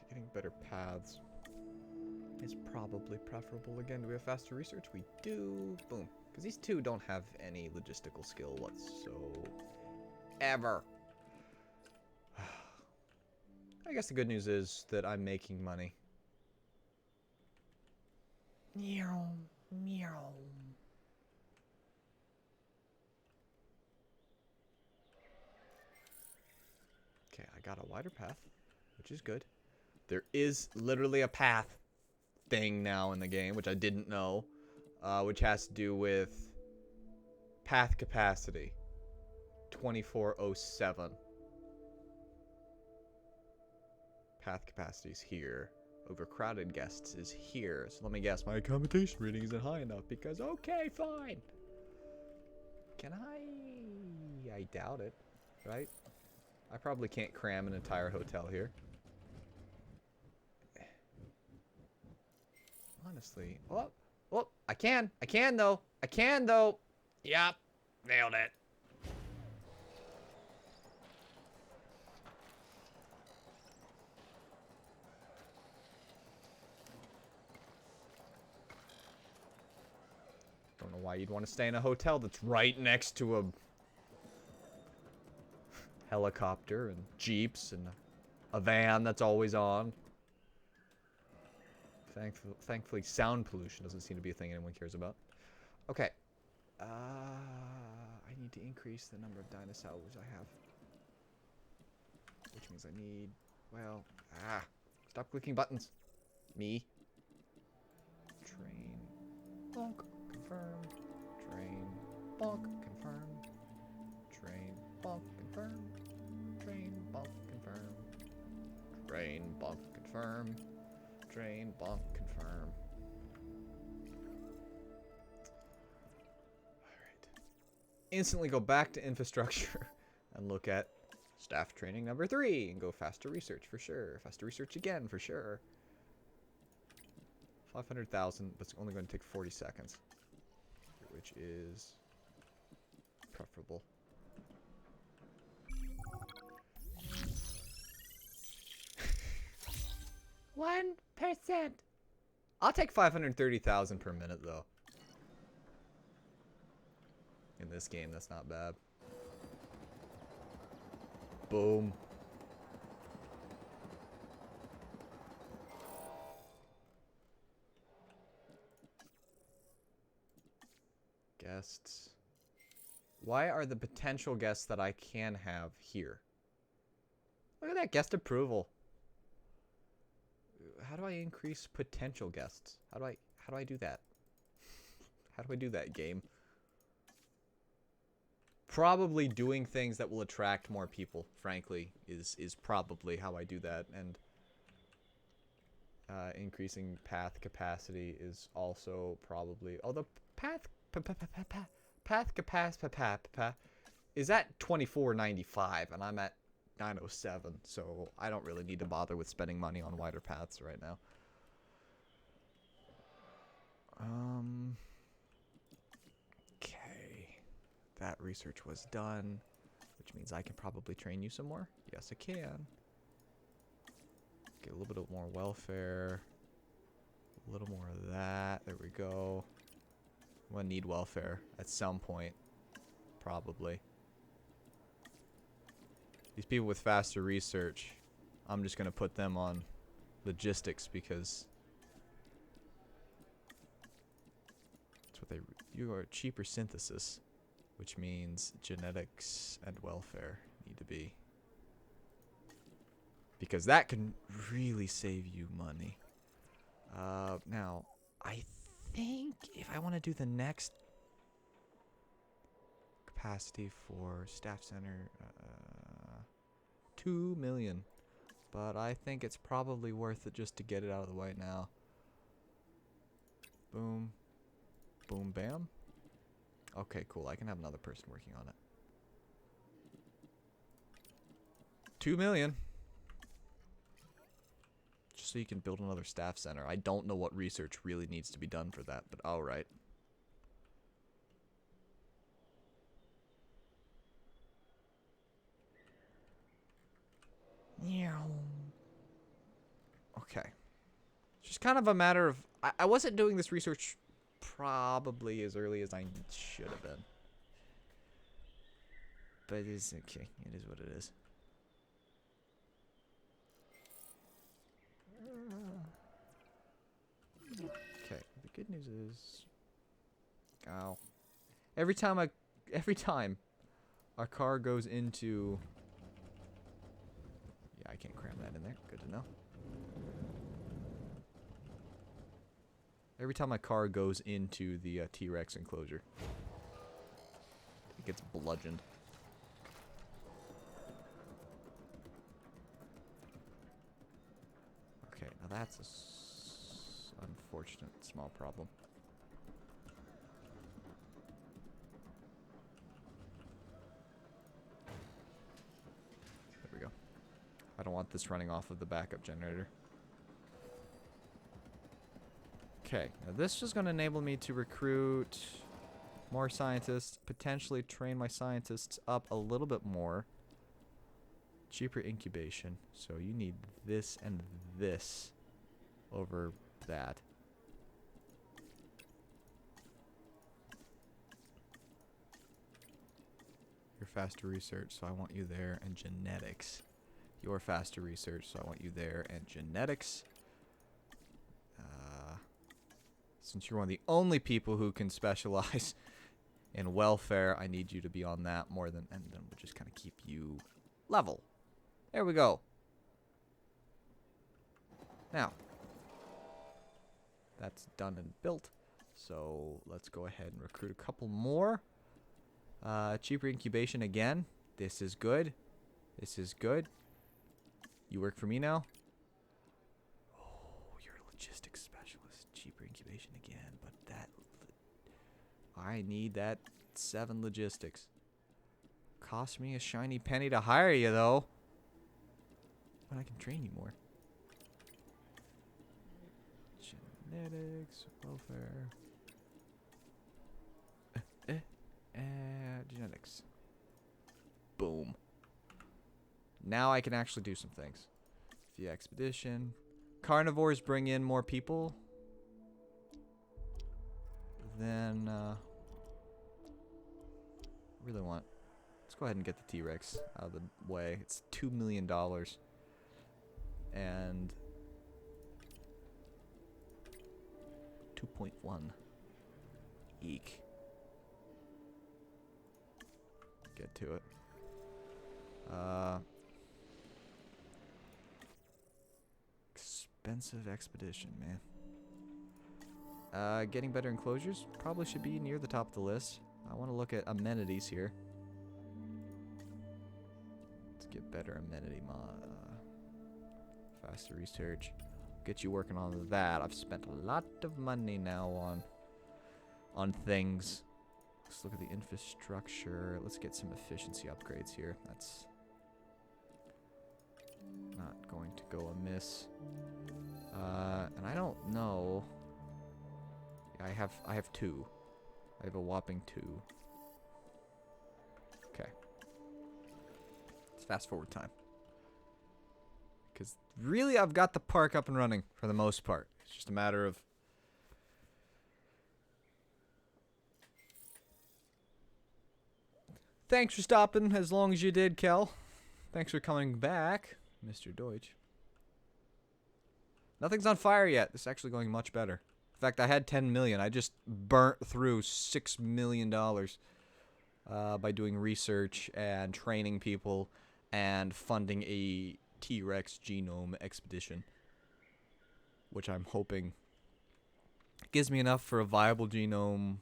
getting better paths is probably preferable. Again, do we have faster research? We do. Boom. Because these two don't have any logistical skill whatsoever. I guess the good news is that I'm making money. Meow, meow. Okay, I got a wider path, which is good. There is literally a path thing now in the game, which I didn't know, which has to do with path capacity. 2407. Path capacity is here. Overcrowded guests is here. So let me guess, my accommodation rating isn't high enough because, okay, fine. Can I? I doubt it, right? I probably can't cram an entire hotel here. Honestly, oh, I can though. Yep, nailed it. Don't know why you'd want to stay in a hotel that's right next to a helicopter and jeeps and a van that's always on. Thankfully, sound pollution doesn't seem to be a thing anyone cares about. Okay. I need to increase the number of dinosaurs I have. which means I need, well, stop clicking buttons. Me. Train. Bonk. Confirm. Train. Bonk. Confirm. Train. Bonk. Confirm. Train. Bonk. Confirm. Train. Bonk. Confirm. Train. Bonk. Confirm. Alright. Instantly go back to infrastructure and look at staff training number 3 and go faster research for sure. Faster research again for sure. 500,000, but it's only going to take 40 seconds, which is preferable. One %. I'll take 530,000 per minute though. In this game, that's not bad. Boom. Guests. Why are the potential guests that I can have here? Look at that guest approval. How do I increase potential guests? How do I do that? How do I do that, game? Probably doing things that will attract more people, frankly, is probably how I do that. And increasing path capacity is also probably, although path capacity is at 2495 and I'm at 907, so I don't really need to bother with spending money on wider paths right now. Okay, that research was done, which means I can probably train you some more. Yes, I can. Get a little bit more welfare, a little more of that. There we go. I'm gonna need welfare at some point, probably. These people with faster research, I'm just gonna put them on logistics because that's what they. You are cheaper synthesis, which means genetics and welfare need to be, because that can really save you money. Now I think if I want to do the next capacity for staff center, 2 million, but I think it's probably worth it just to get it out of the way now. Boom, boom, bam. Okay, cool. I can have another person working on it. 2 million. Just so you can build another staff center. I don't know what research really needs to be done for that, but alright. Okay. Just kind of a matter of... I wasn't doing this research probably as early as I should have been. But it's okay. It is what it is. Okay, the good news is... Ow. Every time our car goes into... Yeah, I can't cram that in there. Good to know. Every time my car goes into the T-Rex enclosure, it gets bludgeoned. Okay, now that's a unfortunate small problem. There we go. I don't want this running off of the backup generator. Okay, now this is going to enable me to recruit more scientists, potentially train my scientists up a little bit more. Cheaper incubation, so you need this and this over that. You're faster research, so I want you there, and genetics. You're faster research, so I want you there, and genetics. Since you're one of the only people who can specialize in welfare, I need you to be on that more than, and then we'll just kind of keep you level. There we go. Now, that's done and built. So let's go ahead and recruit a couple more. Cheaper incubation again. This is good. This is good. You work for me now? Oh, you're a logistics specialist. Cheaper incubation again, but that... I need that 7 logistics. Cost me a shiny penny to hire you, though. But I can train you more. Genetics, welfare. Genetics. Boom. Now I can actually do some things. Via expedition. Carnivores bring in more people. Then, really want... Let's go ahead and get the T-Rex out of the way. It's $2 million. And... 2.1. Eek. Get to it. Expensive expedition, man. Getting better enclosures probably should be near the top of the list. I want to look at amenities here. Let's get better amenity faster research. Get you working on that. I've spent a lot of money now on things. Let's look at the infrastructure. Let's get some efficiency upgrades here. That's not going to go amiss. And I don't know. I have 2. I have a whopping 2. Okay. Let's fast forward time. Because really, I've got the park up and running for the most part. It's just a matter of... Thanks for stopping as long as you did, Kel. Thanks for coming back, Mr. Deutsch. Nothing's on fire yet. This is actually going much better. In fact, I had 10 million. I just burnt through $6 million by doing research and training people and funding a T-Rex genome expedition, which I'm hoping gives me enough for a viable genome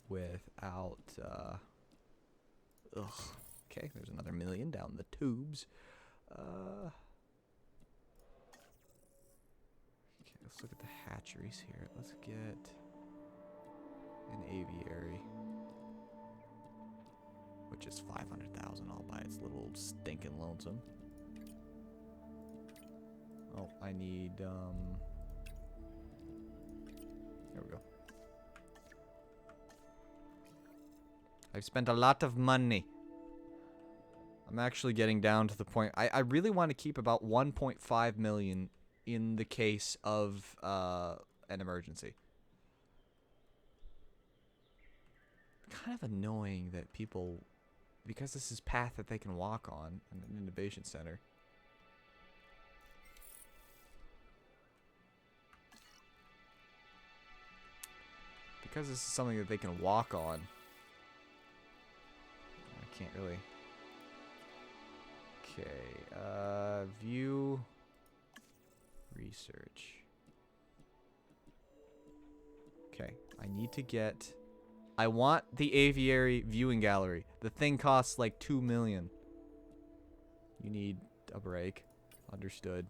without okay, there's another million down the tubes. Okay, let's look at the hatcheries here. Let's get an aviary, which is 500,000 all by its little stinking lonesome. Oh, I need there we go. I've spent a lot of money. I'm actually getting down to the point. I really want to keep about 1.5 million in the case of an emergency. Kind of annoying that people, because this is path that they can walk on in an innovation center. Because this is something that they can walk on. I can't really. Okay, view research. Okay, I need to get. I want the aviary viewing gallery. The thing costs like 2 million. You need a break. Understood.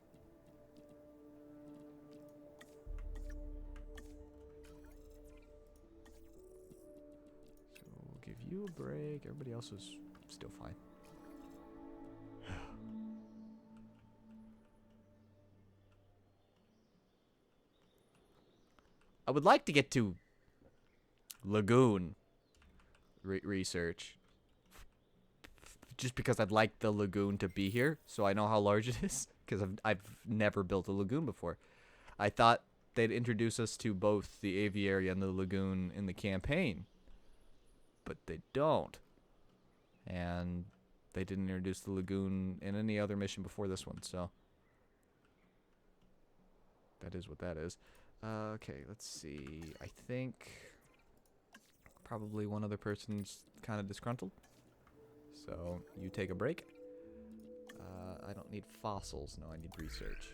So we'll give you a break. Everybody else is still fine. I would like to get to lagoon research, just because I'd like the lagoon to be here, so I know how large it is. Because I've never built a lagoon before. I thought they'd introduce us to both the aviary and the lagoon in the campaign, but they don't. And they didn't introduce the lagoon in any other mission before this one, so that is what that is. Okay, let's see. I think probably one other person's kind of disgruntled. So you take a break. I don't need fossils. No, I need research.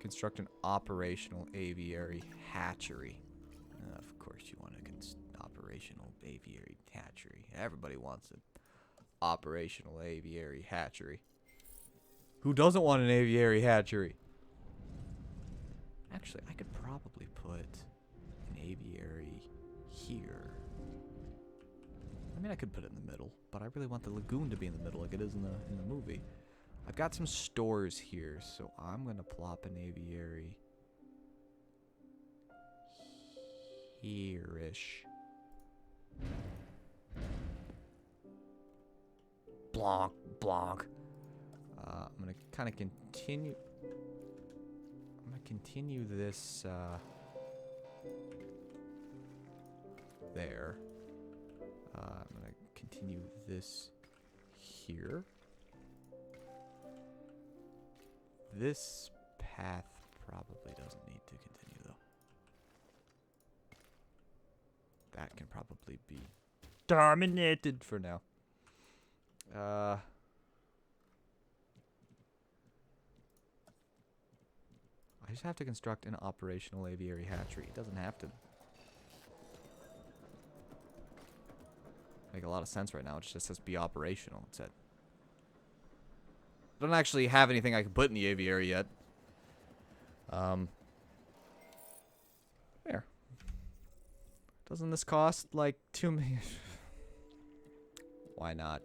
Construct an operational aviary hatchery. Of course you want an operational aviary hatchery. Everybody wants an operational aviary hatchery. Who doesn't want an aviary hatchery? Actually, I could probably put an aviary here. I mean, I could put it in the middle, but I really want the lagoon to be in the middle like it is in the movie. I've got some stores here, so I'm gonna plop an aviary here-ish. Blonk, blonk. I'm gonna kind of continue. I'm gonna continue this there. I'm gonna continue this here. This path probably doesn't need to continue though. That can probably be dominated for now. I just have to construct an operational aviary hatchery. It doesn't have to make a lot of sense right now. It just says be operational. That's it. I don't actually have anything I can put in the aviary yet. There. Doesn't this cost like 2 million? Why not?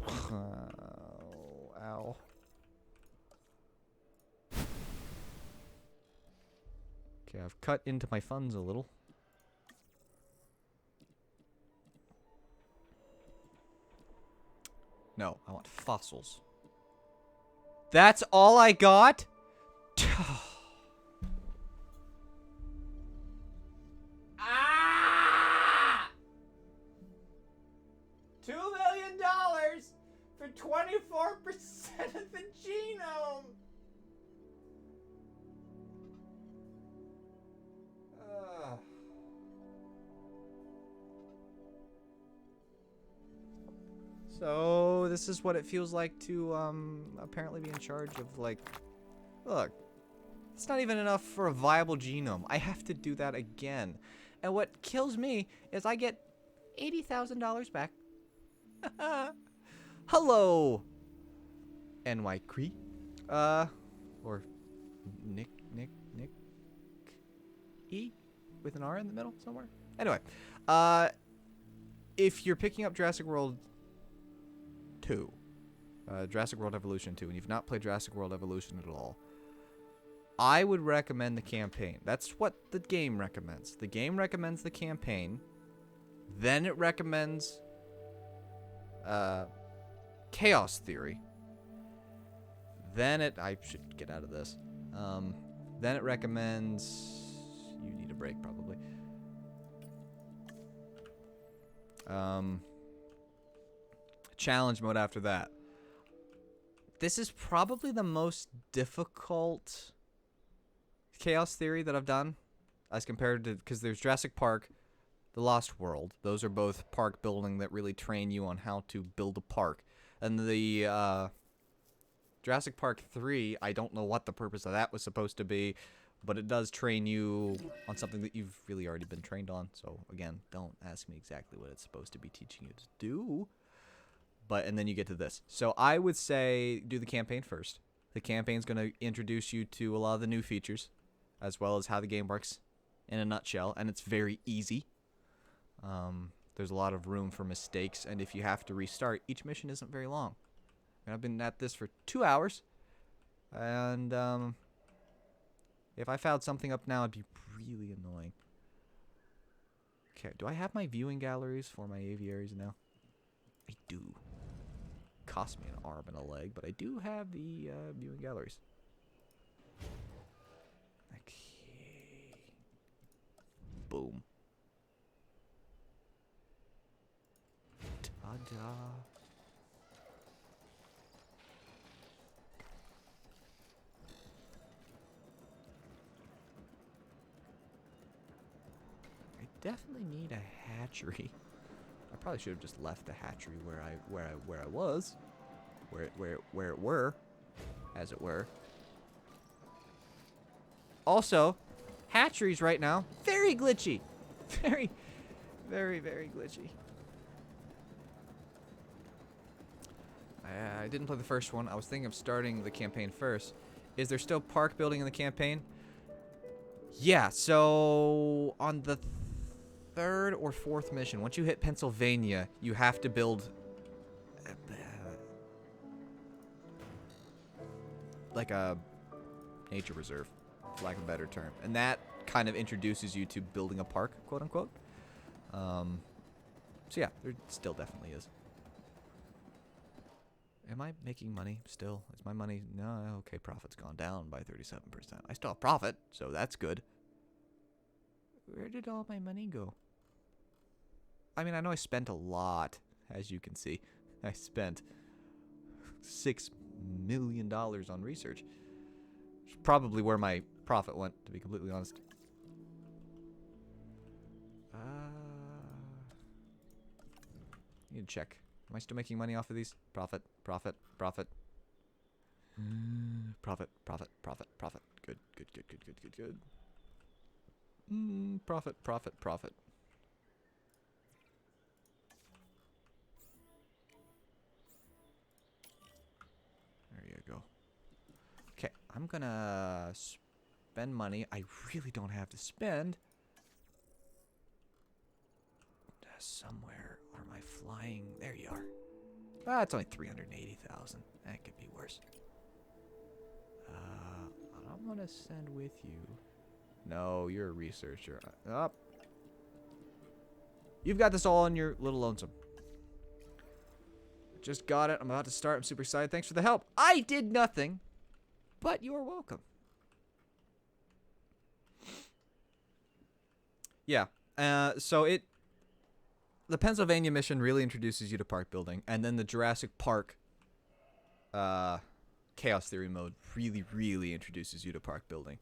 Oh, ow. Okay, I've cut into my funds a little. No, I want fossils. That's all I got? Ah! $2 million for 24% of the genome. So this is what it feels like to apparently be in charge of, like, look, it's not even enough for a viable genome. I have to do that again. And what kills me is I get $80,000 back. Hello, NY Cree. Or Nick E with an R in the middle somewhere. Anyway, if you're picking up Jurassic World 2, Jurassic World Evolution 2, and you've not played Jurassic World Evolution at all, I would recommend the campaign. That's what the game recommends. The game recommends the campaign. Then it recommends Chaos Theory. Then I should get out of this. Then it recommends... You need a break, probably. Challenge mode after that. This is probably the most difficult Chaos Theory that I've done, as compared to, because there's Jurassic Park, The Lost World. Those are both park building that really train you on how to build a park. And the Jurassic Park 3, I don't know what the purpose of that was supposed to be, but it does train you on something that you've really already been trained on. So again, don't ask me exactly what it's supposed to be teaching you to do. And then you get to this. So I would say do the campaign first. The campaign's going to introduce you to a lot of the new features, as well as how the game works in a nutshell, and it's very easy. There's a lot of room for mistakes, and if you have to restart, each mission isn't very long. And I've been at this for 2 hours, and if I found something up now, it'd be really annoying. Okay, do I have my viewing galleries for my aviaries now? I do. Cost me an arm and a leg, but I do have the viewing galleries. Okay. Boom. Ta-da. definitely need a hatchery. I probably should have just left the hatchery where I was, where it were, as it were. Also, hatcheries right now very glitchy, very glitchy. I didn't play the first one. I was thinking of starting the campaign first. Is there still park building in the campaign? Yeah, so on the third or fourth mission, once you hit Pennsylvania, you have to build like a nature reserve, for lack of a better term. And that kind of introduces you to building a park, quote unquote. So yeah, there still definitely is. Am I making money still? Is my money? No, okay, profit's gone down by 37%. I still have profit, so that's good. Where did all my money go? I mean, I know I spent a lot, as you can see. I spent $6 million on research. Which is probably where my profit went, to be completely honest. Need to check. Am I still making money off of these? Profit. Profit. Profit. Good. Profit. There you go. Okay, I'm gonna spend money I really don't have to spend. Somewhere are my flying? There you are. Ah, it's only 380,000. That could be worse. I'm gonna send with you. No, you're a researcher. Up. You've got this all on your little lonesome. Just got it. I'm about to start. I'm super excited. Thanks for the help. I did nothing, but you're welcome. Yeah. The Pennsylvania mission really introduces you to park building, and then the Jurassic Park Chaos Theory mode really introduces you to park building.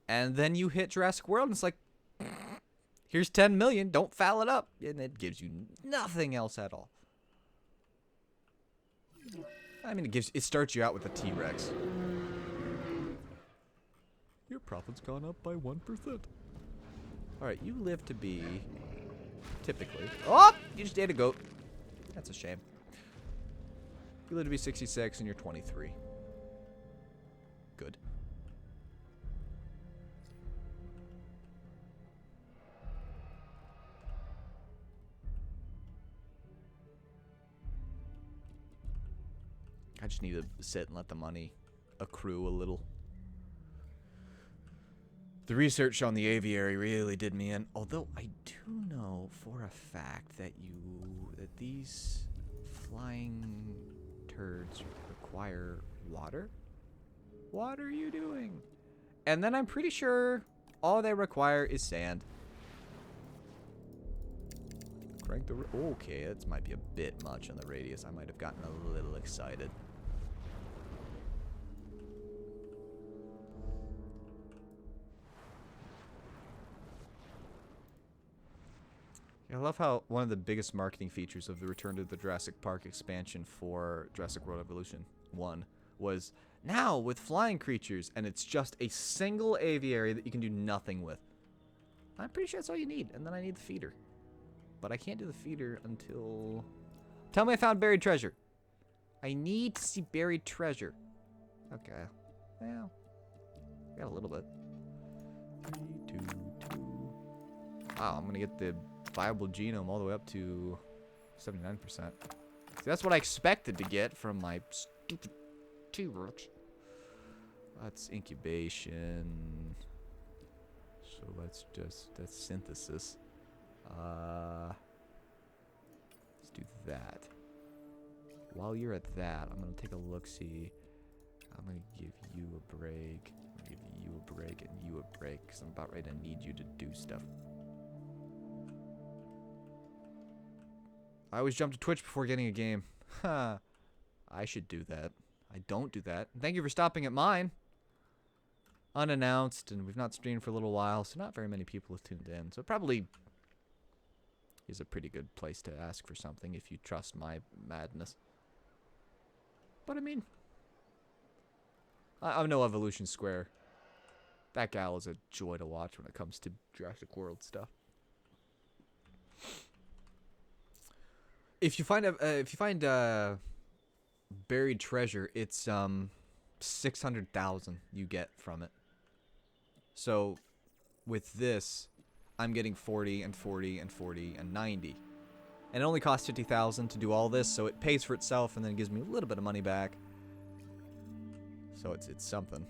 And then you hit Jurassic World, and it's like, here's 10 million, don't foul it up. And it gives you nothing else at all. I mean, it starts you out with a T-Rex. Your profit's gone up by 1%. Alright, you live to be... typically. Oh! You just ate a goat. That's a shame. You live to be 66 and you're 23. Good. I just need to sit and let the money accrue a little. The research on the aviary really did me in. Although I do know for a fact that these flying turds require water. What are you doing? And then I'm pretty sure all they require is sand. Crank the... okay, that might be a bit much on the radius. I might have gotten a little excited. I love how one of the biggest marketing features of the Return to the Jurassic Park expansion for Jurassic World Evolution 1 was now with flying creatures, and it's just a single aviary that you can do nothing with. I'm pretty sure that's all you need, and then I need the feeder. But I can't do the feeder until... Tell me I found buried treasure. I need to see buried treasure. Okay. Well, got a little bit. 3, 2, 2. Wow, I'm gonna get the viable genome all the way up to 79%. See, that's what I expected to get from my stupid T-Rex. That's incubation. So that's synthesis. Let's do that. While you're at that, I'm gonna take a look-see. I'm gonna give you a break. I'm gonna give you a break and you a break, because I'm about ready to need you to do stuff. I always jump to Twitch before getting a game. Ha. I should do that. I don't do that. Thank you for stopping at mine. unannounced, and we've not streamed for a little while, so not very many people have tuned in. So it probably is a pretty good place to ask for something if you trust my madness. But I mean, I'm no Evolution Square. That gal is a joy to watch when it comes to Jurassic World stuff. If you find buried treasure, it's 600,000 you get from it. So with this, I'm getting 40 and 40 and 40 and 90. And it only costs 50,000 to do all this, so it pays for itself and then gives me a little bit of money back. So it's something.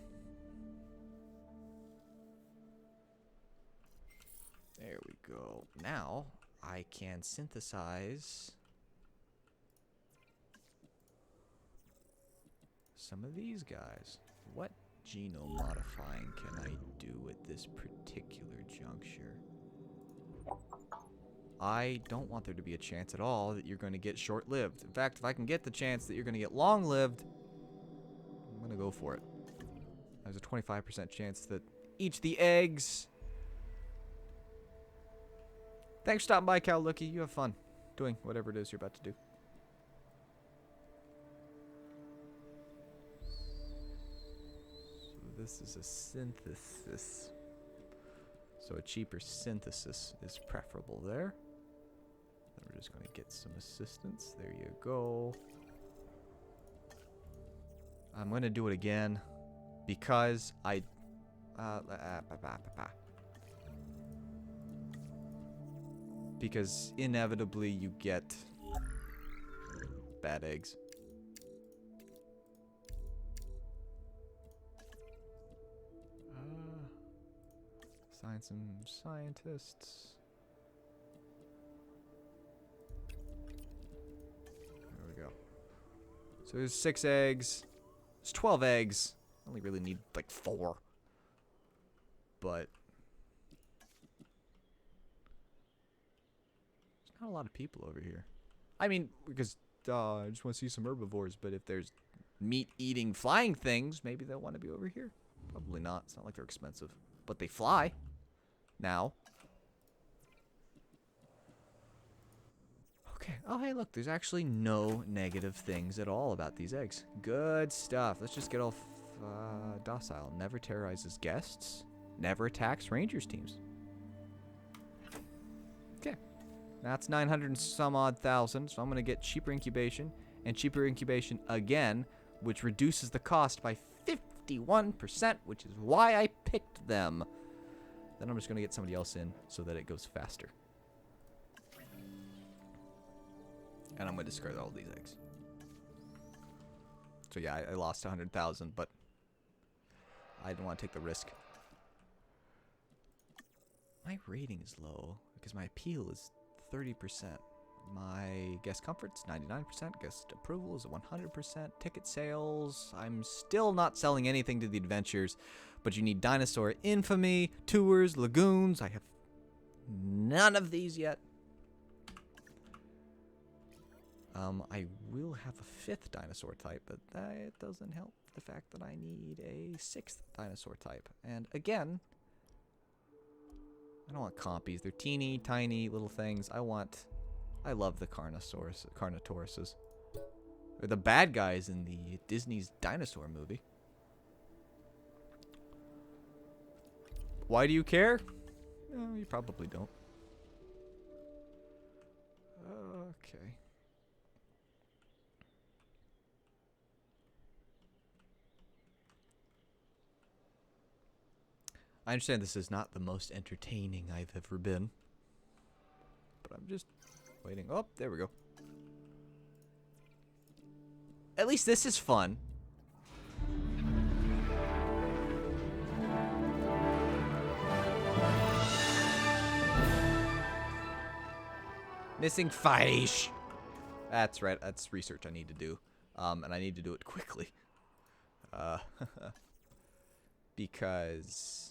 There we go. Now I can synthesize some of these guys. What genome modifying can I do at this particular juncture? I don't want there to be a chance at all that you're going to get short-lived. In fact, if I can get the chance that you're going to get long-lived, I'm going to go for it. There's a 25% chance that each of the eggs... Thanks for stopping by, Cal Lookie. You have fun doing whatever it is you're about to do. So this is a synthesis. So a cheaper synthesis is preferable there. Then we're just going to get some assistance. There you go. I'm going to do it again because I... because inevitably you get bad eggs. Assign some scientists. There we go. So there's 6 eggs. There's 12 eggs. I only really need like 4. But there's not a lot of people over here. I mean, because I just want to see some herbivores. But if there's meat-eating flying things, maybe they'll want to be over here. Probably not. It's not like they're expensive. But they fly. Now. Okay. Oh, hey, look. There's actually no negative things at all about these eggs. Good stuff. Let's just get all docile. Never terrorizes guests. Never attacks rangers teams. Okay. That's 900 and some odd thousand. So I'm going to get cheaper incubation and cheaper incubation again, which reduces the cost by 51%, which is why I picked them. Then I'm just going to get somebody else in so that it goes faster. And I'm going to discard all these eggs. So yeah, I lost 100,000, but I didn't want to take the risk. My rating is low because my appeal is 30%. My guest comfort's 99%. Guest approval is 100%. Ticket sales, I'm still not selling anything to the adventures, but you need dinosaur infamy, tours, lagoons. I have none of these yet. I will have a 5th dinosaur type, but that doesn't help the fact that I need a 6th dinosaur type. And again, I don't want compies. They're teeny, tiny little things. I love the Carnotauruses. They're the bad guys in the Disney's dinosaur movie. Why do you care? No, you probably don't. Okay. I understand this is not the most entertaining I've ever been. But I'm just waiting. Oh, there we go. At least this is fun. Missing fish. That's right. That's research I need to do. And I need to do it quickly. Because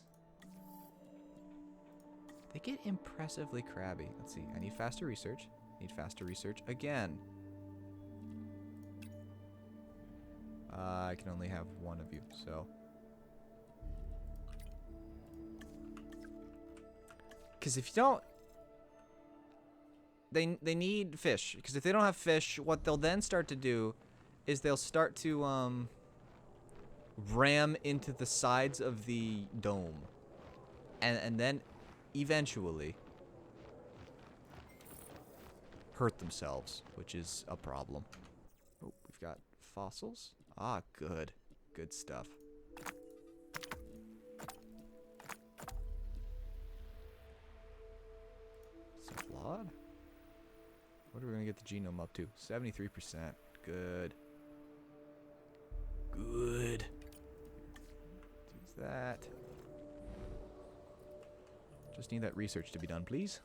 they get impressively crabby. Let's see. I need faster research. Need faster research again. I can only have one of you, so Because if you don't... They need fish. Because if they don't have fish, what they'll then start to do is they'll start to ram into the sides of the dome. And then eventually hurt themselves, which is a problem. Oh, we've got fossils. Ah, good. Good stuff. Flawed? What are we gonna get the genome up to? 73%. Good. Good. Use that. Just need that research to be done, please.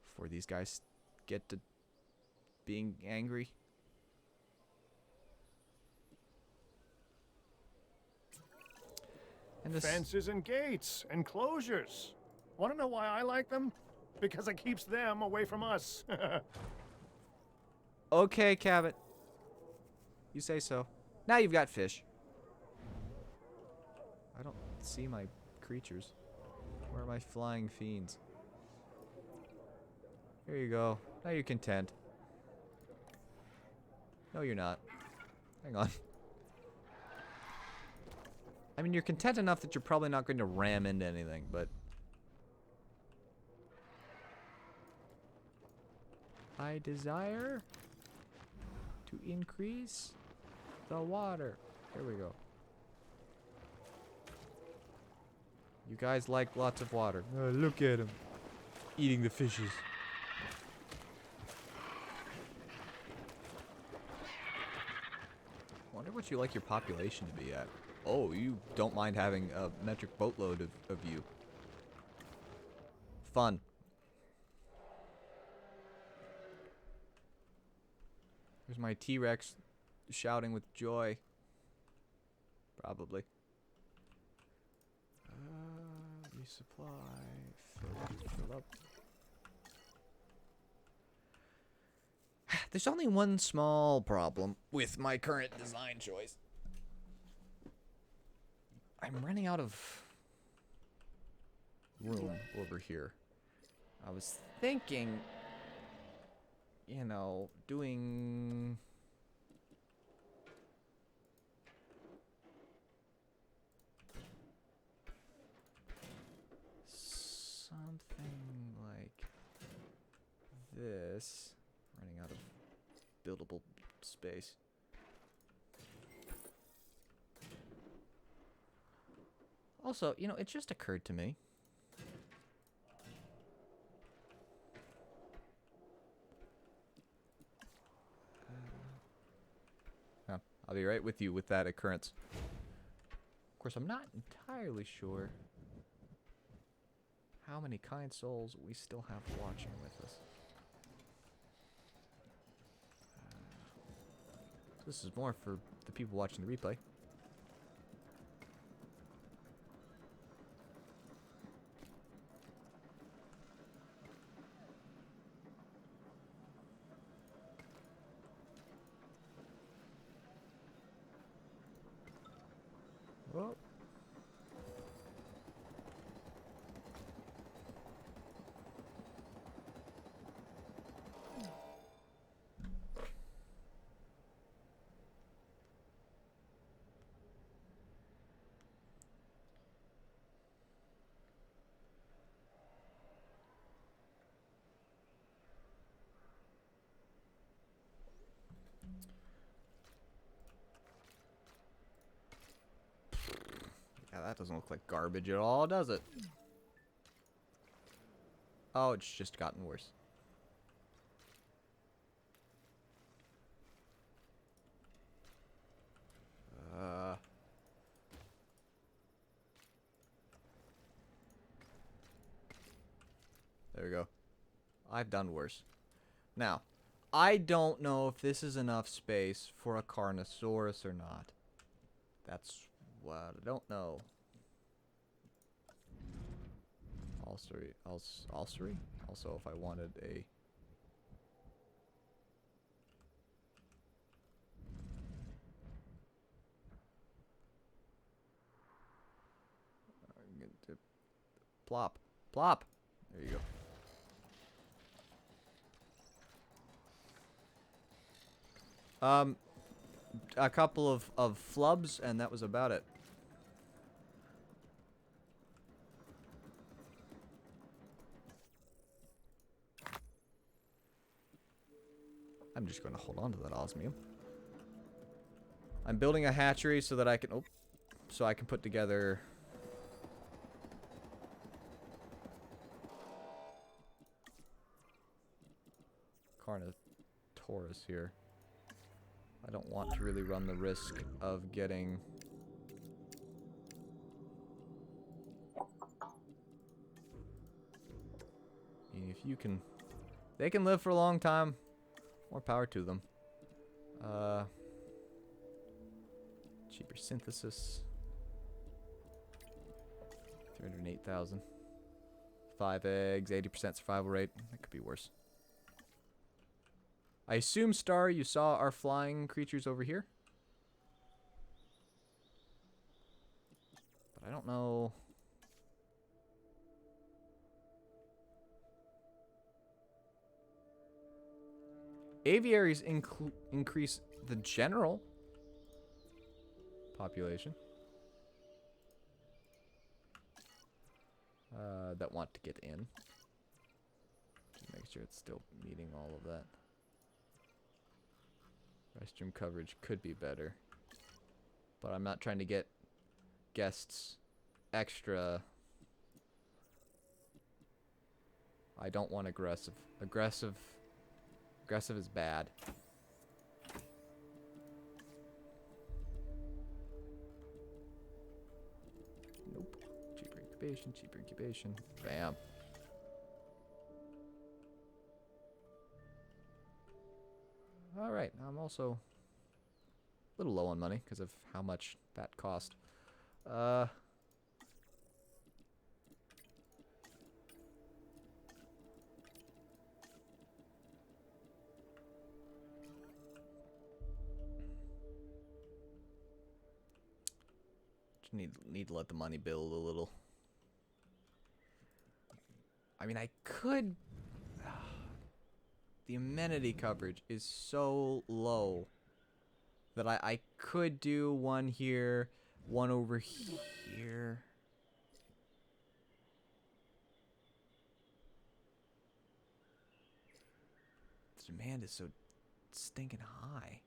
Before these guys get to being angry. And this... Fences and gates, enclosures. Want to know why I like them? Because it keeps them away from us. Okay, Cabot. You say so. Now you've got fish. I don't see my creatures. Where are my flying fiends? Here you go. Now you're content. No, you're not. Hang on. I mean, you're content enough that you're probably not going to ram into anything, but... I desire to increase the water. Here we go. You guys like lots of water. Look at him. Eating the fishes. Wonder what you like your population to be at. Oh, you don't mind having a metric boatload of you. Fun. There's my T-Rex shouting with joy. Probably. Resupply. Fill up. There's only one small problem with my current design choice. I'm running out of room over here. I was thinking, you know, doing something like this. Running out of buildable space. Also, you know, it just occurred to me. I'll be right with you with that occurrence. Of course, I'm not entirely sure how many kind souls we still have watching with us. This is more for the people watching the replay. Oh. Yeah, that doesn't look like garbage at all, does it? Oh, it's just gotten worse. There we go. I've done worse. Now, I don't know if this is enough space for a Carnosaurus or not. That's what I don't know. Also, if I wanted a... Plop. Plop. There you go. A couple of flubs, and that was about it. I'm just going to hold on to that osmium. I'm building a hatchery so that I can... Oh, so I can put together... Carnotaurus here. I don't want to really run the risk of getting... I mean, if you can... They can live for a long time. More power to them. Cheaper synthesis. 308,000. 5 eggs, 80% survival rate. That could be worse. I assume, Star, you saw our flying creatures over here? But I don't know... Aviaries increase the general population. That want to get in. Just make sure it's still meeting all of that. Restroom coverage could be better. But I'm not trying to get guests extra. I don't want aggressive. Aggressive is bad. Nope. Cheaper incubation, cheaper incubation. Bam. Alright, I'm also a little low on money because of how much that cost. Just need to let the money build a little. I mean, I could... The amenity coverage is so low that I could do one here, one over here. The demand is so stinking high.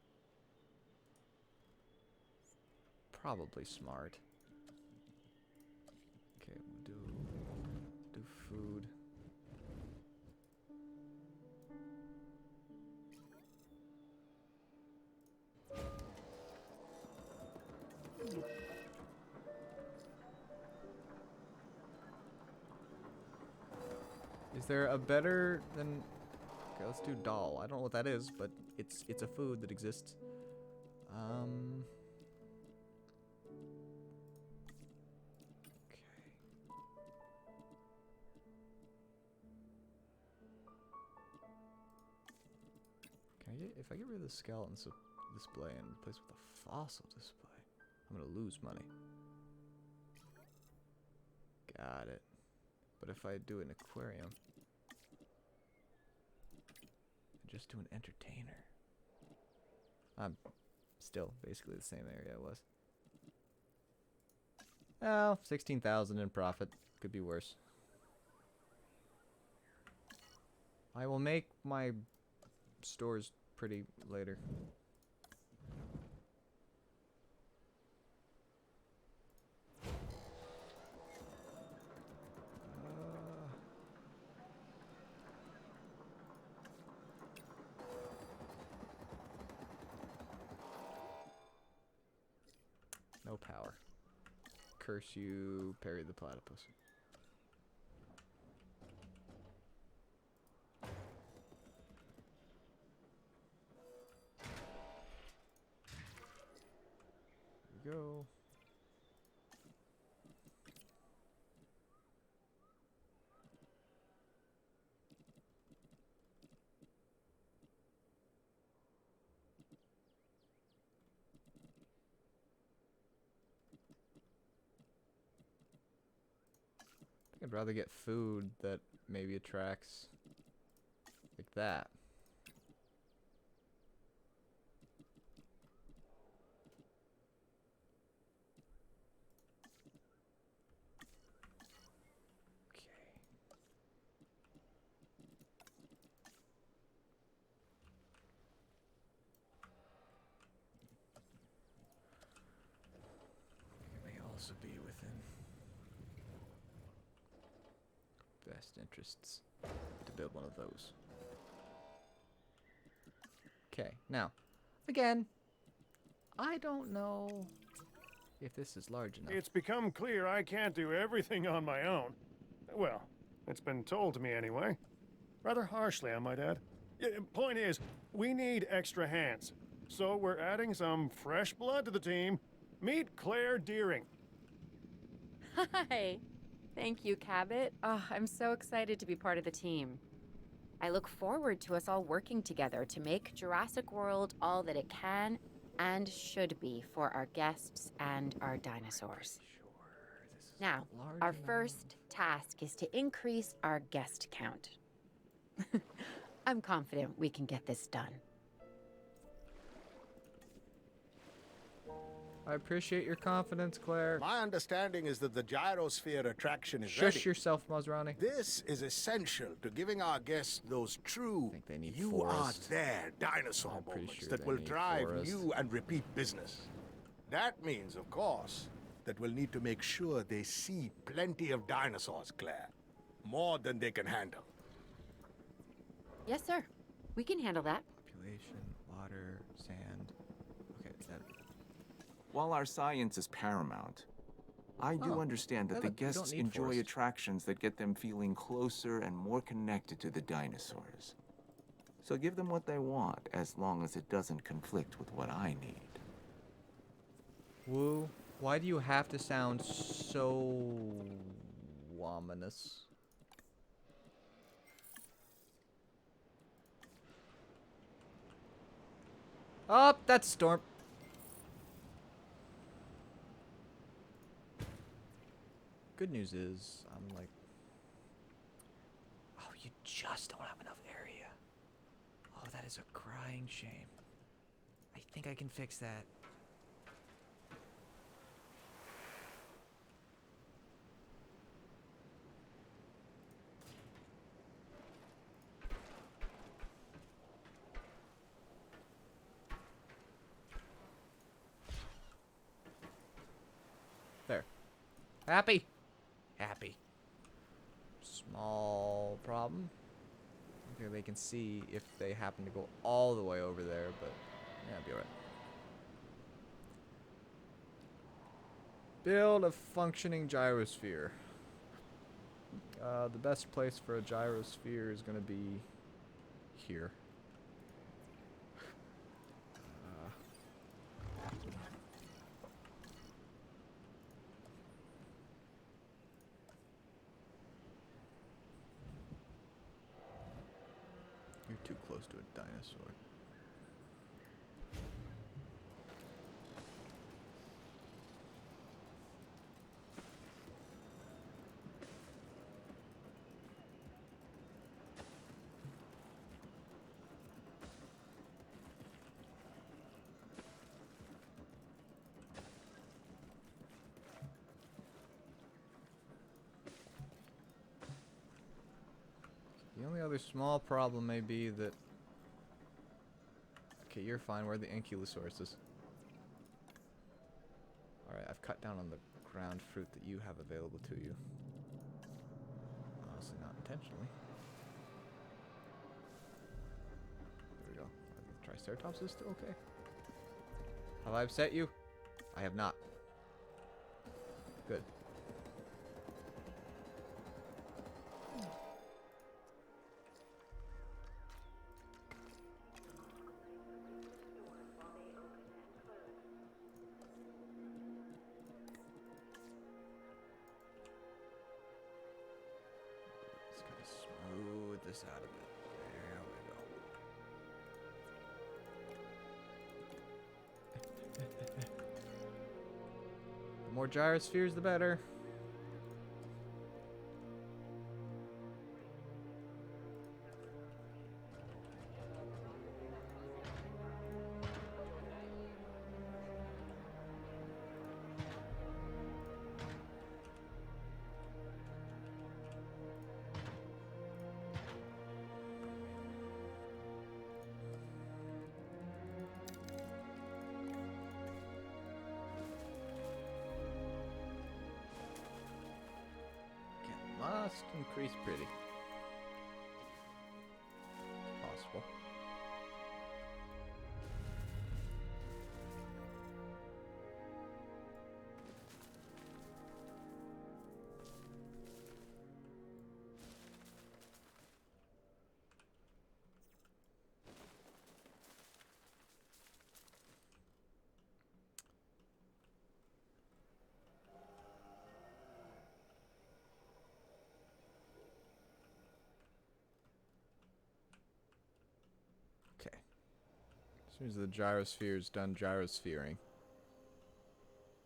Probably smart. Okay, we'll do food. Is there a better than... Okay, let's do doll. I don't know what that is, but it's a food that exists. Okay. Can I get... If I get rid of the skeleton display and replace it with a fossil display, I'm gonna lose money. Got it. But if I do an aquarium, just do an entertainer, I'm still basically the same area I was. Oh, 16,000 in profit. Could be worse. I will make my stores pretty later. No power. Curse you, parry the platypus. Here we go. I can I'd rather get food that maybe attracts like that. Okay. It may also be within best interests to build one of those. Okay, now, again, I don't know if this is large enough. It's become clear I can't do everything on my own. Well, it's been told to me anyway. Rather harshly, I might add. Point is, we need extra hands. So we're adding some fresh blood to the team. Meet Claire Deering. Hi. Thank you, Cabot. Oh, I'm so excited to be part of the team. I look forward to us all working together to make Jurassic World all that it can and should be for our guests and our dinosaurs. Now, our first task is to increase our guest count. I'm confident we can get this done. I appreciate your confidence, Claire. My understanding is that the gyrosphere attraction is Shush ready. yourself, Masrani. This is essential to giving our guests those true think they need you forest. are there dinosaur I'm pretty moments sure that they will need drive forest. new and repeat business. That means, of course, that we'll need to make sure they see plenty of dinosaurs, Claire. More than they can handle. Yes, sir. We can handle that. Population, water, sand. Okay, that. While our science is paramount, I do Oh, understand that yeah, the look, we don't guests need enjoy forest. attractions that get them feeling closer and more connected to the dinosaurs. So give them what they want, as long as it doesn't conflict with what I need. Woo, why do you have to sound so ominous? Oh, that's Storm. Good news is, I'm like... Oh, you just don't have enough area. Oh, that is a crying shame. I think I can fix that. There. Happy? Happy. Small problem. Okay, they can see if they happen to go all the way over there, but yeah, it'll be alright. Build a functioning gyrosphere. The best place for a gyrosphere is going to be here. You're too close to a dinosaur. The only other small problem may be that... Okay, you're fine. Where are the ankylosauruses? Alright, I've cut down on the ground fruit that you have available to you. Honestly, not intentionally. There we go. The Triceratops is still okay. Have I upset you? I have not. Good. Just gotta smooth this out a bit. There we go. The more gyrospheres, the better. Cost increase pretty. Possible. Okay. As soon as the gyrosphere is done gyrosphering,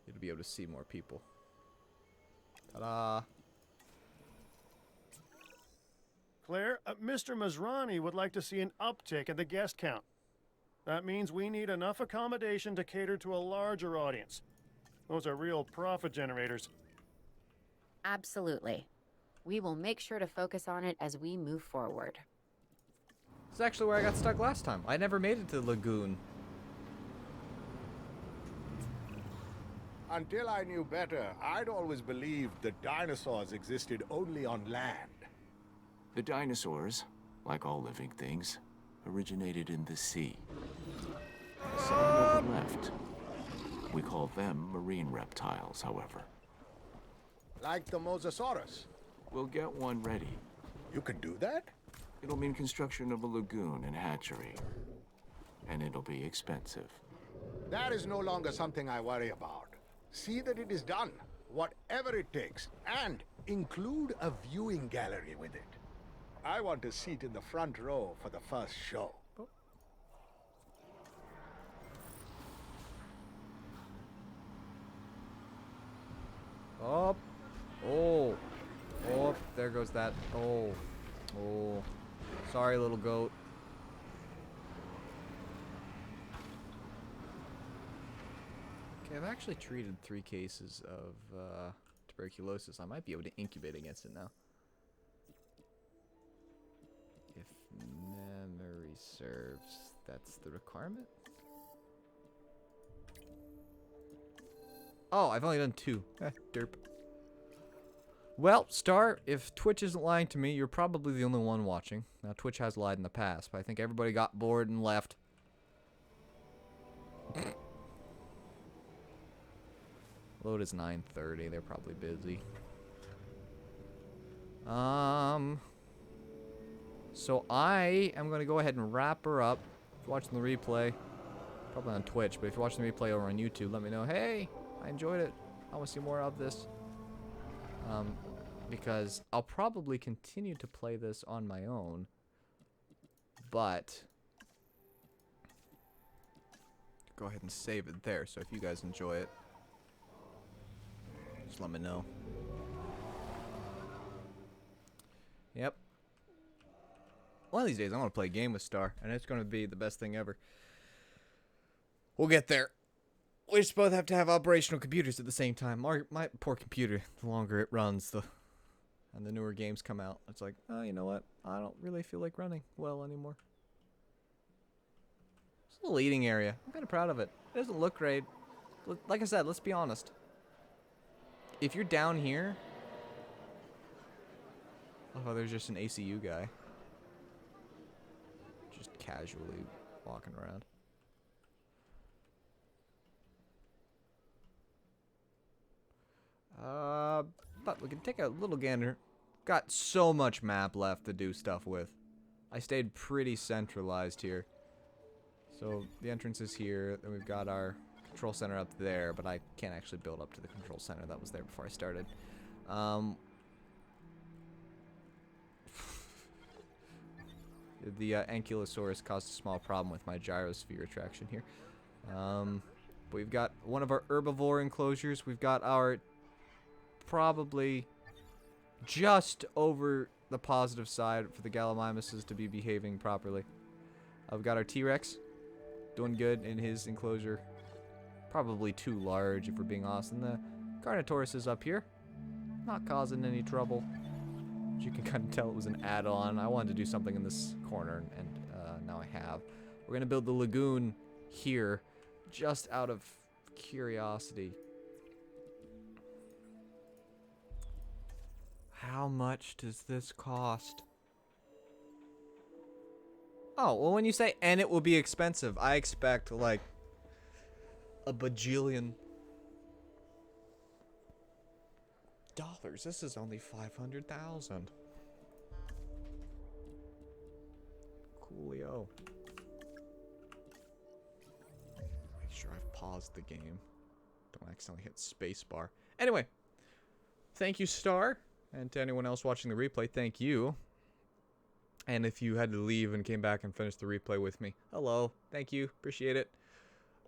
you'll be able to see more people. Ta-da! Claire, Mr. Masrani would like to see an uptick in the guest count. That means we need enough accommodation to cater to a larger audience. Those are real profit generators. Absolutely. We will make sure to focus on it as we move forward. This is actually where I got stuck last time. I never made it to the lagoon. Until I knew better, I'd always believed that dinosaurs existed only on land. The dinosaurs, like all living things, originated in the sea. Some never left. We call them marine reptiles, however. Like the Mosasaurus. We'll get one ready. You can do that? It'll mean construction of a lagoon and hatchery. And it'll be expensive. That is no longer something I worry about. See that it is done, whatever it takes, and include a viewing gallery with it. I want a seat in the front row for the first show. Oh. Oh. Oh, there goes that. Oh. Oh. Sorry, little goat. Okay, I've actually treated 3 cases of tuberculosis. I might be able to incubate against it now. If memory serves, that's the requirement? Oh, I've only done 2. Derp. Well, Star, if Twitch isn't lying to me, you're probably the only one watching. Now, Twitch has lied in the past, but I think everybody got bored and left. Load is 9:30. They're probably busy. So I am going to go ahead and wrap her up. If you're watching the replay, probably on Twitch, but if you're watching the replay over on YouTube, let me know, hey, I enjoyed it. I want to see more of this. Because I'll probably continue to play this on my own, but go ahead and save it there. So if you guys enjoy it, just let me know. Yep. One of these days, I'm going to play a game with Star, and it's going to be the best thing ever. We'll get there. We just both have to have operational computers at the same time. My poor computer, the longer it runs, and the newer games come out, it's like, oh, you know what? I don't really feel like running well anymore. It's a little eating area. I'm kind of proud of it. It doesn't look great. Like I said, let's be honest. If you're down here... Oh, there's just an ACU guy. Just casually walking around. But we can take a little gander. Got so much map left to do stuff with. I stayed pretty centralized here. So the entrance is here, then we've got our control center up there, but I can't actually build up to the control center that was there before I started. The Ankylosaurus caused a small problem with my gyrosphere attraction here. But we've got one of our herbivore enclosures. We've got our probably just over the positive side for the Gallimimuses to be behaving properly. I've got our T-Rex doing good in his enclosure. Probably too large if we're being honest. And the Carnotaurus is up here. Not causing any trouble. As you can kind of tell, it was an add-on. I wanted to do something in this corner, and now I have. We're going to build the lagoon here just out of curiosity. How much does this cost? Oh, well, when you say, and it will be expensive, I expect, like, a bajillion dollars. This is only 500,000. Coolio. Make sure I've paused the game. Don't accidentally hit spacebar. Anyway, thank you, Star. And to anyone else watching the replay, thank you. And if you had to leave and came back and finished the replay with me, hello. Thank you. Appreciate it.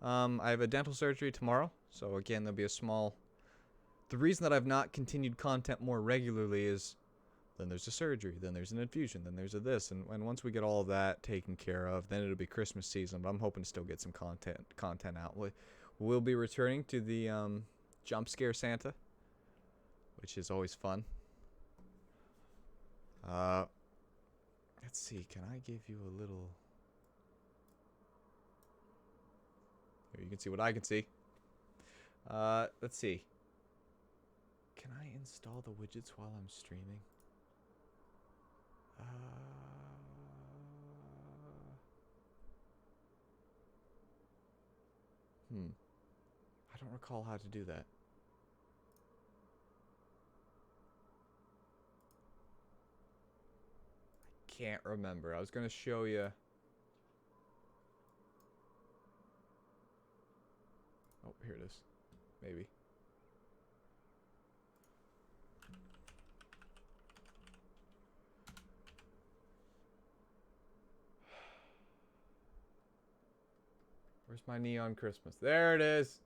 I have a dental surgery tomorrow. So again, there'll be a small... The reason that I've not continued content more regularly is then there's a surgery, then there's an infusion, then there's a this. And once we get all of that taken care of, then it'll be Christmas season. But I'm hoping to still get some content out. We'll be returning to the Jump Scare Santa, which is always fun. Let's see, can I give you a little... Here, you can see what I can see. Let's see. Can I install the widgets while I'm streaming? I don't recall how to do that. I can't remember. I was going to show you. Oh, here it is. Maybe. Where's my neon Christmas? There it is.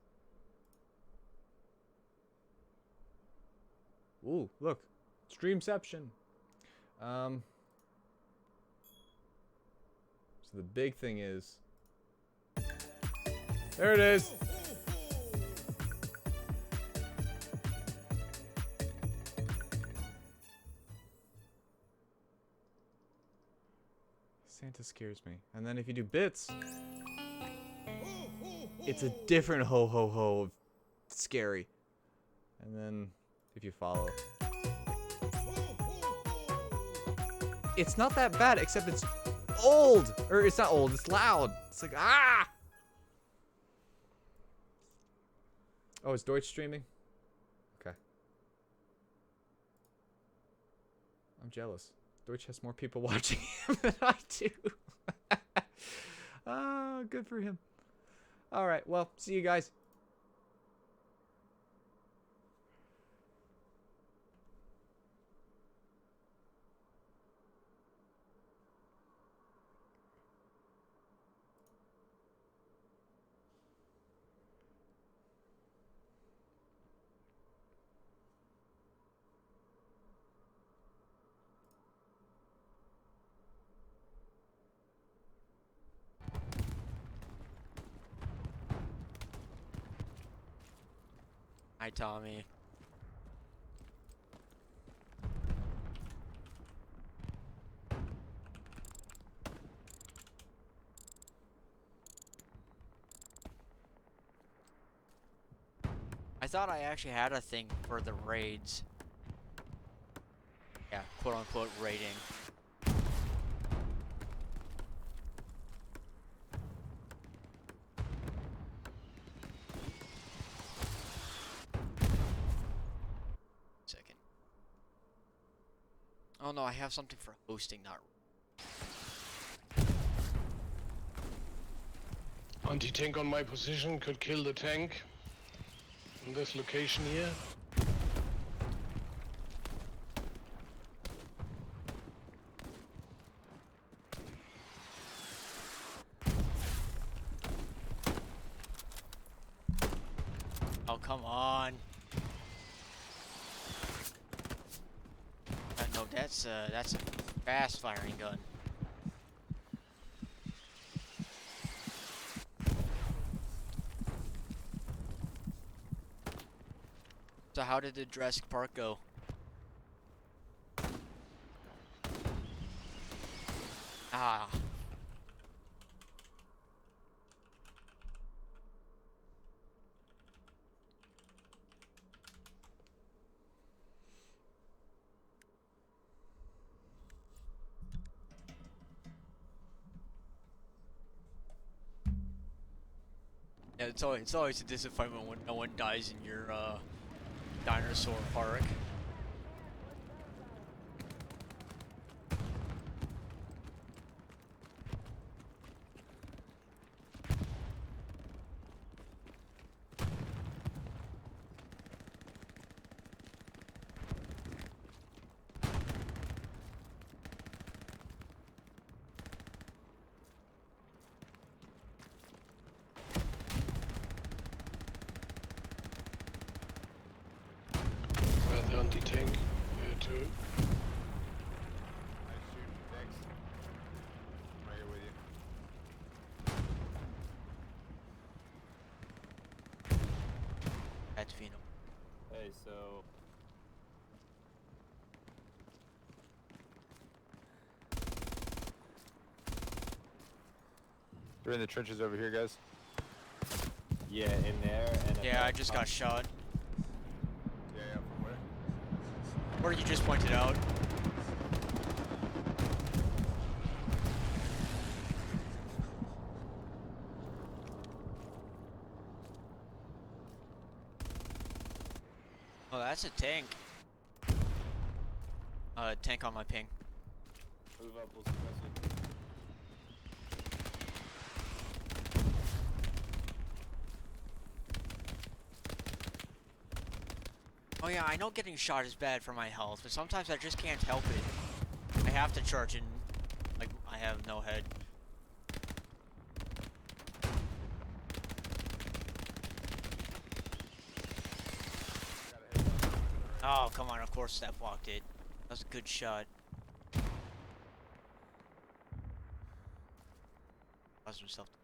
Ooh, look. Streamception. So the big thing is... There it is. Santa scares me. And then if you do bits... It's a different ho ho ho scary. And then if you follow. It's not that bad, except it's old. Or it's not old, it's loud. It's like, ah! Oh, is Deutsch streaming? Okay. I'm jealous. Deutsch has more people watching him than I do. Oh, good for him. All right, well, see you guys. Hi, Tommy. I thought I actually had a thing for the raids. Yeah, quote-unquote raiding. Oh no, I have something for hosting, not... Anti-tank on my position could kill the tank in this location here. Oh, come on. No, that's a fast firing gun. So how did the Jurassic Park go? Ah. Yeah, it's always a disappointment when no one dies in your dinosaur park. The anti-tank here too. I shoot next. Right here with you. That's Vino. Hey, so They're in the trenches over here, guys. yeah, in there and Yeah, I just got shot. Yeah, from where? Where you just pointed out. Oh, that's a tank. Tank on my ping. Move up, we'll suppress it. Oh yeah, I know getting shot is bad for my health, but sometimes I just can't help it. I have to charge in, like, I have no head. Oh, come on, of course that blocked it. That was a good shot. Caused himself to